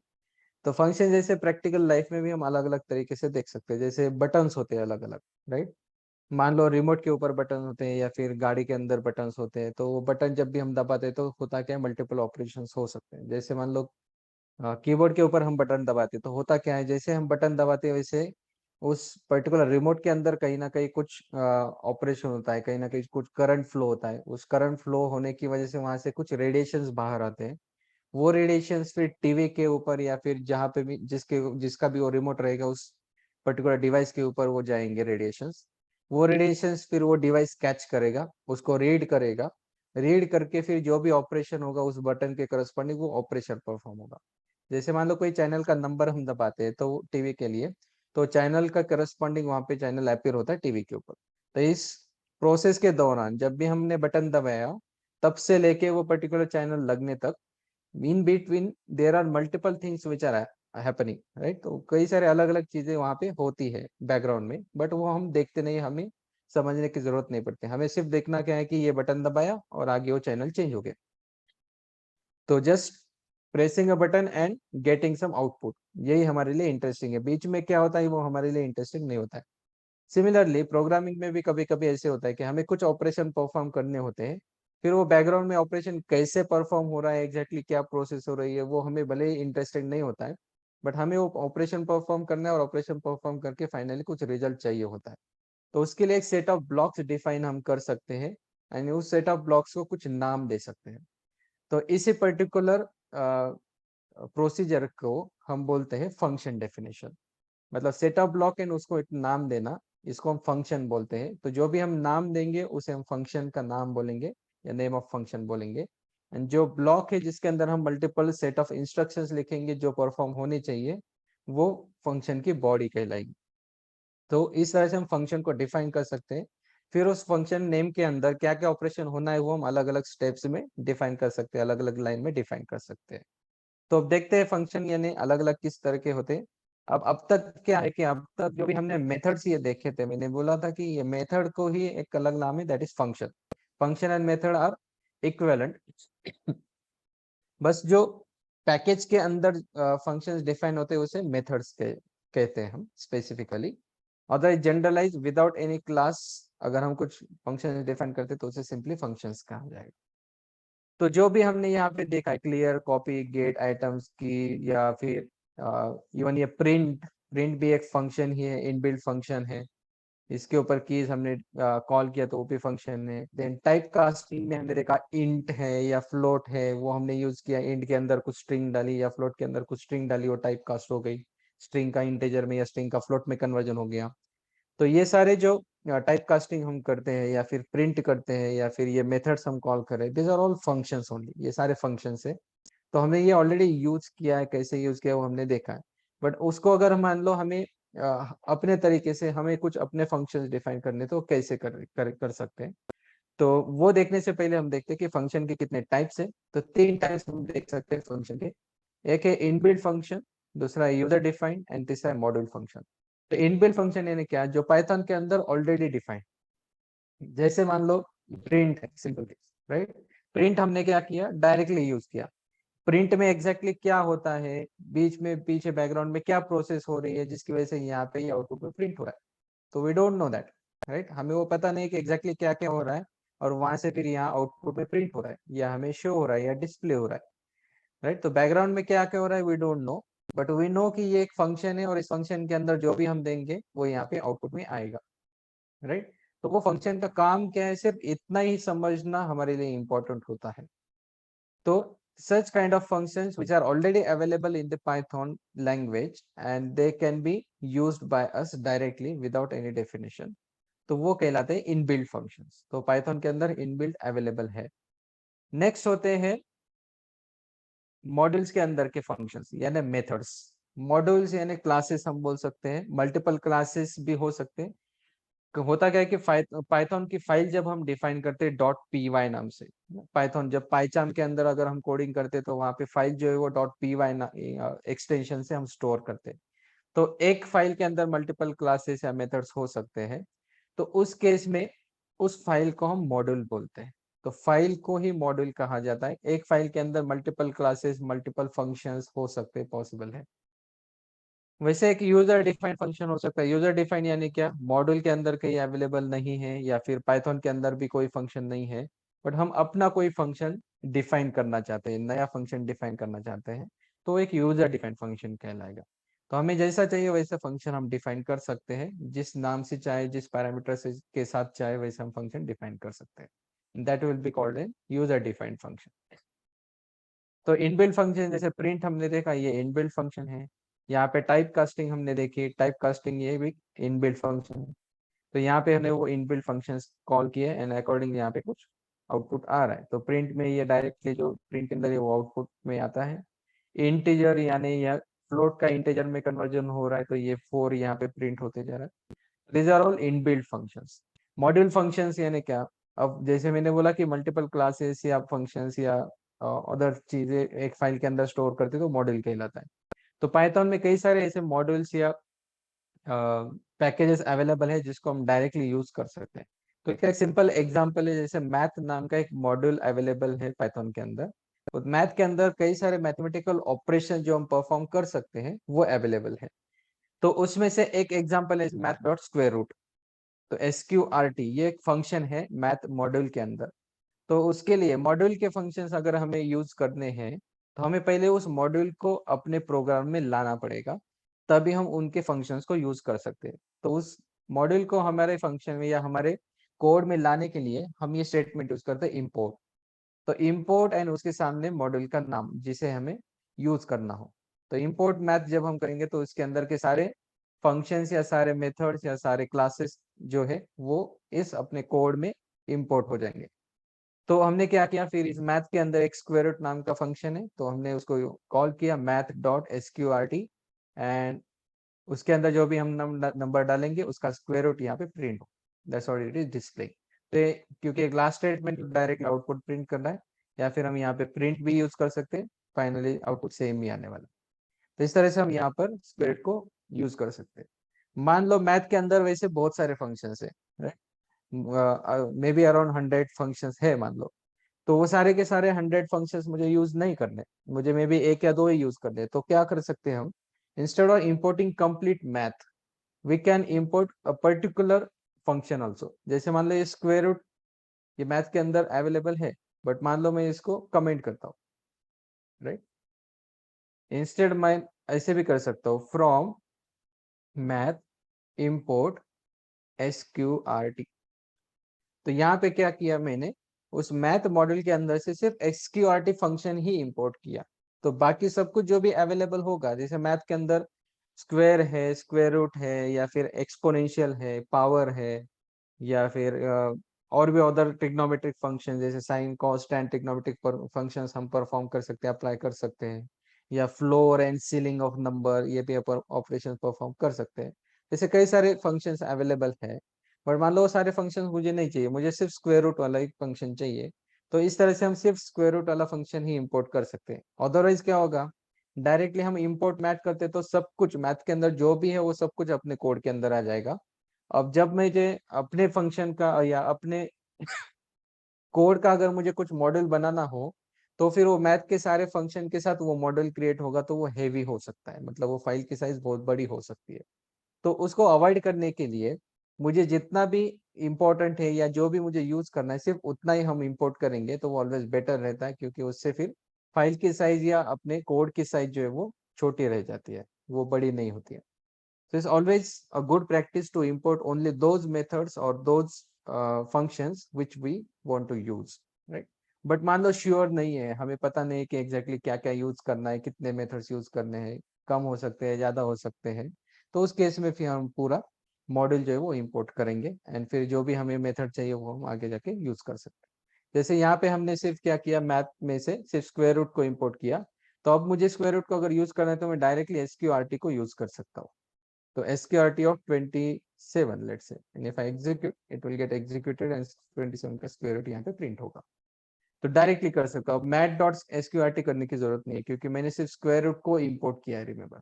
तो फंक्शन जैसे प्रैक्टिकल लाइफ में भी हम अलग अलग तरीके से देख सकते हैं, जैसे बटन्स होते हैं अलग अलग, राइट? मान लो रिमोट के ऊपर बटन होते हैं या फिर गाड़ी के अंदर बटन्स होते हैं, तो वो बटन जब भी हम दबाते हैं तो होता क्या है, मल्टीपल ऑपरेशंस हो सकते हैं। जैसे मान लो कीबोर्ड के ऊपर हम बटन दबाते हैं, तो होता क्या है, जैसे हम बटन दबाते हैं वैसे उस पर्टिकुलर रिमोट के अंदर कहीं ना कहीं कुछ ऑपरेशन होता है, कहीं ना कहीं कुछ करंट फ्लो होता है। उस करंट फ्लो होने की वजह से वहां से कुछ रेडिएशंस बाहर आते हैं। वो रेडिएशंस फिर टीवी के ऊपर या फिर जहाँ पे भी जिसका भी वो रिमोट रहेगा उस पर्टिकुलर डिवाइस के ऊपर वो जाएंगे रेडिएशंस। वो रेडिएशंस फिर वो डिवाइस कैच करेगा, उसको रीड करेगा, रीड करके फिर जो भी ऑपरेशन होगा उस बटन के करस्पॉन्डिंग वो ऑपरेशन परफॉर्म होगा। जैसे मान लो कोई चैनल का नंबर हम दबाते हैं तो टीवी के लिए, तो चैनल का करस्पॉन्डिंग वहां पे चैनल अपीयर होता है टीवी के ऊपर। तो इस प्रोसेस के दौरान जब भी हमने बटन दबाया, तब से लेके वो पर्टिकुलर चैनल लगने तक, in between there are multiple things which are happening, right? तो कई सारे अलग अलग चीजें वहां पे होती है बैकग्राउंड में, बट वो हम देखते नहीं, हमें समझने की जरूरत नहीं पड़ती। हमें सिर्फ देखना क्या है कि ये बटन दबाया और आगे वो चैनल चेंज हो गया। तो just pressing a button and getting some output, यही हमारे लिए इंटरेस्टिंग है। बीच में क्या होता है वो हमारे लिए इंटरेस्टिंग नहीं होता है। सिमिलरली प्रोग्रामिंग में भी कभी कभी ऐसे होता है कि हमें कुछ ऑपरेशन परफॉर्म करने होते हैं, फिर वो बैकग्राउंड में ऑपरेशन कैसे परफॉर्म हो रहा है, एग्जैक्टली क्या प्रोसेस हो रही है, वो हमें भले ही इंटरेस्टिंग नहीं होता है, बट हमें वो ऑपरेशन परफॉर्म करना है और ऑपरेशन परफॉर्म करके फाइनली कुछ रिजल्ट चाहिए होता है। तो उसके लिए एक सेट ऑफ ब्लॉक्स डिफाइन हम कर सकते हैं एंड उस सेट ऑफ ब्लॉक्स को कुछ नाम दे सकते हैं। तो इसी पर्टिकुलर प्रोसीजर को हम बोलते हैं फंक्शन डेफिनेशन। मतलब सेट ऑफ ब्लॉक एंड उसको एक नाम देना, इसको हम फंक्शन बोलते हैं। तो जो भी हम नाम देंगे उसे हम फंक्शन का नाम बोलेंगे या नेम ऑफ फंक्शन बोलेंगे। एंड जो ब्लॉक है जिसके अंदर हम मल्टीपल सेट ऑफ इंस्ट्रक्शंस लिखेंगे जो परफॉर्म होनी चाहिए, वो फंक्शन की बॉडी कहलाएगी। तो इस तरह से हम फंक्शन को डिफाइन कर सकते हैं। फिर उस फंक्शन नेम के अंदर क्या क्या ऑपरेशन होना है वो हम अलग अलग स्टेप्स में डिफाइन कर सकते हैं, अलग अलग लाइन में डिफाइन कर सकते हैं। तो अब देखते हैं फंक्शन यानी अलग अलग किस तरह के होते हैं। अब तक क्या है कि अब तक जो भी हमने मेथड्स ये देखे थे, मैंने बोला था कि ये मेथड को ही एक अलग नाम है, that is function. Function and method are equivalent. बस जो पैकेज के अंदर फंक्शंस डिफाइन होते हैं उसे मेथड्स कहते हैं हम specifically. Otherwise generalize without any class अगर हम कुछ फंक्शन डिफाइन करते तो उसे सिंपली फंक्शंस कहा जाएगा। तो जो भी हमने यहाँ पे देखा है क्लियर, कॉपी, गेट, आइटम्स की, या फिर इवन ये प्रिंट भी एक फंक्शन ही है, इनबिल्ट फंक्शन है। इसके ऊपर कीज हमने कॉल किया तो वो भी फंक्शन है। देन टाइप कास्टिंग में हमने देखा इंट है या फ्लोट है, वो हमने यूज किया, इंट के अंदर कुछ स्ट्रिंग डाली या फ्लोट के अंदर कुछ स्ट्रिंग डाली, वो टाइप कास्ट हो गई, स्ट्रिंग का इंटीजर में या स्ट्रिंग का फ्लोट में कन्वर्जन हो गया। तो ये सारे जो टाइप कास्टिंग हम करते हैं या फिर प्रिंट करते हैं या फिर ये मेथड्स हम कॉल करें, this are all functions only, ये सारे फंक्शंस है। तो हमने ये ऑलरेडी यूज किया है, कैसे यूज किया है वो हमने देखा है। बट उसको अगर मान लो हमें अपने तरीके से हमें कुछ अपने फंक्शंस डिफाइन करने, तो कैसे कर सकते हैं। तो वो देखने से पहले हम देखते हैं कि फंक्शन के कितने टाइप्स है। तो 3 टाइप्स हम देख सकते हैं फंक्शन के। एक है इनबिल्ट फंक्शन, दूसरा है यूजर डिफाइंड एंड तीसरा है मॉड्यूल फंक्शन। तो इनबिल्ट फंक्शन यानी क्या, जो पाइथन के अंदर ऑलरेडी डिफाइंड, जैसे मान लो प्रिंट है, सिंपल केस, राइट। प्रिंट हमने क्या किया, डायरेक्टली यूज किया। प्रिंट में एग्जैक्टली क्या होता है, बीच में पीछे बैकग्राउंड में क्या प्रोसेस हो रही है जिसकी वजह से यहाँ पे आउटपुट में प्रिंट हो रहा है, तो we don't know that, right. हमें वो पता नहीं कि एग्जैक्टली क्या क्या हो रहा है, और वहां से फिर यहाँ आउटपुट में प्रिंट हो रहा है या हमें शो हो रहा है या डिस्प्ले हो रहा है, राइट। तो बैकग्राउंड में क्या क्या हो रहा है we don't know, but we know कि ये एक फंक्शन है और इस फंक्शन के अंदर जो भी हम देंगे वो यहाँ पे आउटपुट में आएगा, राइट। तो वो फंक्शन का काम क्या है, सिर्फ इतना ही समझना हमारे लिए इम्पोर्टेंट होता है। तो such kind of functions which are already available in the Python language and they can be used by us directly without any definition, तो वो कहलाते हैं इनबिल्ट फंक्शंस। तो पाइथन के अंदर इनबिल्ट अवेलेबल है। नेक्स्ट होते हैं मॉड्यूल्स के अंदर के फंक्शंस यानी मेथड्स। मॉड्यूल्स यानी क्लासेस हम बोल सकते हैं, मल्टीपल क्लासेस भी हो सकते हैं। होता क्या है कि पाइथन की फाइल जब हम डिफाइन करते हैं डॉट पी वाई नाम से, पाइथन जब पाइचाम के अंदर अगर हम कोडिंग करते हैं तो वहां पे फाइल जो है वो डॉट पी वाई एक्सटेंशन से हम स्टोर करते हैं। तो एक फाइल के अंदर मल्टीपल क्लासेस या मेथड्स हो सकते हैं, तो उस केस में उस फाइल को हम मॉड्यूल बोलते हैं। तो फाइल को ही मॉड्यूल कहा जाता है। एक फाइल के अंदर मल्टीपल क्लासेस, मल्टीपल फंक्शंस हो सकते हैं, पॉसिबल है। वैसे एक यूजर डिफाइंड फंक्शन हो सकता है। यूजर डिफाइंड यानी क्या, मॉड्यूल के अंदर कहीं अवेलेबल नहीं है या फिर पाइथन के अंदर भी कोई फंक्शन नहीं है, बट हम अपना कोई फंक्शन डिफाइन करना चाहते हैं, नया फंक्शन डिफाइन करना चाहते हैं, तो एक यूजर डिफाइंड फंक्शन कहलाएगा। तो हमें जैसा चाहिए वैसा फंक्शन हम डिफाइन कर सकते हैं, जिस नाम से चाहे, जिस पैरामीटर से के साथ चाहे वैसे हम फंक्शन डिफाइन कर सकते हैं। That will be called an user defined function. तो इनबिल्ट फंक्शन जैसे प्रिंट हमने देखा, ये इनबिल्ट फंक्शन है। यहाँ पे टाइप कास्टिंग हमने देखी, टाइप कास्टिंग ये भी इनबिल्ट फंक्शन है। तो यहाँ पे हमने वो इनबिल्ट फंक्शंस कॉल किए एंड अकॉर्डिंग यहाँ पे कुछ आउटपुट आ रहा है। तो प्रिंट में ये डायरेक्टली जो प्रिंट के अंदर है वो आउटपुट में आता है। इंटीजर यानी या फ्लोट का इंटीजर में कन्वर्जन हो रहा है, तो ये 4 यहाँ पे प्रिंट होते जा रहा है। These are all inbuilt functions. Module functions यानी क्या, अब जैसे मैंने बोला कि मल्टीपल क्लासेस या फंक्शंस या अदर चीजें एक फाइल के अंदर स्टोर करते तो मॉड्यूल कहलाता है। तो पाइथन में कई सारे ऐसे मॉड्यूल्स या पैकेजेस अवेलेबल है जिसको हम डायरेक्टली यूज कर सकते हैं। तो इसका एक सिंपल एग्जांपल है, जैसे मैथ नाम का एक मॉड्यूल अवेलेबल है पाइथन के अंदर। तो मैथ के अंदर कई सारे मैथमेटिकल ऑपरेशन जो हम परफॉर्म कर सकते हैं वो अवेलेबल है। तो उसमें से एक एग्जांपल है मैथ डॉट स्क्वायर रूट। तो SQRT ये एक फंक्शन है मैथ मॉड्यूल के अंदर। तो उसके लिए मॉड्यूल के फंक्शंस अगर हमें यूज करने हैं, तो हमें पहले उस मॉड्यूल को अपने प्रोग्राम में लाना पड़ेगा, तभी हम उनके फंक्शंस को यूज कर सकते हैं। तो उस मॉड्यूल को हमारे फंक्शन में या हमारे कोड में लाने के लिए हम ये स्टेटमेंट यूज करते हैं, इम्पोर्ट। तो इम्पोर्ट एंड उसके सामने मॉड्यूल का नाम जिसे हमें यूज करना हो। तो इम्पोर्ट मैथ जब हम करेंगे तो इसके अंदर के सारे फंक्शंस या सारे मेथड्स या सारे क्लासेस जो है वो इस अपने कोड में इम्पोर्ट हो जाएंगे। तो हमने क्या किया, फिर इस मैथ के अंदर एक स्क्वायर रूट नाम का फंक्शन है, तो हमने उसको कॉल किया मैथ डॉट SQRT एंड उसके अंदर जो भी हम नंबर डालेंगे उसका स्क्वायर रूट यहाँ पे प्रिंट हो। That's what it is display. तो क्योंकि एक last statement direct output print करना है, या फिर हम यहाँ पे प्रिंट भी यूज कर सकते हैं, फाइनली आउटपुट सेम ही आने वाला। तो इस तरह से हम यहाँ पर स्क्वायर रूट को यूज कर सकते हैं। मान लो मैथ के अंदर वैसे बहुत सारे फंक्शंस है, मे बी अराउंड 100 फंक्शंस है मान लो। तो वो सारे के सारे 100 फंक्शंस मुझे यूज नहीं करने, मुझे मे बी एक या दो ही यूज करने। तो क्या कर सकते हैं हम, instead of importing complete math, we can import a particular function also. जैसे मान लो ये स्क्वायर रूट ये मैथ के अंदर अवेलेबल है, बट मान लो मैं इसको कमेंट करता हूँ, राइट। इंस्टेड मैं ऐसे भी कर सकता हूँ, फ्रॉम मैथ इंपोर्ट SQRT। तो यहाँ पे क्या किया मैंने, उस मैथ मॉड्यूल के अंदर से सिर्फ SQRT फंक्शन ही इंपोर्ट किया। तो बाकी सब कुछ जो भी अवेलेबल होगा, जैसे मैथ के अंदर स्क्वायर है, स्क्वायर रूट है, या फिर एक्सपोनेंशियल है, पावर है, या फिर और भी अदर ट्रिग्नोमेट्रिक फंक्शन जैसे sine cos tan trigonometric functions हम परफॉर्म कर सकते हैं, अप्लाई कर सकते हैं, या floor and ceiling of number, ये भी ऑपरेशन परफॉर्म कर सकते हैं। जैसे कई सारे फंक्शंस अवेलेबल है, बट मान लो वो सारे फंक्शंस मुझे नहीं चाहिए, मुझे सिर्फ स्क्वायर रूट वाला एक फंक्शन चाहिए। तो इस तरह से हम सिर्फ स्क्वायर रूट वाला फंक्शन ही इंपोर्ट कर सकते हैं। अदरवाइज क्या होगा, डायरेक्टली हम इंपोर्ट मैथ करते तो सब कुछ मैथ के अंदर जो भी है वो सब कुछ अपने कोड के अंदर आ जाएगा। अब जब मुझे अपने फंक्शन का या अपने कोड का अगर मुझे कुछ मॉडल बनाना हो, तो फिर वो मैथ के सारे फंक्शन के साथ वो मॉडल क्रिएट होगा, तो वो हेवी हो सकता है, मतलब वो फाइल की साइज बहुत बड़ी हो सकती है। तो उसको अवॉइड करने के लिए मुझे जितना भी इम्पोर्टेंट है या जो भी मुझे यूज करना है, सिर्फ उतना ही हम इंपोर्ट करेंगे, तो वो ऑलवेज बेटर रहता है, क्योंकि उससे फिर फाइल की साइज या अपने कोड की साइज जो है वो छोटी रह जाती है, वो बड़ी नहीं होती है। So it's always a good practice to import only those methods or those functions which we want to use, right? But मान लो श्योर नहीं है, हमें पता नहीं है कि एग्जैक्टली क्या क्या यूज करना है, कितने मेथड्स यूज करने हैं, कम हो सकते हैं, ज्यादा हो सकते हैं। तो उस केस में फिर हम पूरा मॉडल जो है वो इंपोर्ट करेंगे, एंड फिर जो भी हमें मेथड चाहिए वो हम आगे जाके यूज कर सकते हैं। जैसे यहाँ पे हमने सिर्फ क्या किया, मैथ में से सिर्फ स्क्वायर रूट को इम्पोर्ट किया। तो अब मुझे स्क्वायर रूट को अगर यूज करना है तो मैं डायरेक्टली SQRT को यूज कर सकता हूँ। So SQRT of 27, let's say, and if I execute, it will get executed and 27 का स्क्वायर रूट यहाँ पे प्रिंट होगा। तो डायरेक्टली कर सकता हूँ, मैथ डॉट SQRT करने की जरूरत नहीं है, क्योंकि मैंने सिर्फ स्क्वायर रूट को इंपोर्ट किया है। रिमेंबर,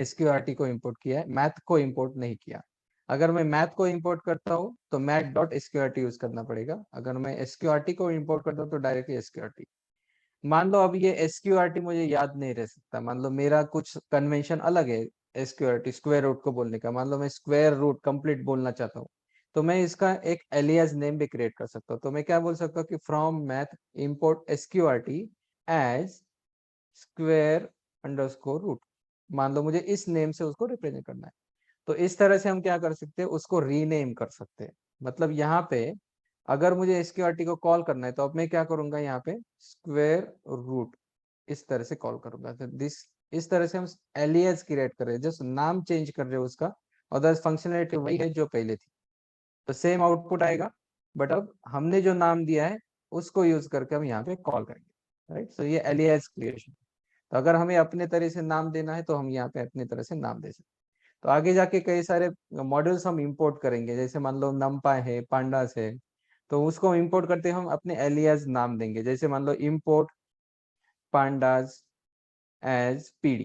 SQRT को इंपोर्ट किया है, मैथ को इंपोर्ट नहीं किया। अगर मैं मैथ को इंपोर्ट करता हूँ तो मैथ डॉट SQRT यूज करना पड़ेगा। अगर मैं SQRT को इंपोर्ट करता हूँ तो डायरेक्टली SQRT। मान लो अब ये SQRT मुझे याद नहीं रह सकता, मान लो मेरा कुछ कन्वेंशन अलग है SQRT स्क्वायर रूट को बोलने का, मान लो मैं स्क्वायर रूट कंप्लीट बोलना चाहता हूँ, तो मैं इसका एक एलियास नेम भी क्रिएट कर सकता हूँ। तो मैं क्या बोल सकता हूँ कि from math import SQRT as square underscore root. मान लो मुझे इस नेम से उसको रिप्रेजेंट करना है, तो इस तरह से हम क्या कर सकते हैं, उसको रीनेम कर सकते हैं। मतलब यहाँ पे अगर मुझे SQRT को कॉल करना है, तो अब मैं क्या करूंगा, यहाँ पे स्क्वायर रूट इस तरह से कॉल करूंगा। तो दिस इस तरह से हम एलियास क्रिएट कर रहे हैं, जस्ट नाम चेंज कर रहे हैं उसका, और फंक्शनलिटी वही है जो पहले थी। तो सेम आउटपुट आएगा, बट अब हमने जो नाम दिया है उसको यूज करके हम यहाँ पे कॉल करेंगे, राइट। सो ये एलियास क्रिएशन। तो अगर हमें अपने तरह से नाम देना है तो हम यहाँ पे अपनी तरह से नाम दे सकते हैं। तो आगे जाके कई सारे मॉडल्स हम इंपोर्ट करेंगे, जैसे मान लो numpy है, pandas है, तो उसको इंपोर्ट करते हम अपने एलियास नाम देंगे। जैसे मान लो इंपोर्ट pandas एज PD,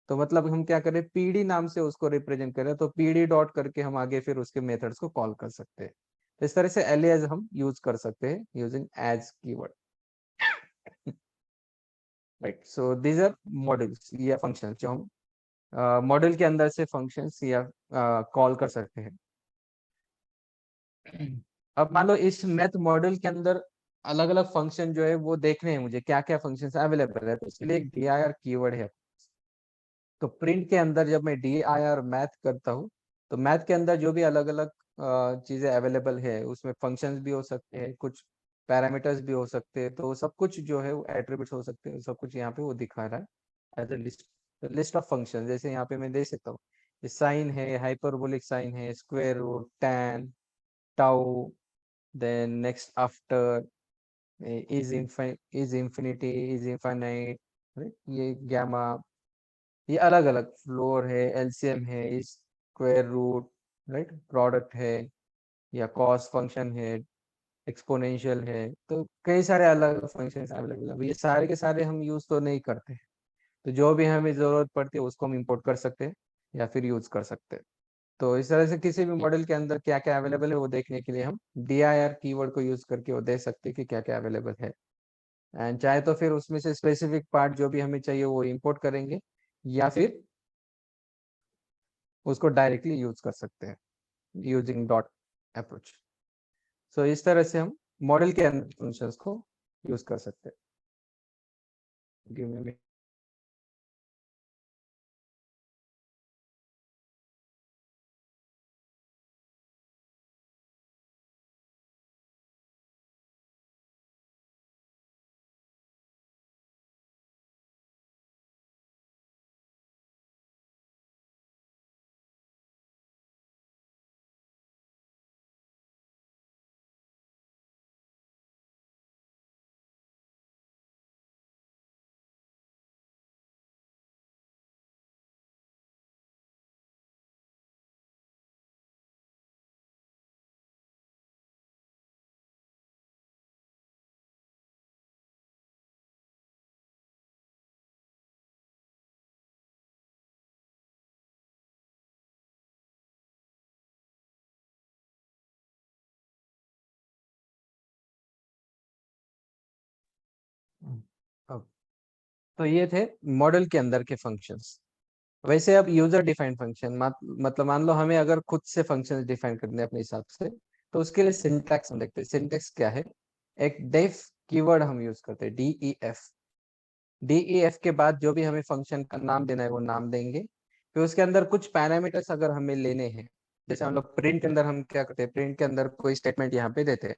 तो मतलब हम क्या करें, PD नाम से उसको रिप्रेजेंट करें, तो PD डॉट करके हम आगे फिर उसके मेथड्स को कॉल कर सकते हैं। तो इस तरह से एलियास हम यूज कर सकते हैं using as keyword, right. So these are models या फंक्शंस जो हम मॉडल के अंदर से फंक्शंस या कॉल कर सकते हैं। अब मान लो इस मैथ मॉडल के अंदर अलग अलग फंक्शन जो है वो देखने हैं मुझे, क्या क्या फंक्शंस अवेलेबल है, तो इसके लिए एक dir कीवर्ड है। तो प्रिंट के अंदर जब मैं dir मैथ करता हूँ, तो मैथ के अंदर जो भी अलग अलग चीजें अवेलेबल है, उसमें फंक्शंस भी हो सकते हैं, कुछ पैरामीटर्स भी हो सकते हैं, तो सब कुछ जो है वो एट्रीब्यूट्स हो सकते हैं, सब कुछ यहाँ पे वो दिखा रहा है as a list of function. जैसे यहाँ पे मैं देख सकता हूँ, साइन है, हाइपरबोलिक साइन है, square root, tan, tau, then next after, is infinity, is infinite, ये गामा, ये अलग अलग फ्लोर है, एलसीएम है, स्क्वायर रूट, राइट, प्रोडक्ट है, या कॉस फंक्शन है, एक्सपोनेंशियल है। तो कई सारे अलग फंक्शन अवेलेबल है, ये सारे के सारे हम यूज तो नहीं करते, तो जो भी हमें जरूरत पड़ती है उसको हम इंपोर्ट कर सकते हैं या फिर यूज कर सकते हैं। तो इस तरह से किसी भी मॉडल के अंदर क्या क्या अवेलेबल है वो देखने के लिए हम dir कीवर्ड को यूज करके वो देख सकते हैं कि क्या क्या अवेलेबल है। एंड चाहे तो फिर उसमें से स्पेसिफिक पार्ट जो भी हमें चाहिए वो इंपोर्ट करेंगे, या फिर उसको डायरेक्टली यूज कर सकते हैं यूजिंग डॉट अप्रोच। सो इस तरह से हम मॉडल के अंदर फंक्शंस को यूज कर सकते हैं। Give me a minute. अब तो ये थे मॉडल के अंदर के फंक्शंस। वैसे अब यूजर डिफाइंड फंक्शन मतलब मान लो हमें अगर खुद से फंक्शंस डिफाइन करने हैं अपने हिसाब से, तो उसके लिए सिंटैक्स हम देखते हैं। सिंटैक्स क्या है? एक डेफ कीवर्ड हम यूज करते हैं, DEF। DEF के बाद जो भी हमें फंक्शन का नाम देना है वो नाम देंगे। फिर उसके अंदर कुछ पैरामीटर्स अगर हमें लेने हैं, जैसे हम लोग प्रिंट के अंदर हम क्या करते हैं, प्रिंट के अंदर कोई स्टेटमेंट यहाँ पे देते हैं,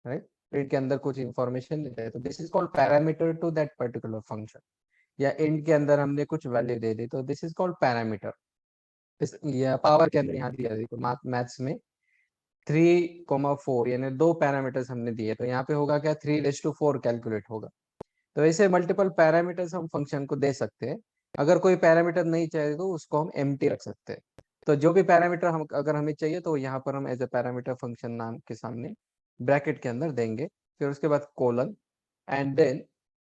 राइट? प्रिंट के अंदर कुछ इंफॉर्मेशन देते हैं, तो this is called parameter to that particular function. या इंट के अंदर हमने कुछ वैल्यू दे दी, तो दिस इज कॉल्ड पैरामीटर। या पावर के अंदर यहाँ दिया, देखो मैथ्स में 3,4 यानी 2 पैरामीटर्स हमने दिए, तो यहाँ पे होगा क्या, 3:4 कैलकुलेट होगा। तो ऐसे मल्टीपल पैरामीटर्स हम फंक्शन को दे सकते हैं। अगर कोई पैरामीटर नहीं चाहिए तो उसको हम एम्प्टी रख सकते हैं। तो जो भी पैरामीटर हम अगर हमें चाहिए तो यहाँ पर हम एज ए पैरामीटर फंक्शन नाम के सामने ब्रैकेट के अंदर देंगे, फिर उसके बाद कोलन, एंड देन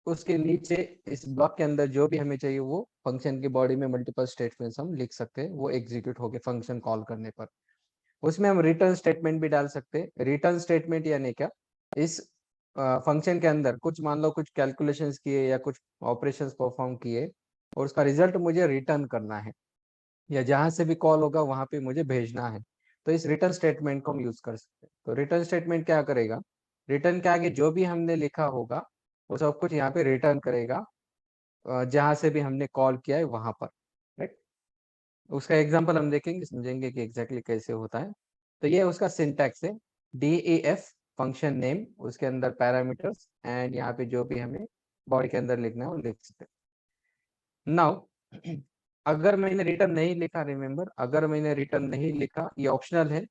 उसके नीचे इस ब्लॉक के अंदर जो भी हमें चाहिए वो फंक्शन की बॉडी में मल्टीपल स्टेटमेंट्स हम लिख सकते हैं, वो एग्जीक्यूट होके फंक्शन कॉल करने पर। उसमें हम रिटर्न स्टेटमेंट भी डाल सकते हैं। रिटर्न स्टेटमेंट यानी क्या, इस फंक्शन के अंदर कुछ मान लो कुछ कैलकुलेशंस किए या कुछ ऑपरेशंस परफॉर्म किए और उसका रिजल्ट मुझे रिटर्न करना है, या जहां से भी कॉल होगा वहां पे मुझे भेजना है, तो इस रिटर्न स्टेटमेंट को हम यूज कर सकते हैं। तो रिटर्न स्टेटमेंट क्या करेगा, रिटर्न के आगे जो भी हमने लिखा होगा वो सब कुछ यहाँ पे रिटर्न करेगा, जहां से भी हमने कॉल किया है वहां पर, राइट? उसका एग्जांपल हम देखेंगे, समझेंगे कि एग्जैक्टली कैसे होता है। तो ये उसका सिंटैक्स है, DEF फंक्शन नेम, उसके अंदर पैरामीटर्स, एंड यहाँ पे जो भी हमें बॉडी के अंदर लिखना है वो लिख सकते हैं। नाउ अगर मैंने रिटर्न नहीं लिखा, रिमेंबर, अगर मैंने रिटर्न नहीं लिखा, ये ऑप्शनल है,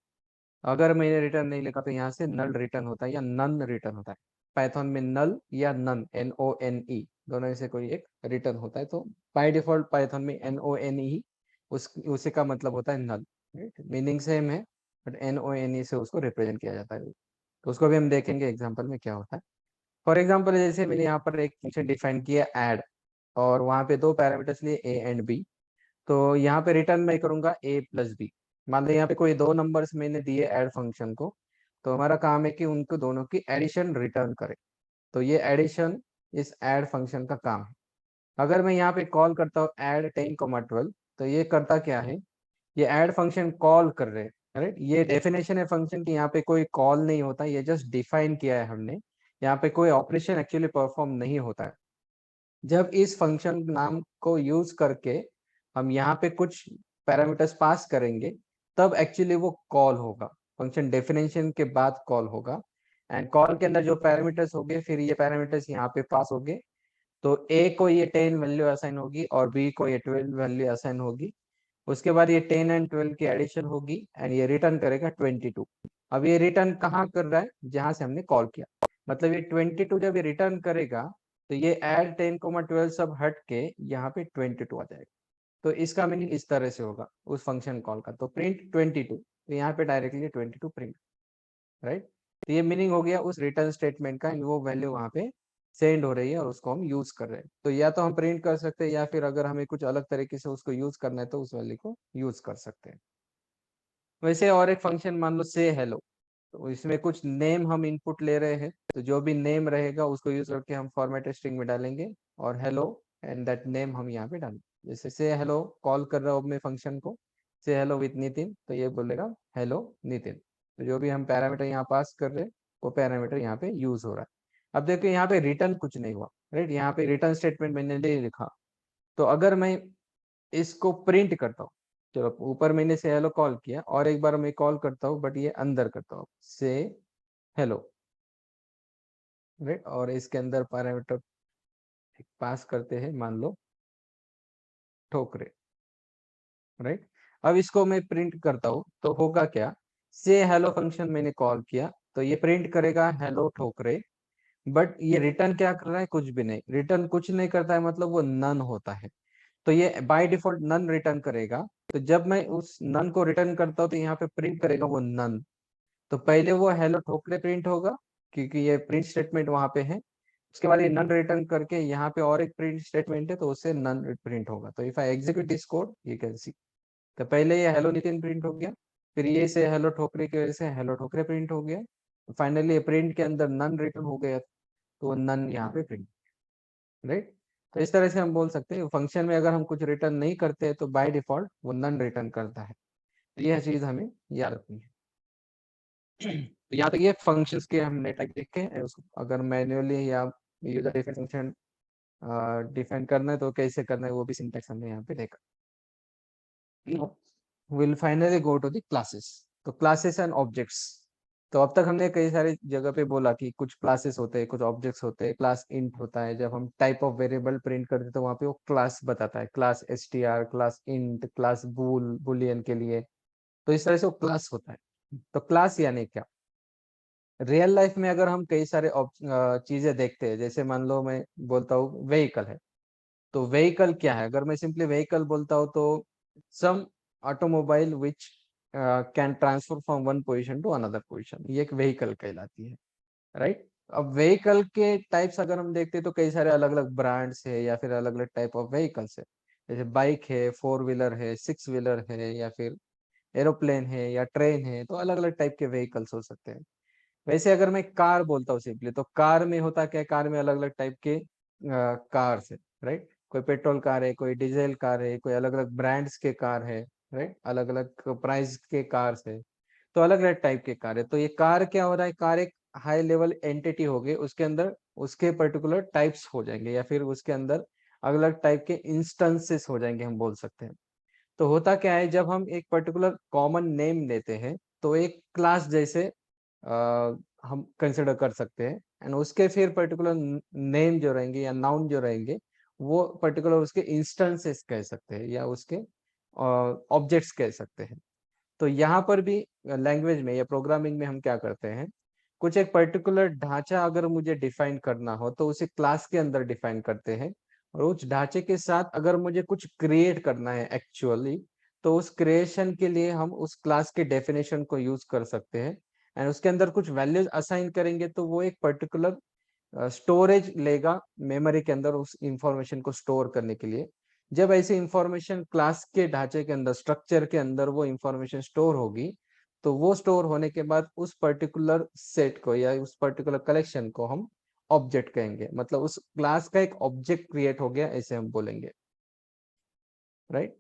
अगर मैंने रिटर्न नहीं लिखा तो यहाँ से नल रिटर्न होता है या नन रिटर्न होता है। पाइथन में नल या नन, NONE, दोनों में से कोई एक रिटर्न होता है। तो बाय डिफॉल्ट पाइथन में NONE उसी का मतलब होता है नल, मीनिंग सेम है, बट NONE से उसको रिप्रेजेंट किया जाता है। तो उसको भी हम देखेंगे एग्जाम्पल में क्या होता है। फॉर एग्जाम्पल जैसे मैंने यहाँ पर एक फंक्शन डिफाइन किया ऐड, और वहाँ पे 2 पैरामीटर्स लिए A एंड B। तो यहाँ पे रिटर्न मैं करूंगा A+B। मान लो यहाँ पे कोई 2 नंबर्स मैंने दिए ऐड फंक्शन को, तो हमारा काम है कि उनको दोनों की एडिशन रिटर्न करे। तो ये एडिशन इस ऐड फंक्शन का काम है। अगर मैं यहाँ पे कॉल करता हूँ ऐड 10,12, तो ये करता क्या है, ये ऐड फंक्शन कॉल कर रहे हैं, राइट? ये डेफिनेशन है फंक्शन की, यहाँ पे कोई कॉल नहीं होता, ये जस्ट डिफाइन किया है हमने, यहाँ पे कोई ऑपरेशन एक्चुअली परफॉर्म नहीं होता है। जब इस फंक्शन नाम को यूज करके हम यहाँ पे कुछ पैरामीटर्स पास करेंगे, तब एक्चुअली वो कॉल होगा, फंक्शन डेफिनेशन के बाद कॉल होगा। एंड कॉल के अंदर जो पैरामीटर्स होंगे, फिर ये पैरामीटर्स यहाँ पे पास होंगे। तो ए को ये 10 वैल्यू असाइन होगी और बी को ये 12 वैल्यू असाइन होगी। उसके बाद ये 10 एंड 12 की एडिशन होगी एंड ये रिटर्न करेगा 22। अब ये रिटर्न कहाँ कर रहा है, जहां से हमने कॉल किया, मतलब ये 22 जब ये रिटर्न करेगा, तो ये ऐड 10,12 सब हट के यहाँ पे 22 आ जाएगा। तो इसका मीनिंग इस तरह से होगा उस फंक्शन कॉल का, तो प्रिंट 22, तो यहाँ पे डायरेक्टली 22 प्रिंट, राइट? तो ये मीनिंग हो गया उस रिटर्न स्टेटमेंट का, वो वैल्यू वहाँ पे सेंड हो रही है और उसको हम यूज कर रहे हैं। तो या तो हम प्रिंट कर सकते हैं, या फिर अगर हमें कुछ अलग तरीके से उसको यूज करना है तो उस वैल्यू को यूज कर सकते हैं। वैसे और एक फंक्शन मान लो से हेलो, तो इसमें कुछ नेम हम इनपुट ले रहे हैं, तो जो भी नेम रहेगा उसको यूज करके हम फॉर्मेट स्ट्रिंग में डालेंगे और हेलो एंड दैट नेम हम यहाँ पे डालेंगे। जैसे से हेलो कॉल कर रहा हूँ मैं फंक्शन को, से हेलो विथ नितिन, तो ये बोलेगा हेलो नितिन। तो जो भी हम पैरामीटर यहाँ पास कर रहे हैं वो पैरामीटर यहाँ पे यूज हो रहा है। अब देखिए यहाँ पे रिटर्न कुछ नहीं हुआ, राइट, यहाँ पे रिटर्न स्टेटमेंट मैंने नहीं लिखा। तो अगर मैं इसको प्रिंट करता हूँ, चलो ऊपर मैंने से हेलो कॉल किया और एक बार मैं कॉल करता हूँ बट ये अंदर करता हूँ से हेलो, राइट, और इसके अंदर पैरामीटर पास करते हैं, मान लो ठोकरे, राइट। अब इसको मैं प्रिंट करता हूँ तो होगा क्या, से हेलो फंक्शन मैंने कॉल किया तो ये प्रिंट करेगा हेलो ठोकरे, बट ये रिटर्न क्या कर रहा है, कुछ भी नहीं, रिटर्न कुछ नहीं करता है, मतलब वो नन होता है। तो ये बाय डिफॉल्ट नन रिटर्न करेगा। तो जब मैं उस नन को रिटर्न करता हूँ तो यहाँ पे प्रिंट करेगा वो नन। तो पहले वो हेलो ठोकरे प्रिंट होगा क्योंकि ये प्रिंट स्टेटमेंट वहां पे है। उसके बाद ये नन रिटर्न करके यहाँ पे और एक प्रिंट स्टेटमेंट है तो उससे नन प्रिंट होगा। तो if I execute this code you can see, तो पहले ये हेलो नितिन प्रिंट हो गया, फिर ये से हेलो ठोकरे की वजह से हेलो ठोकरे प्रिंट हो गया, फाइनली प्रिंट के अंदर नन रिटर्न हो गया तो वो नन यहाँ पे प्रिंट, राइट। तो इस तरह से हम बोल सकते हैं फंक्शन में अगर हम कुछ रिटर्न नहीं करते हैं तो बाय डिफॉल्ट वो नन रिटर्न करता है। तो यह चीज हमें याद रखनी है। तो यहाँ तक ये फंक्शंस के हमने टाइप देखे हैं। उसको अगर मैन्युअली या यूजर डिफाइन फंक्शन डिफाइन करना है तो कैसे करना है वो भी सिंटैक्स हमने यहाँ पे देखा। Will finally go to the classes. तो क्लासेस एंड ऑब्जेक्ट्स, तो अब तक हमने कई सारी जगह पे बोला कि कुछ क्लासेस होते हैं, कुछ ऑब्जेक्ट्स होते हैं, क्लास इंट होता है, जब हम टाइप ऑफ वेरिएबल प्रिंट करते हैं तो वहाँ पे वो क्लास बताता है, class str, class int, class Boolean के लिए। तो इस तरह से वो क्लास होता है। तो क्लास यानी क्या, रियल लाइफ में अगर हम कई सारे चीजें देखते हैं, जैसे मान लो मैं बोलता हूँ व्हीकल है, तो व्हीकल क्या है, अगर मैं सिंपली व्हीकल बोलता हूँ तो some automobile which can transfer from one position to another position, ये एक व्हीकल कहलाती है, राइट। अब व्हीकल के टाइप्स अगर हम देखते हैं तो कई सारे अलग अलग ब्रांड्स है या फिर अलग अलग टाइप ऑफ व्हीकल्स है। जैसे बाइक है, फोर व्हीलर है, सिक्स व्हीलर है, या फिर एरोप्लेन है या ट्रेन है, तो अलग अलग टाइप के व्हीकल्स हो सकते हैं। वैसे अगर मैं कार बोलता हूँ सिंपली, तो कार में होता क्या है, कार में अलग अलग टाइप के कार्स है, राइट। कोई पेट्रोल कार है, कोई डीजल कार है, कोई अलग अलग ब्रांड्स के कार है, राइट, अलग अलग प्राइस के कार्स है। तो अलग अलग टाइप के कार है। तो ये कार क्या हो रहा है, कार एक हाई लेवल एंटिटी हो गई, उसके अंदर उसके पर्टिकुलर टाइप्स हो जाएंगे या फिर उसके अंदर अलग अलग टाइप के इंस्टेंसेस हो जाएंगे, हम बोल सकते हैं। तो होता क्या है, जब हम एक पर्टिकुलर कॉमन नेम लेते हैं तो एक क्लास जैसे हम कंसिडर कर सकते हैं, एंड उसके फिर पर्टिकुलर नेम जो रहेंगे या नाउन जो रहेंगे वो पर्टिकुलर उसके इंस्टेंसेस कह सकते हैं या उसके ऑब्जेक्ट्स कह सकते हैं। तो यहाँ पर भी लैंग्वेज में या प्रोग्रामिंग में हम क्या करते हैं, कुछ एक पर्टिकुलर ढांचा अगर मुझे डिफाइन करना हो तो उसे क्लास के अंदर डिफाइन करते हैं, और उस ढांचे के साथ अगर मुझे कुछ क्रिएट करना है एक्चुअली, तो उस क्रिएशन के लिए हम उस क्लास के डेफिनेशन को यूज कर सकते हैं, एंड उसके अंदर कुछ वैल्यूज असाइन करेंगे तो वो एक पर्टिकुलर स्टोरेज लेगा मेमोरी के अंदर उस इंफॉर्मेशन को स्टोर करने के लिए। जब ऐसी इंफॉर्मेशन क्लास के ढांचे के अंदर, स्ट्रक्चर के अंदर वो इंफॉर्मेशन स्टोर होगी, तो वो स्टोर होने के बाद उस पर्टिकुलर सेट को या उस पर्टिकुलर कलेक्शन को हम ऑब्जेक्ट कहेंगे, मतलब उस क्लास का एक ऑब्जेक्ट क्रिएट हो गया ऐसे हम बोलेंगे, राइट।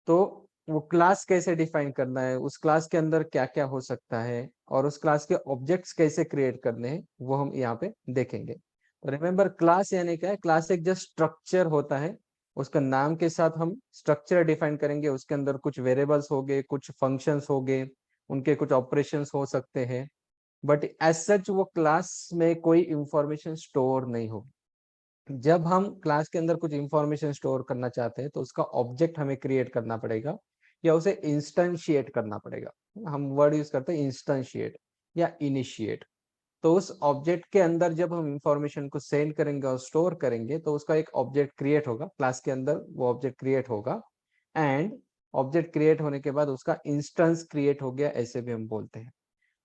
तो वो क्लास कैसे डिफाइन करना है, उस क्लास के अंदर क्या क्या हो सकता है, और उस क्लास के ऑब्जेक्ट्स कैसे क्रिएट करने हैं वो हम यहाँ पे देखेंगे। तो रिमेम्बर क्लास यानी क्या है, क्लास एक जस्ट स्ट्रक्चर होता है, उसका नाम के साथ हम स्ट्रक्चर डिफाइन करेंगे, उसके अंदर कुछ वेरिएबल्स हो गए, कुछ फंक्शंस हो गए, उनके कुछ ऑपरेशंस हो सकते हैं, बट एज सच वो क्लास में कोई इंफॉर्मेशन स्टोर नहीं होगी। जब हम क्लास के अंदर कुछ इंफॉर्मेशन स्टोर करना चाहते हैं तो उसका ऑब्जेक्ट हमें क्रिएट करना पड़ेगा या उसे इंस्टेंशिएट करना पड़ेगा। हम वर्ड यूज करते हैं इंस्टेंशिएट या इनिशिएट। तो उस ऑब्जेक्ट के अंदर जब हम इंफॉर्मेशन को सेंड करेंगे और स्टोर करेंगे तो उसका एक ऑब्जेक्ट क्रिएट होगा, क्लास के अंदर वो ऑब्जेक्ट क्रिएट होगा, एंड ऑब्जेक्ट क्रिएट होने के बाद उसका इंस्टेंस क्रिएट हो गया ऐसे भी हम बोलते हैं।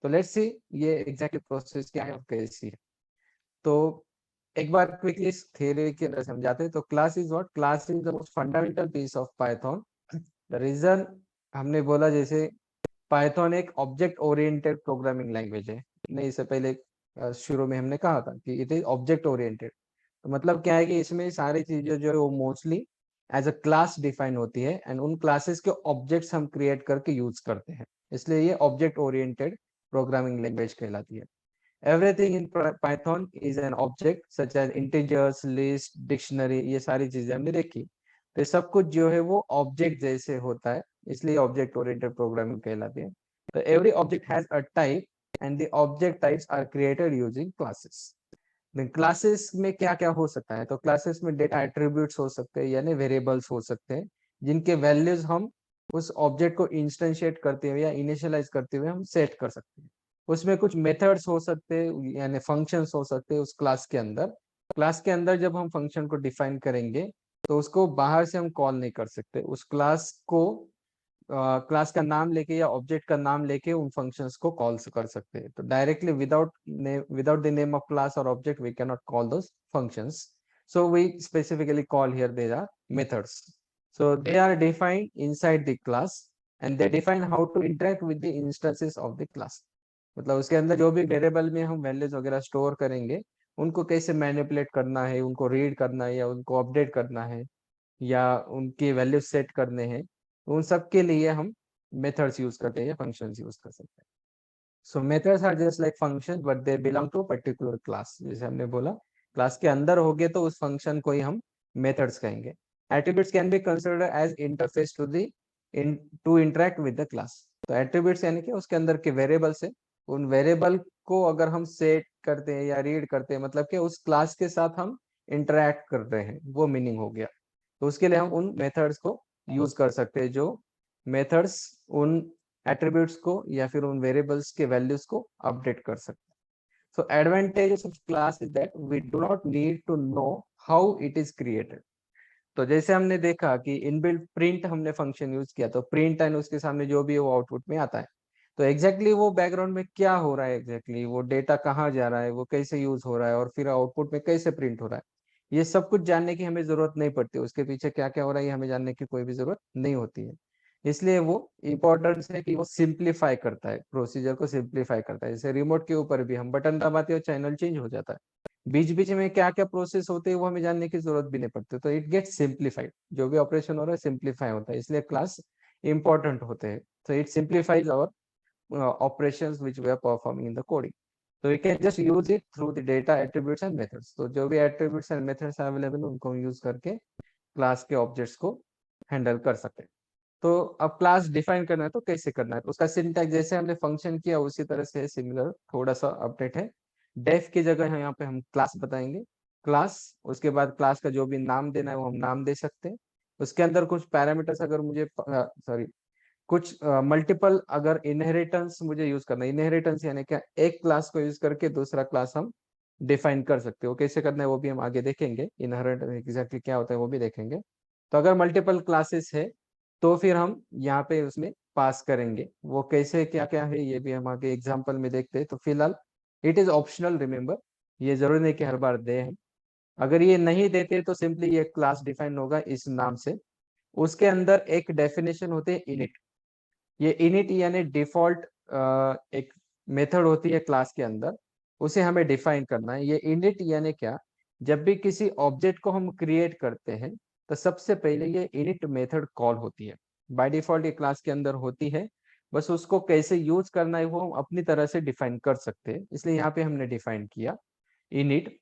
तो लेट्स सी ये एग्जैक्ट प्रोसेस क्या है और कैसी है। तो एक बार क्विकली इस थ्योरी के अंदर समझाते हैं। तो class is what, class is the most fundamental piece of Python. The reason हमने बोला, जैसे पाइथन एक ऑब्जेक्ट ओरिएंटेड प्रोग्रामिंग लैंग्वेज है, नहीं इससे पहले शुरू में हमने कहा था कि इट इज ऑब्जेक्ट ओरिएंटेड। तो मतलब क्या है कि इसमें सारी चीजें जो है वो mostly as a class define होती है एंड उन क्लासेस के ऑब्जेक्ट्स हम क्रिएट करके यूज करते हैं, इसलिए ये ऑब्जेक्ट ओरिएंटेड प्रोग्रामिंग लैंग्वेज कहलाती है। Everything in Python is an object such as integers, list, dictionary, ये सारी चीजें हमने देखी। तो सब कुछ जो है वो ऑब्जेक्ट जैसे होता है, इसलिए ऑब्जेक्ट ओरिएंटेड प्रोग्रामिंग कहलाती है। तो every object has a type and the object types are created using classes. Classes में क्या क्या हो सकता है, तो क्लासेस में डेटा एट्रीब्यूट्स हो सकते हैं यानी वेरिएबल्स हो सकते हैं, जिनके वैल्यूज हम उस ऑब्जेक्ट को इंस्टेंशिएट करते हुए या इनिशियलाइज करते हुए हम सेट कर सकते हैं। उसमें कुछ मेथड्स हो सकते हैं यानी फंक्शंस हो सकते हैं उस क्लास के अंदर। क्लास के अंदर जब हम फंक्शन को डिफाइन करेंगे तो उसको बाहर से हम कॉल नहीं कर सकते, उस क्लास को क्लास का नाम लेके या ऑब्जेक्ट का नाम लेके उन फंक्शंस को कॉल कर सकते हैं। तो directly without the name of class और object we can not call those functions, so we specifically call here they are methods. So they are defined inside the class and they define how to interact with the instances of the class. मतलब उसके अंदर जो भी वेरिएबल में हम वैल्यूज वगैरह स्टोर करेंगे, उनको कैसे मैनिपुलेट करना है, उनको रीड करना है या उनको अपडेट करना है या उनकी वैल्यू सेट करने हैं, उन सब के लिए हम मेथड्स यूज करते हैं या फंक्शंस यूज कर सकते हैं। So methods are just like function but they belong to particular class. जैसे हमने बोला क्लास के अंदर हो गए तो उस फंक्शन को ही हम मेथड्स कहेंगे। Attributes can be considered as interface to the in to interact with the class. तो एट्रीब्यूट्स यानी कि उसके अंदर के वेरिएबल्स है, उन वेरिएबल को अगर हम सेट करते हैं या रीड करते हैं मतलब कि उस क्लास के साथ हम इंटरेक्ट कर रहे हैं, वो मीनिंग हो गया। तो उसके लिए हम उन मेथड्स को यूज कर सकते हैं, जो मेथड्स उन एट्रीब्यूट्स को या फिर उन वेरिएबल्स के वैल्यूज को अपडेट कर सकते हैं। So advantages of class is that we do not need to know how it is created. तो जैसे हमने देखा कि इनबिल्ट प्रिंट हमने फंक्शन यूज किया, तो प्रिंट एंड उसके सामने जो भी है वो आउटपुट में आता है। तो एग्जैक्टली वो बैकग्राउंड में क्या हो रहा है, एग्जैक्टली वो डेटा कहाँ जा रहा है, वो कैसे यूज हो रहा है और फिर आउटपुट में कैसे प्रिंट हो रहा है, ये सब कुछ जानने की हमें जरूरत नहीं पड़ती। उसके पीछे क्या क्या हो रहा है ये हमें जानने की कोई भी जरूरत नहीं होती है। इसलिए वो इम्पोर्टेंस है कि वो सिंप्लीफाई करता है, प्रोसीजर को सिंप्लीफाई करता है। जैसे रिमोट के ऊपर भी हम बटन दबाते हैं और चैनल चेंज हो जाता है, बीच बीच में क्या क्या प्रोसेस होते हैं वो हमें जानने की जरूरत भी नहीं पड़ती। तो इट गेट सिंप्लीफाइड, जो भी ऑपरेशन हो रहा है सिंप्लीफाई होता है, इसलिए क्लास इंपॉर्टेंट होते हैं। तो it simplifies our operations which we are performing in the coding. So we can just use it through the data attributes and methods. तो जो भी attributes and methods अवेलेबल उनको यूज करके क्लास के ऑब्जेक्ट्स को हैंडल कर सकते हैं। तो अब क्लास डिफाइन करना है तो कैसे करना है, तो उसका सिंटैक्स जैसे हमने फंक्शन किया उसी तरह से सिमिलर, थोड़ा सा अपडेट है। डेफ की जगह यहाँ पे हम क्लास बताएंगे, क्लास, उसके बाद क्लास का जो भी नाम देना है वो हम नाम दे सकते हैं। उसके अंदर कुछ पैरामीटर्स अगर मुझे सॉरी कुछ मल्टीपल अगर इनहेरिटेंस मुझे यूज करना है, इनहेरिटेंस यानी क्या, एक क्लास को यूज करके दूसरा क्लास हम डिफाइन कर सकते हो, कैसे करना है वो भी हम आगे देखेंगे, इनहेरिटेंस एग्जैक्टली क्या होता है वो भी देखेंगे। तो अगर मल्टीपल क्लासेस है तो फिर हम यहाँ पे उसमें पास करेंगे, वो कैसे क्या क्या है ये भी हम आगे एग्जाम्पल में देखते हैं। तो फिलहाल इट इज ऑप्शनल, रिमेम्बर, ये जरूरी नहीं कि हर बार दे हम। अगर ये नहीं देते तो सिंपली ये क्लास डिफाइन होगा इस नाम से। उसके अंदर एक डेफिनेशन होते है इनिट, ये इनिट यानी डिफॉल्ट एक मेथड होती है क्लास के अंदर, उसे हमें डिफाइन करना है। ये इनिट यानी क्या, जब भी किसी ऑब्जेक्ट को हम क्रिएट करते हैं तो सबसे पहले ये इनिट मेथड कॉल होती है। बाय डिफॉल्ट ये क्लास के अंदर होती है, बस उसको कैसे यूज करना है वो हम अपनी तरह से डिफाइन कर सकते हैं, इसलिए यहाँ पे हमने डिफाइन किया इनिट।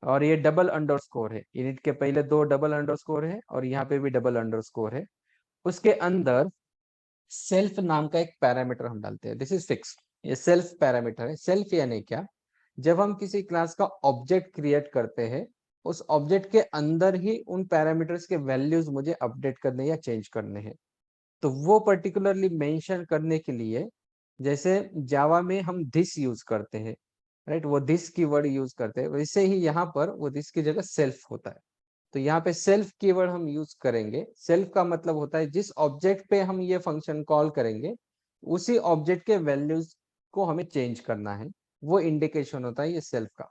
और ये डबल अंडरस्कोर है, इनिट के पहले दो डबल अंडरस्कोर है और यहाँ पे भी डबल अंडरस्कोर है। उसके अंदर सेल्फ नाम का एक पैरामीटर हम डालते हैं, दिस इज फिक्स, ये सेल्फ पैरामीटर है। सेल्फ यानी क्या, जब हम किसी क्लास का ऑब्जेक्ट क्रिएट करते हैं उस ऑब्जेक्ट के अंदर ही उन पैरामीटर्स के वैल्यूज मुझे अपडेट करने या चेंज करने हैं। तो वो पर्टिकुलरली मेंशन करने के लिए, जैसे जावा में हम दिस यूज करते हैं, राइट, वो दिस की वर्ड यूज करते हैं, वैसे ही यहाँ पर वो दिस की जगह सेल्फ होता है। तो यहाँ पे सेल्फ कीवर्ड हम यूज करेंगे। सेल्फ का मतलब होता है जिस ऑब्जेक्ट पे हम ये फंक्शन कॉल करेंगे उसी ऑब्जेक्ट के वैल्यूज को हमें चेंज करना है, वो इंडिकेशन होता है ये सेल्फ का।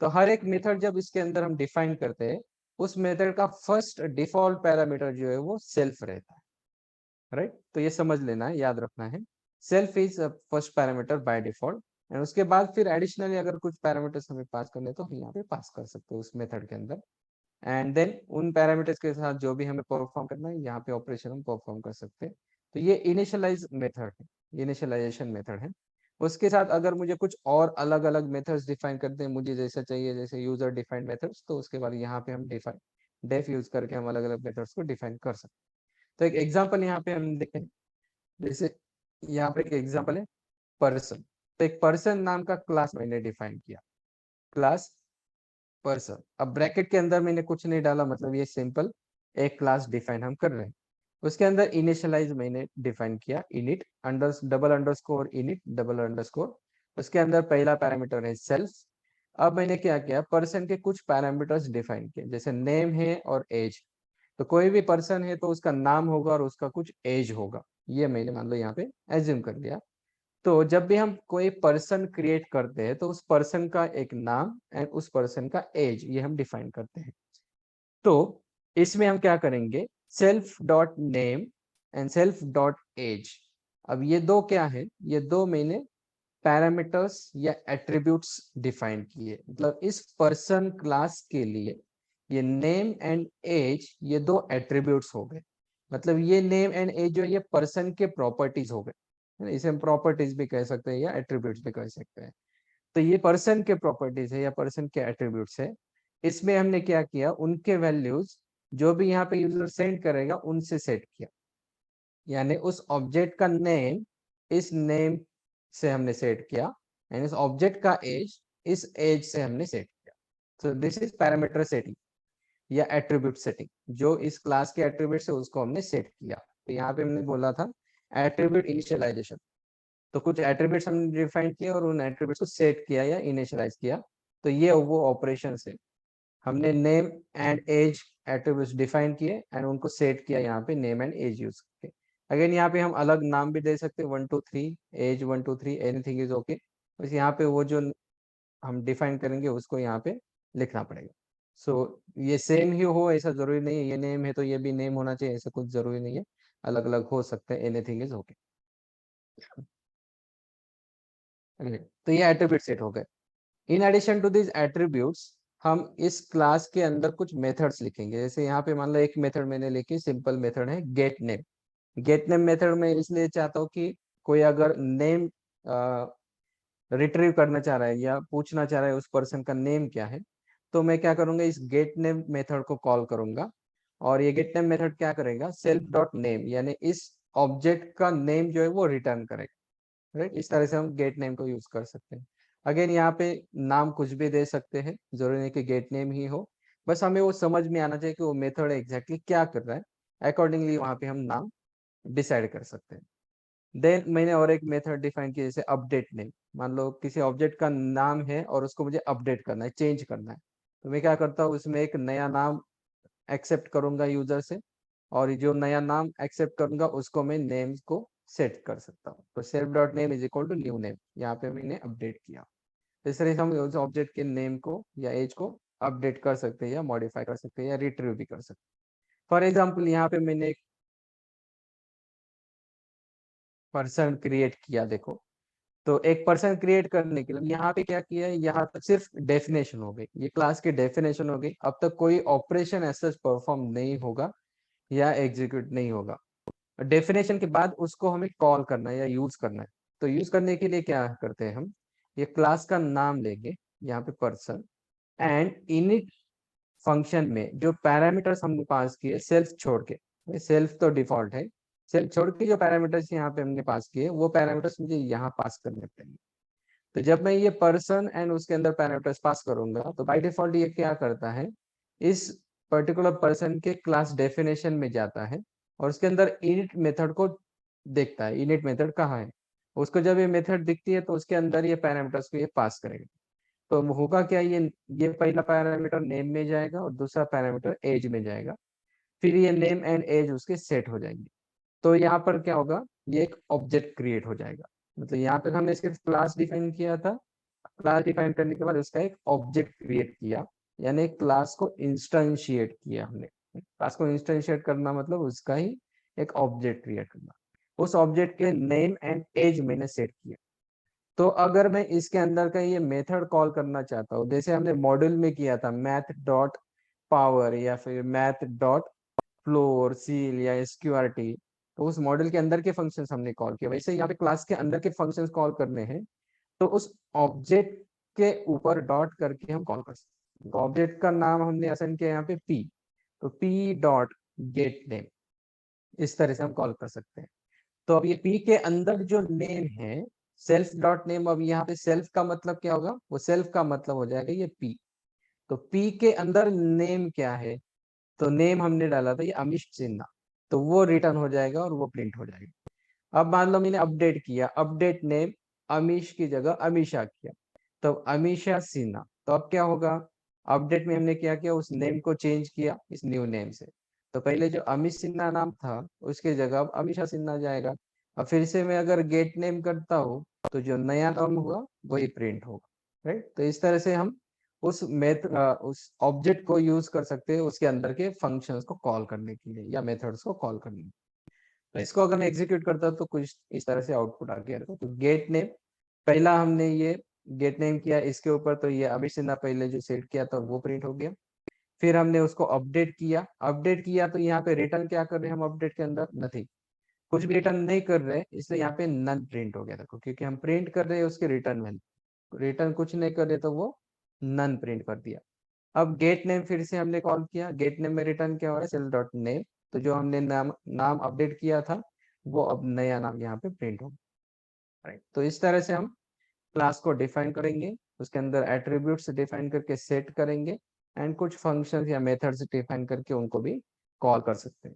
तो हर एक मेथड जब इसके अंदर हम डिफाइन करते हैं उस मेथड का फर्स्ट डिफॉल्ट पैरामीटर जो है वो सेल्फ रहता है, राइट। तो ये समझ लेना है, याद रखना है, self is first parameter by default. And उसके बाद फिर एडिशनली अगर कुछ पैरामीटर्स हमें पास करने तो हम यहाँ पे पास कर सकते हैं उस मेथड के अंदर। एंड देन उन पैरामीटर्स के साथ जो भी हमें परफॉर्म करना है यहाँ पे ऑपरेशन हम परफॉर्म कर सकते हैं। तो ये इनिशियलाइज मेथड है, इनिशियलाइजेशन मेथड है। उसके साथ अगर मुझे कुछ और अलग अलग मेथड्स डिफाइन करते हैं, मुझे जैसा चाहिए, जैसे यूजर डिफाइंड मेथड्स, तो उसके बाद यहाँ पे हम डिफाइन डेफ यूज करके हम अलग अलग मेथड्स को डिफाइन कर सकते हैं। तो एक एग्जांपल यहाँ पे हम देखें, जैसे यहाँ पे एक एग्जांपल है पर्सन। तो एक पर्सन नाम का क्लास मैंने डिफाइन किया, क्लास पर्सन। अब ब्रैकेट के अंदर मैंने कुछ नहीं डाला, मतलब ये सिंपल एक क्लास डिफाइन हम कर रहे हैं। उसके अंदर इनिशियलाइज मैंने डिफाइन किया, init double underscore init double underscore. उसके अंदर पहला पैरामीटर है सेल्फ। अब मैंने क्या किया, पर्सन के कुछ पैरामीटर्स डिफाइन किए, जैसे नेम है और एज। तो कोई भी पर्सन है तो उसका नाम होगा और उसका कुछ एज होगा, ये मैंने मान लो यहाँ पे एज्यूम कर लिया। तो जब भी हम कोई पर्सन क्रिएट करते हैं तो उस पर्सन का एक नाम एंड उस पर्सन का एज ये हम डिफाइन करते हैं। तो इसमें हम क्या करेंगे, self dot name and self dot age. अब ये दो क्या है, ये दो मैंने पैरामीटर्स या एट्रीब्यूट्स डिफाइन किए। मतलब इस पर्सन क्लास के लिए ये नेम एंड एज ये दो एट्रीब्यूट्स हो गए। मतलब ये नेम एंड एज जो ये पर्सन के प्रॉपर्टीज हो गए, है ना? इसे हम प्रॉपर्टीज भी कह सकते हैं या एट्रीब्यूट्स भी कह सकते हैं। तो ये पर्सन के प्रॉपर्टीज है या पर्सन के एट्रीब्यूट्स है। इसमें हमने क्या किया, उनके वैल्यूज जो भी यहाँ पे यूजर सेंड करेगा उनसे सेट किया। यानी उस ऑब्जेक्ट का नेम इस नेम से हमने सेट किया एंड इस ऑब्जेक्ट का एज इस एज से हमने सेट किया। तो दिस इज पैरामीटर सेटिंग या एट्रीब्यूट सेटिंग। जो इस क्लास के एट्रीब्यूट है उसको हमने सेट किया। तो यहाँ पे हमने बोला था एट्रीब्यूट इनिशियलाइजेशन। तो कुछ एट्रीब्यूट्स हमने डिफाइन किया और उन एट्रीब्यूट्स को सेट किया या इनिशियलाइज किया। तो ये वो ऑपरेशन है। हमने name and age attributes define किए एंड उनको सेट किया यहाँ पे नेम एंड एज यूज करके। अगेन यहाँ पे हम अलग नाम भी दे सकते हैं, 123 एज 123 एनीथिंग इज ओके। बस यहाँ पे वो जो हम डिफाइन करेंगे उसको यहाँ पे लिखना पड़ेगा। सो ये सेम ही हो ऐसा जरूरी नहीं है, ये नेम है तो ये भी नेम होना चाहिए ऐसा कुछ जरूरी नहीं है, अलग अलग हो सकते हैं, एनीथिंग इज ओके। तो ये एट्रीब्यूट सेट हो गए। In addition to this attributes हम इस क्लास के अंदर कुछ मेथड्स लिखेंगे। जैसे यहाँ पे मान लो एक मेथड मैंने लिखी, सिंपल मेथड है gate name. Gate name method में इसलिए चाहता हूँ कि कोई अगर नेम रिट्रीव करना चाह रहा है या पूछना चाह रहा है उस पर्सन का नेम क्या है, तो मैं क्या करूंगा, इस गेट नेम मेथड को कॉल करूंगा। और ये गेट नेम मेथड क्या करेगा, सेल्फ डॉट नेम यानी इस ऑब्जेक्ट का नेम जो है वो रिटर्न करेगा। राइट, इस तरह से हम गेट नेम को यूज कर सकते हैं। अगेन यहाँ पे नाम कुछ भी दे सकते हैं, जरूरी नहीं कि गेट नेम ही हो, बस हमें वो समझ में आना चाहिए कि वो मेथड एग्जैक्टली क्या कर रहा है। अकॉर्डिंगली वहां पे हम नाम डिसाइड कर सकते हैं। देन मैंने और एक मेथड डिफाइन किया, जैसे अपडेट नेम। मान लो किसी ऑब्जेक्ट का नाम है और उसको मुझे अपडेट करना है, चेंज करना है, तो मैं क्या करता हूँ, उसमें एक नया नाम एक्सेप्ट करूंगा यूजर से, और जो नया नाम एक्सेप्ट करूंगा उसको मैं नेम को सेट कर सकता हूँ। तो self dot name is equal to new name, यहाँ पे मैंने अपडेट किया। इस तरह से हम उस ऑब्जेक्ट के नेम को या एज को अपडेट कर सकते हैं या मॉडिफाई कर सकते हैं या रिट्रीव भी कर सकते हैं। फॉर एग्जाम्पल यहाँ पे मैंने एक पर्सन क्रिएट किया, देखो। तो एक पर्सन क्रिएट करने के लिए यहाँ पे क्या किया है, यहाँ तक सिर्फ डेफिनेशन हो गई, ये क्लास की डेफिनेशन हो गई। अब तक कोई ऑपरेशन ऐसा परफॉर्म नहीं होगा या एग्जीक्यूट नहीं होगा। डेफिनेशन के बाद उसको हमें कॉल करना है या यूज करना है। तो यूज करने के लिए क्या करते हैं हम, ये क्लास का नाम लेंगे यहाँ पे पर्सन, एंड इनिट फंक्शन में जो पैरामीटर्स हमने पास किए सेल्फ छोड़ के, सेल्फ तो डिफॉल्ट है, सेल्फ छोड़ के जो पैरामीटर्स यहाँ पे हमने पास किए वो पैरामीटर्स मुझे यहाँ पास करने पड़ेंगे। तो जब मैं ये पर्सन एंड उसके अंदर पैरामीटर्स पास करूंगा तो बाय डिफॉल्ट ये क्या करता है, इस पर्टिकुलर पर्सन के क्लास डेफिनेशन में जाता है और उसके अंदर इनिट मेथड को देखता है, इनिट मेथड कहाँ है। उसको जब ये मेथड दिखती है तो उसके अंदर ये पैरामीटर्स को ये पास करेगा। तो होगा क्या, ये पहला पैरामीटर नेम में जाएगा और दूसरा पैरामीटर एज में जाएगा। फिर ये नेम एंड एज उसके सेट हो जाएंगे। तो यहाँ पर क्या होगा, ये एक ऑब्जेक्ट क्रिएट हो जाएगा। मतलब यहाँ पर हमने सिर्फ क्लास डिफाइन किया था, क्लास डिफाइन करने के बाद उसका एक ऑब्जेक्ट क्रिएट किया, यानी क्लास को इंस्टेंशिएट किया हमने। क्लास को इंस्टेंशिएट करना मतलब उसका ही एक ऑब्जेक्ट क्रिएट करना। उस ऑब्जेक्ट के नेम एंड एज मैंने सेट किया। तो अगर मैं इसके अंदर का ये मेथड कॉल करना चाहता हूँ, जैसे हमने मॉड्यूल में किया था मैथ डॉट पावर या फिर मैथ डॉट फ्लोर सील या एसक्यूआरटी, तो उस मॉडल के अंदर के फंक्शंस हमने कॉल किया। वैसे यहाँ पे क्लास के अंदर के फंक्शंस कॉल करने हैं तो उस ऑब्जेक्ट के ऊपर डॉट करके हम कॉल कर सकते हैं। तो ऑब्जेक्ट का नाम हमने असाइन किया यहाँ पे पी, तो पी डॉट गेट नेम, इस तरह से हम कॉल कर सकते हैं। तो अब ये पी के अंदर जो नेम है सेल्फ डॉट नेम, अब यहाँ पे सेल्फ का मतलब क्या होगा, वो सेल्फ का मतलब हो जाएगा ये पी। तो पी के अंदर नेम क्या है, तो नेम हमने डाला था ये अमिश सिन्हा, तो वो रिटर्न हो जाएगा और वो प्रिंट हो जाएगा। अब मान लो मैंने अपडेट किया, अपडेट नेम अमीश की जगह अमीशा किया, तो अमीशा सिन्हा, तो अब क्या होगा, अपडेट में हमने क्या किया, उस नेम को चेंज किया इस न्यू नेम से। तो पहले जो अमीश सिन्हा नाम था उसके जगह अब अमीशा सिन्हा जाएगा। अब फिर से मैं अगर गेट नेम करता हूँ तो जो नया नाम हुआ वही प्रिंट होगा, राइट। तो इस तरह से हम उस ऑब्जेक्ट को यूज कर सकते हैं उसके अंदर के फंक्शंस को कॉल करने के लिए या मेथड्स को कॉल करने के लिए। तो इसको अगर मैं एग्जीक्यूट करता तो कुछ इस तरह से आउटपुट आ गया। तो गेट नेम, पहला हमने ये गेट नेम किया इसके ऊपर, तो ये अभी सिन्हा पहले जो सेट किया था वो प्रिंट हो गया। फिर हमने उसको अपडेट किया, अपडेट किया तो यहाँ पे रिटर्न क्या कर रहे हैं हम अपडेट के अंदर, नथिंग, कुछ भी रिटर्न नहीं कर रहे, इसलिए यहाँ पे नन प्रिंट हो गया। देखो क्योंकि हम प्रिंट कर रहे हैं उसके रिटर्न वैल्यू, रिटर्न कुछ नहीं कर रहे तो वो नन प्रिंट कर दिया। अब गेट नेम फिर से हमने कॉल किया, गेट नेम में रिटर्न क्या हो रहा है, सेल डॉट नेम, तो जो हमने नाम नाम अपडेट किया था वो अब नया नाम यहाँ पे प्रिंट होगा, राइट। तो इस तरह से हम क्लास को डिफाइन करेंगे, उसके अंदर एट्रीब्यूट्स डिफाइन करके सेट करेंगे एंड कुछ फंक्शंस या मेथड्स डिफाइन करके उनको भी कॉल कर सकते हैं।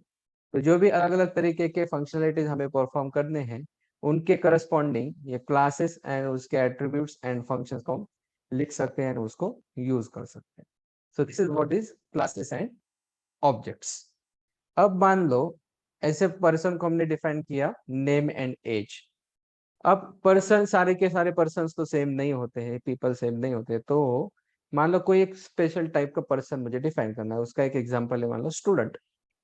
तो जो भी अलग अलग तरीके के फंक्शनलिटीज हमें परफॉर्म करने हैं उनके करस्पॉन्डिंग ये क्लासेस एंड उसके एट्रीब्यूट्स एंड फंक्शंस को हम लिख सकते हैं, उसको यूज कर सकते हैं। So this is what is classes and objects. अब मान लो ऐसे पर्सन को हमने डिफाइन किया नेम एंड एज। अब पर्सन सारे के सारे पर्सन तो सेम नहीं होते हैं, पीपल सेम नहीं होते, तो मान लो कोई एक स्पेशल टाइप का पर्सन मुझे डिफाइन करना है, उसका एक एग्जांपल है मान लो student.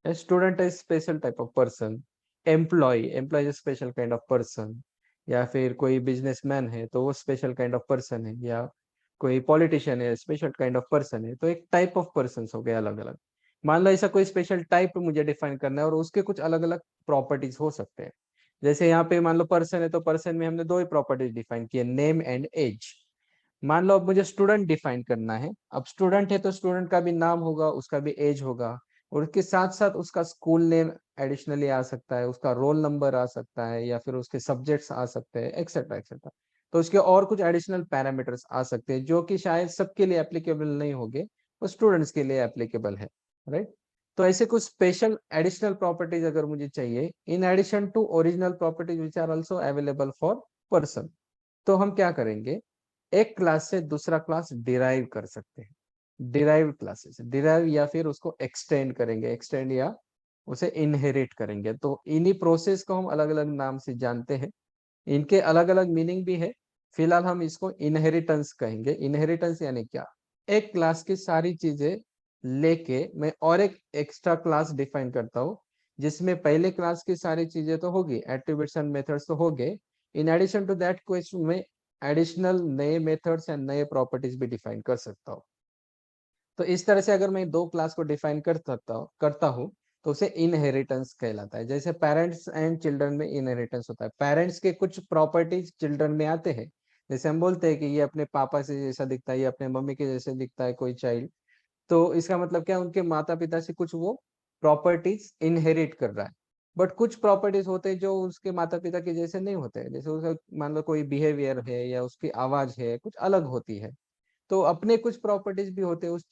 Student is special type of person, employee, employee is special kind of person, या फिर कोई बिजनेसमैन है तो वो स्पेशल काइंड ऑफ पर्सन है, या कोई पॉलिटिशियन है स्पेशल काइंड ऑफ पर्सन है। तो एक टाइप ऑफ पर्सन हो गए अलग अलग। मान लो ऐसा कोई स्पेशल टाइप मुझे डिफाइन करना है और उसके कुछ अलग अलग प्रॉपर्टीज हो सकते हैं। जैसे यहाँ पे मान लो पर्सन है तो पर्सन में हमने दो ही प्रॉपर्टीज डिफाइन की है, नेम एंड एज। मान लो अब मुझे स्टूडेंट डिफाइन करना है, अब स्टूडेंट है तो स्टूडेंट का भी नाम होगा, उसका भी एज होगा, और उसके साथ साथ उसका स्कूल नेम एडिशनली आ सकता है, उसका रोल नंबर आ सकता है, या फिर उसके सब्जेक्ट्स आ सकते हैं, एक्सेट्रा एक्सेट्रा। तो उसके और कुछ एडिशनल पैरामीटर्स आ सकते हैं जो कि शायद सबके लिए एप्लीकेबल नहीं होंगे, वो स्टूडेंट्स के लिए एप्लीकेबल है, राइट। तो ऐसे कुछ स्पेशल एडिशनल प्रॉपर्टीज अगर मुझे चाहिए in addition to original properties which are also available for person, तो हम क्या करेंगे, एक क्लास से दूसरा क्लास डिराइव कर सकते हैं। डिराइव क्लासेस, डिराइव या फिर उसको एक्सटेंड करेंगे, एक्सटेंड या उसे इनहेरिट करेंगे। तो इन्हीं प्रोसेस को हम अलग अलग नाम से जानते हैं, इनके अलग अलग मीनिंग भी है। फिलहाल हम इसको इनहेरिटेंस कहेंगे। इनहेरिटेंस यानी क्या, एक क्लास की सारी चीजें लेके मैं और एक एक्स्ट्रा क्लास डिफाइन करता हूँ जिसमें पहले क्लास की सारी चीजें तो होगी, एट्रीब्यूट्स एंड मेथड्स तो हो गए, in addition to that question में एडिशनल नए मेथड्स एंड नए प्रॉपर्टीज भी डिफाइन कर सकता हूँ। तो इस तरह से अगर मैं दो क्लास को डिफाइन करता हूँ तो उसे इनहेरिटेंस कहलाता है। जैसे पेरेंट्स एंड चिल्ड्रन में इनहेरिटेंस होता है, पेरेंट्स के कुछ प्रॉपर्टीज चिल्ड्रन में आते हैं। जैसे हम बोलते हैं कि ये अपने पापा से जैसा दिखता है, ये अपने मम्मी के जैसे दिखता है कोई चाइल्ड, तो इसका मतलब क्या है, उनके माता पिता से कुछ वो प्रॉपर्टीज इनहेरिट कर रहा है। बट कुछ प्रॉपर्टीज होते हैं जो उसके माता पिता के जैसे नहीं होते हैं, जैसे उसका मान लो कोई बिहेवियर है या उसकी आवाज है कुछ अलग होती है। तो अपने कुछ प्रॉपर्टीज भी होते हैं उस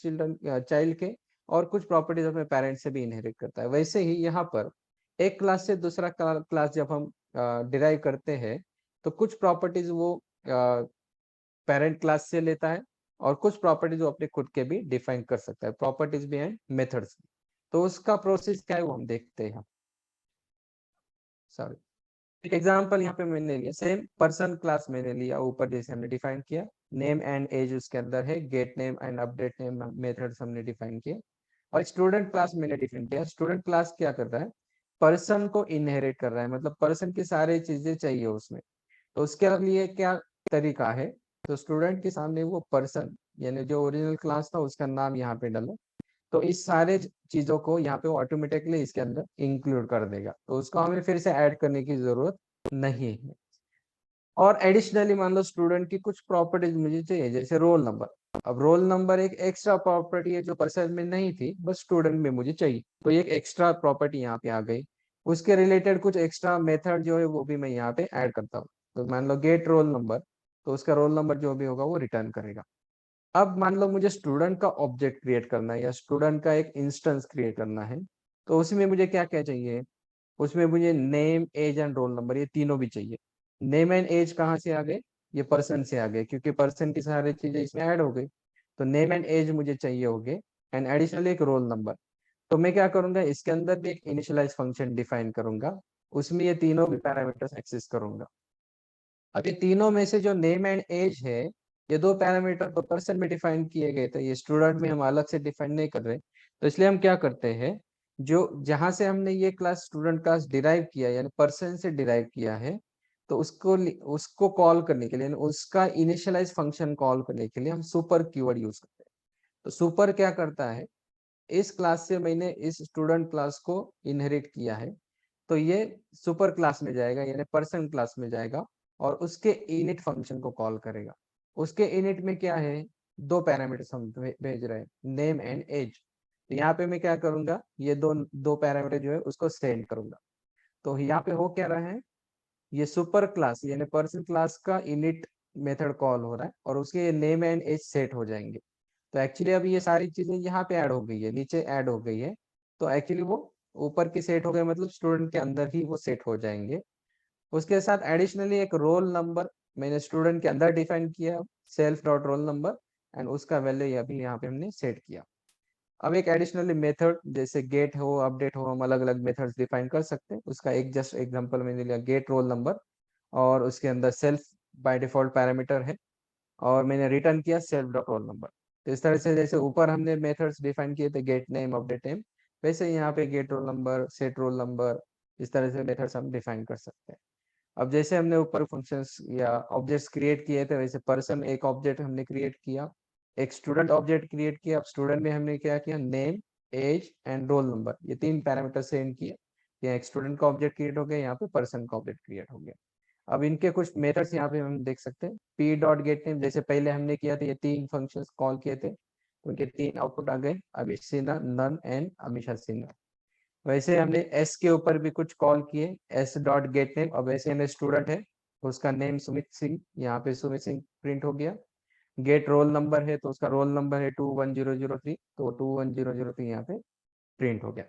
चाइल्ड के, और कुछ प्रॉपर्टीज अपने पेरेंट्स से भी इनहेरिट करता है। वैसे ही यहाँ पर एक क्लास से दूसरा क्लास जब हम डिराइव करते हैं तो कुछ प्रॉपर्टीज वो पेरेंट क्लास से लेता है, और कुछ प्रॉपर्टीज वो अपने खुद के भी डिफाइन कर सकता है, प्रॉपर्टीज भी एंड मेथड्स भी। तो उसका प्रोसेस क्या है वो हम देखते हैं। सॉरी, एक एग्जांपल यहाँ पे मैंने लिया, सेम पर्सन क्लास मैंने लिया ऊपर जैसे हमने डिफाइन किया, नेम एंड एज उसके अंदर है, gate name and update name methods हमने डिफाइन किए। और स्टूडेंट क्लास मैंने डिफाइन किया। स्टूडेंट क्लास क्या कर रहा है, पर्सन को इनहेरिट कर रहा है, मतलब पर्सन की सारी चीजें चाहिए उसमें। तो उसके लिए क्या तरीका है, तो स्टूडेंट के सामने वो पर्सन यानी जो ओरिजिनल क्लास था उसका नाम यहाँ पे डालो, तो इस सारे चीजों को यहाँ पे वो ऑटोमेटिकली इसके अंदर इंक्लूड कर देगा, तो उसको हमें फिर से ऐड करने की जरूरत नहीं है। और एडिशनली मान लो स्टूडेंट की कुछ प्रॉपर्टीज मुझे चाहिए, जैसे रोल नंबर। अब रोल नंबर एक एक्स्ट्रा प्रॉपर्टी है जो पर्सन में नहीं थी, बस स्टूडेंट में मुझे चाहिए, तो ये एक एक्स्ट्रा प्रॉपर्टी यहाँ पे आ गई। उसके रिलेटेड कुछ एक्स्ट्रा मेथड जो है वो भी मैं यहाँ पे ऐड करता हूँ। तो मान लो गेट रोल नंबर, तो उसका रोल नंबर जो भी होगा वो रिटर्न करेगा। अब मान लो मुझे स्टूडेंट का ऑब्जेक्ट क्रिएट करना है या स्टूडेंट का एक इंस्टेंस क्रिएट करना है, तो उसमें मुझे क्या क्या चाहिए? उसमें मुझे name, age and roll number, ये तीनों भी चाहिए। नेम एंड एज कहाँ से आ गए? ये पर्सन से आ गए, क्योंकि पर्सन की सारी चीजें इसमें ऐड हो गई। तो नेम एंड एज मुझे चाहिए होंगे, एंड एडिशनली एक रोल नंबर। तो मैं क्या करूंगा, इसके अंदर भी एक इनिशियलाइज फंक्शन डिफाइन करूंगा, उसमें ये तीनों भी पैरामीटर्स एक्सेस करूंगा। अब ये तीनों में से जो नेम एंड एज है, ये दो पैरामीटर तो पर्सन में डिफाइन किए गए थे, ये स्टूडेंट में हम अलग से डिफाइन नहीं कर रहे। तो इसलिए हम क्या करते हैं, जो जहां से हमने ये क्लास स्टूडेंट क्लास डिराइव किया यानी पर्सन से डिराइव किया है, तो उसको कॉल करने के लिए, यानी उसका इनिशियलाइज फंक्शन कॉल करने के लिए हम सुपर कीवर्ड यूज करते हैं। तो सुपर क्या करता है, इस क्लास से मैंने इस स्टूडेंट क्लास को इनहेरिट किया है, तो ये सुपर क्लास में जाएगा यानी पर्सन क्लास में जाएगा, और उसके इनिट फंक्शन को कॉल करेगा। उसके इनिट में क्या है, दो पैरामीटर्स हम भेज रहे हैं, नेम एंड एज। तो यहाँ पे मैं क्या करूंगा, ये दो दो पैरामीटर जो है उसको सेंड करूंगा। तो यहाँ पे हो क्या रहा है, ये सुपर क्लास यानी पर्सन क्लास का इनिट मेथड कॉल हो रहा है, और उसके नेम एंड एज सेट हो जाएंगे। तो एक्चुअली अभी ये सारी चीजें यहाँ पे ऐड हो गई है, नीचे ऐड हो गई है। तो एक्चुअली वो ऊपर की सेट हो गए, मतलब स्टूडेंट के अंदर ही वो सेट हो जाएंगे। उसके साथ एडिशनली एक रोल नंबर मैंने स्टूडेंट के अंदर डिफाइन किया, self dot roll number, and उसका वैल्यू अभी यहाँ पे हमने सेट किया। अब एक एडिशनली मेथड जैसे गेट हो, अपडेट हो, हम अलग अलग मेथड्स डिफाइन कर सकते हैं। उसका एक जस्ट एग्जांपल मैंने लिया, गेट रोल नंबर, और उसके अंदर सेल्फ बाय डिफॉल्ट पैरामीटर है, और मैंने रिटर्न किया सेल्फ डॉट रोल नंबर। तो इस तरह से जैसे ऊपर हमने मेथड्स डिफाइन किए थे गेट नेम, अपडेट नेम, वैसे यहाँ पे get roll number, set roll number, इस तरह से मेथड्स हम डिफाइन कर सकते हैं। अब जैसे हमने ऊपर फंक्शंस या ऑब्जेक्ट्स क्रिएट किए थे, वैसे पर्सन एक ऑब्जेक्ट हमने क्रिएट किया, एक स्टूडेंट ऑब्जेक्ट क्रिएट किया। अब स्टूडेंट में हमने क्या किया, name, age and roll number, ये तीन पैरामीटर सेंड किए। यहाँ एक स्टूडेंट का ऑब्जेक्ट क्रिएट हो गया, यहाँ पे पर्सन का ऑब्जेक्ट क्रिएट हो गया। अब इनके कुछ मेथड्स यहाँ पे हम देख सकते हैं, पी डॉट गेट नेम, जैसे पहले हमने किया था, ये तीन फंक्शंस कॉल किए थे, तो उनके तीन आउटपुट आ गए, अभिषेक सिन्हा, नन एंड अमीशा सिन्हा। वैसे हमने एस के ऊपर भी कुछ कॉल किए, एस डॉट गेट नेम। अब वैसे हमने स्टूडेंट है तो उसका नेम सुमित सिंह, यहाँ पे सुमित सिंह प्रिंट हो गया। गेट रोल नंबर है तो उसका रोल नंबर है 21003, तो 21003 यहाँ पे प्रिंट हो गया।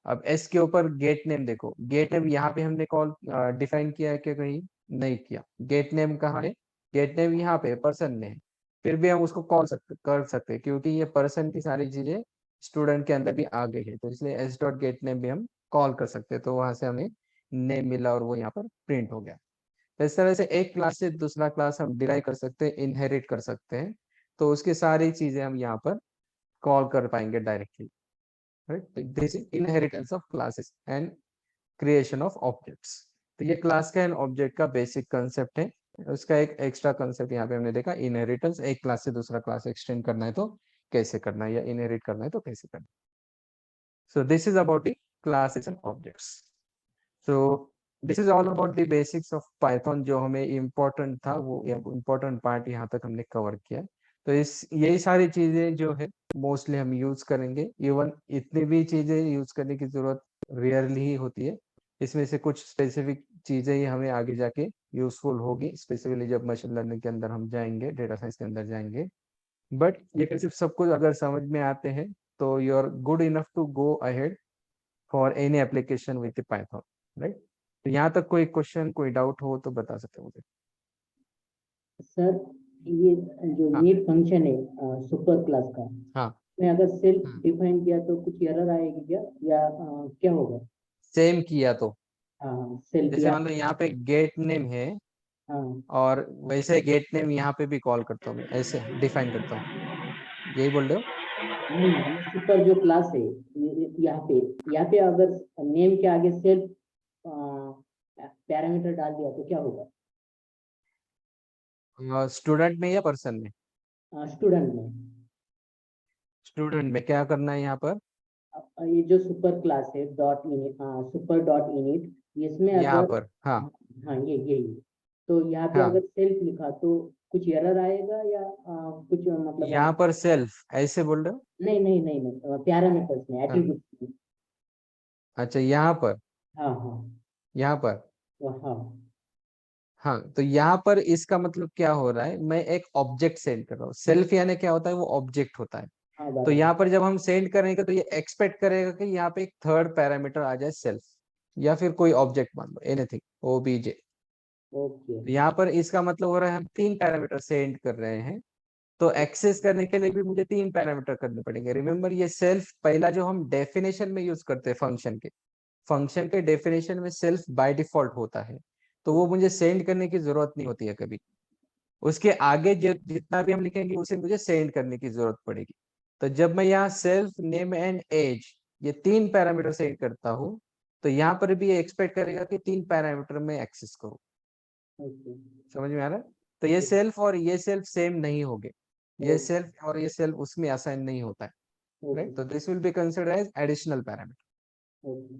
अब एस के ऊपर गेट नेम देखो, गेट नेम यहाँ पे हमने कॉल डिफाइन किया है कि कहीं नहीं किया। गेट नेम कहाँ है, गेट नेम यहाँ पे पर्सन में है, फिर भी हम उसको कॉल कर सकते हैं, क्योंकि ये पर्सन की सारी चीजें स्टूडेंट के अंदर भी आ गई है, तो इसलिए एस डॉट गेट नेम भी हम कॉल कर सकते हैं। तो वहां से हमें नेम मिला और वो यहाँ पर प्रिंट हो गया। तो इस तरह से एक क्लास से दूसरा क्लास हम डिराइव कर सकते हैं, इनहेरिट कर सकते हैं, तो उसकी सारी चीजें हम यहाँ पर कॉल कर पाएंगे directly. Right, this is inheritance of classes and creation of objects. तो ये क्लास का एंड ऑब्जेक्ट का बेसिक कंसेप्ट है। उसका एक एक्स्ट्रा कंसेप्ट यहाँ पे हमने देखा, इनहेरिटेंस, एक क्लास से दूसरा क्लास एक्सटेंड करना है तो कैसे करना है, या इनहेरिट करना है तो कैसे करना है। So this is about the classes and objects. So this is all about the basics of Python, जो हमें important था, वो important part यहाँ तक हमने cover किया। तो इस यही सारी चीजें जो है मोस्टली हम यूज करेंगे, इवन इतनी भी चीजें यूज करने की जरूरत रेयरली ही होती है। इसमें से कुछ स्पेसिफिक चीजें ही हमें आगे जाके यूजफुल होगी, स्पेसिफिकली जब मशीन लर्निंग के अंदर हम जाएंगे, डेटा साइंस के अंदर जाएंगे। बट ये कंसेप्ट सब कुछ अगर समझ में आते हैं तो you are good enough to go ahead for any application with Python, right. तो यहाँ तक कोई क्वेश्चन, कोई डाउट हो तो बता सकते हो मुझे। सर, ये जो हाँ ये फंक्शन है सुपर क्लास का, हाँ। मैं अगर सेल्फ डिफाइन किया तो कुछ एरर आएगी क्या, या क्या होगा? सेम किया तो हाँ, सेल्फ जैसे या मान लो यहाँ पे गेट नेम है, हाँ। और वैसे गेट नेम यहाँ पे भी कॉल करता हूँ मैं, ऐसे डिफाइन करता हूँ, यही बोल रहे हो। नहीं, सुपर जो क्लास है यहाँ पे अगर नेम के आगे सेल्फ पैरामीटर डाल दिया तो क्या होगा? स्टूडेंट में या पर्सन में? स्टूडेंट में। स्टूडेंट में क्या करना है यहाँ पर? ये जो सुपर क्लास है dot init, super dot init, इसमें यहाँ अगर पर हाँ हाँ ये तो यहाँ पे हाँ अगर सेल्फ लिखा तो कुछ एरर आएगा या कुछ मतलब यहाँ पर सेल्फ ऐसे बोल रहे हो? नहीं पैरामीटर्स में हाँ एट्रीब्यूट। अच्छा यहाँ पर हाँ यहाँ पर हाँ हाँ तो यहाँ पर इसका मतलब क्या हो रहा है, मैं एक ऑब्जेक्ट सेंड कर रहा हूँ। सेल्फ यानी क्या होता है, वो ऑब्जेक्ट होता है। हाँ तो बराबर। यहाँ पर जब हम सेंड करेंगे तो ये एक्सपेक्ट करेगा कि यहाँ पे एक थर्ड पैरामीटर आ जाए सेल्फ, या फिर कोई ऑब्जेक्ट मान लो एनीथिंग ओबीजे। ओके यहाँ पर इसका मतलब हो रहा है हम 3 पैरामीटर सेंड कर रहे हैं, तो एक्सेस करने के लिए भी मुझे 3 पैरामीटर करने पड़ेंगे। रिमेम्बर ये सेल्फ पहला जो हम डेफिनेशन में यूज करते हैं फंक्शन के डेफिनेशन में सेल्फ बाय डिफॉल्ट होता है, तो वो मुझे सेंड करने की जरूरत नहीं होती है कभी। उसके आगे जितना भी हम लिखेंगे उसे मुझे सेंड करने की जरूरत पड़ेगी। तो जब मैं यहाँ सेल्फ नेम एंड एज ये 3 पैरामीटर सेंड करता हूँ, तो यहाँ पर भी ये एक्सपेक्ट करेगा कि 3 पैरामीटर में एक्सेस करूँ। ओके समझ में आ रहा है? तो ये सेल्फ और ये सेल्फ सेम नहीं होंगे, ये ओके सेल्फ और ये सेल्फ उसमें असाइन नहीं होता है, ओके राइट? तो this will be considered as additional parameter, okay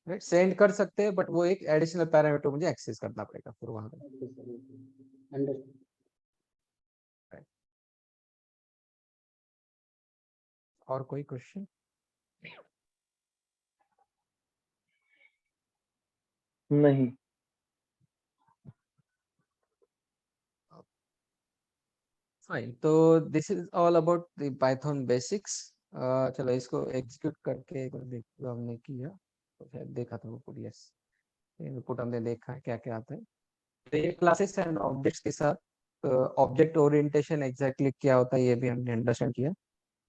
right? Send कर सकते हैं बट वो एक एडिशनल पैरामीटर मुझे एक्सेस करना पड़ेगा फिर वहां पे, okay sir okay understood. right? और कोई क्वेश्चन? नहीं। फाइन, तो this is all about the Python basics. चलो इसको एग्जीक्यूट करके एक बार हमने किया तो शायद देखा था वो पुट, यस इनपुट हमने देखा है क्या क्या आता है। तो ये क्लासेस एंड ऑब्जेक्ट्स के साथ ऑब्जेक्ट ओरिएंटेशन एग्जैक्टली क्या होता है ये भी हमने अंडरस्टैंड किया।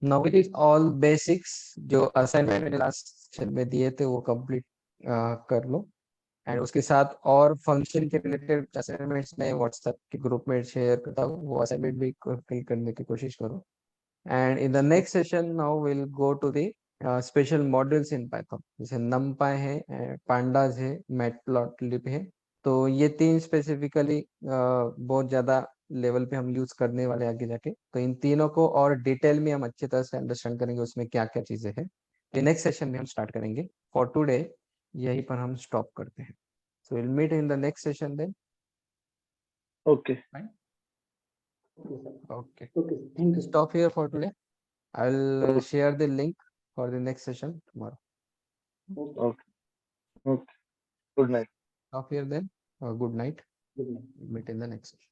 Now it is all basics, जो असाइनमेंट मैंने लास्ट सेशन में दिए थे वो कंप्लीट कर लो। एंड उसके साथ और फंक्शन के रिलेटेड असाइनमेंट्स मैं व्हाट्सएप के ग्रुप में शेयर करता हूँ, वो असाइनमेंट भी फिल करने की कोशिश करो। And in the next session now will go to the special modules in Python, जैसे numpy है, pandas है, मैटप्लॉटलिब है। तो ये 3 स्पेसिफिकली बहुत ज्यादा लेवल पे हम यूज करने वाले आगे जाके, तो इन तीनों को और डिटेल में हम अच्छी तरह से अंडरस्टैंड करेंगे उसमें क्या क्या चीजें हैं। तो नेक्स्ट सेशन में हम स्टार्ट करेंगे। फॉर टुडे यहीं पर हम स्टॉप करते हैं। So we'll meet in the next session then. Okay Fine. Okay sir Okay. Okay thank you. Stop here for today. I'll share the link for the next session tomorrow. Okay okay okay good night. Stop here then. Good night. Good night. Meet in the next session.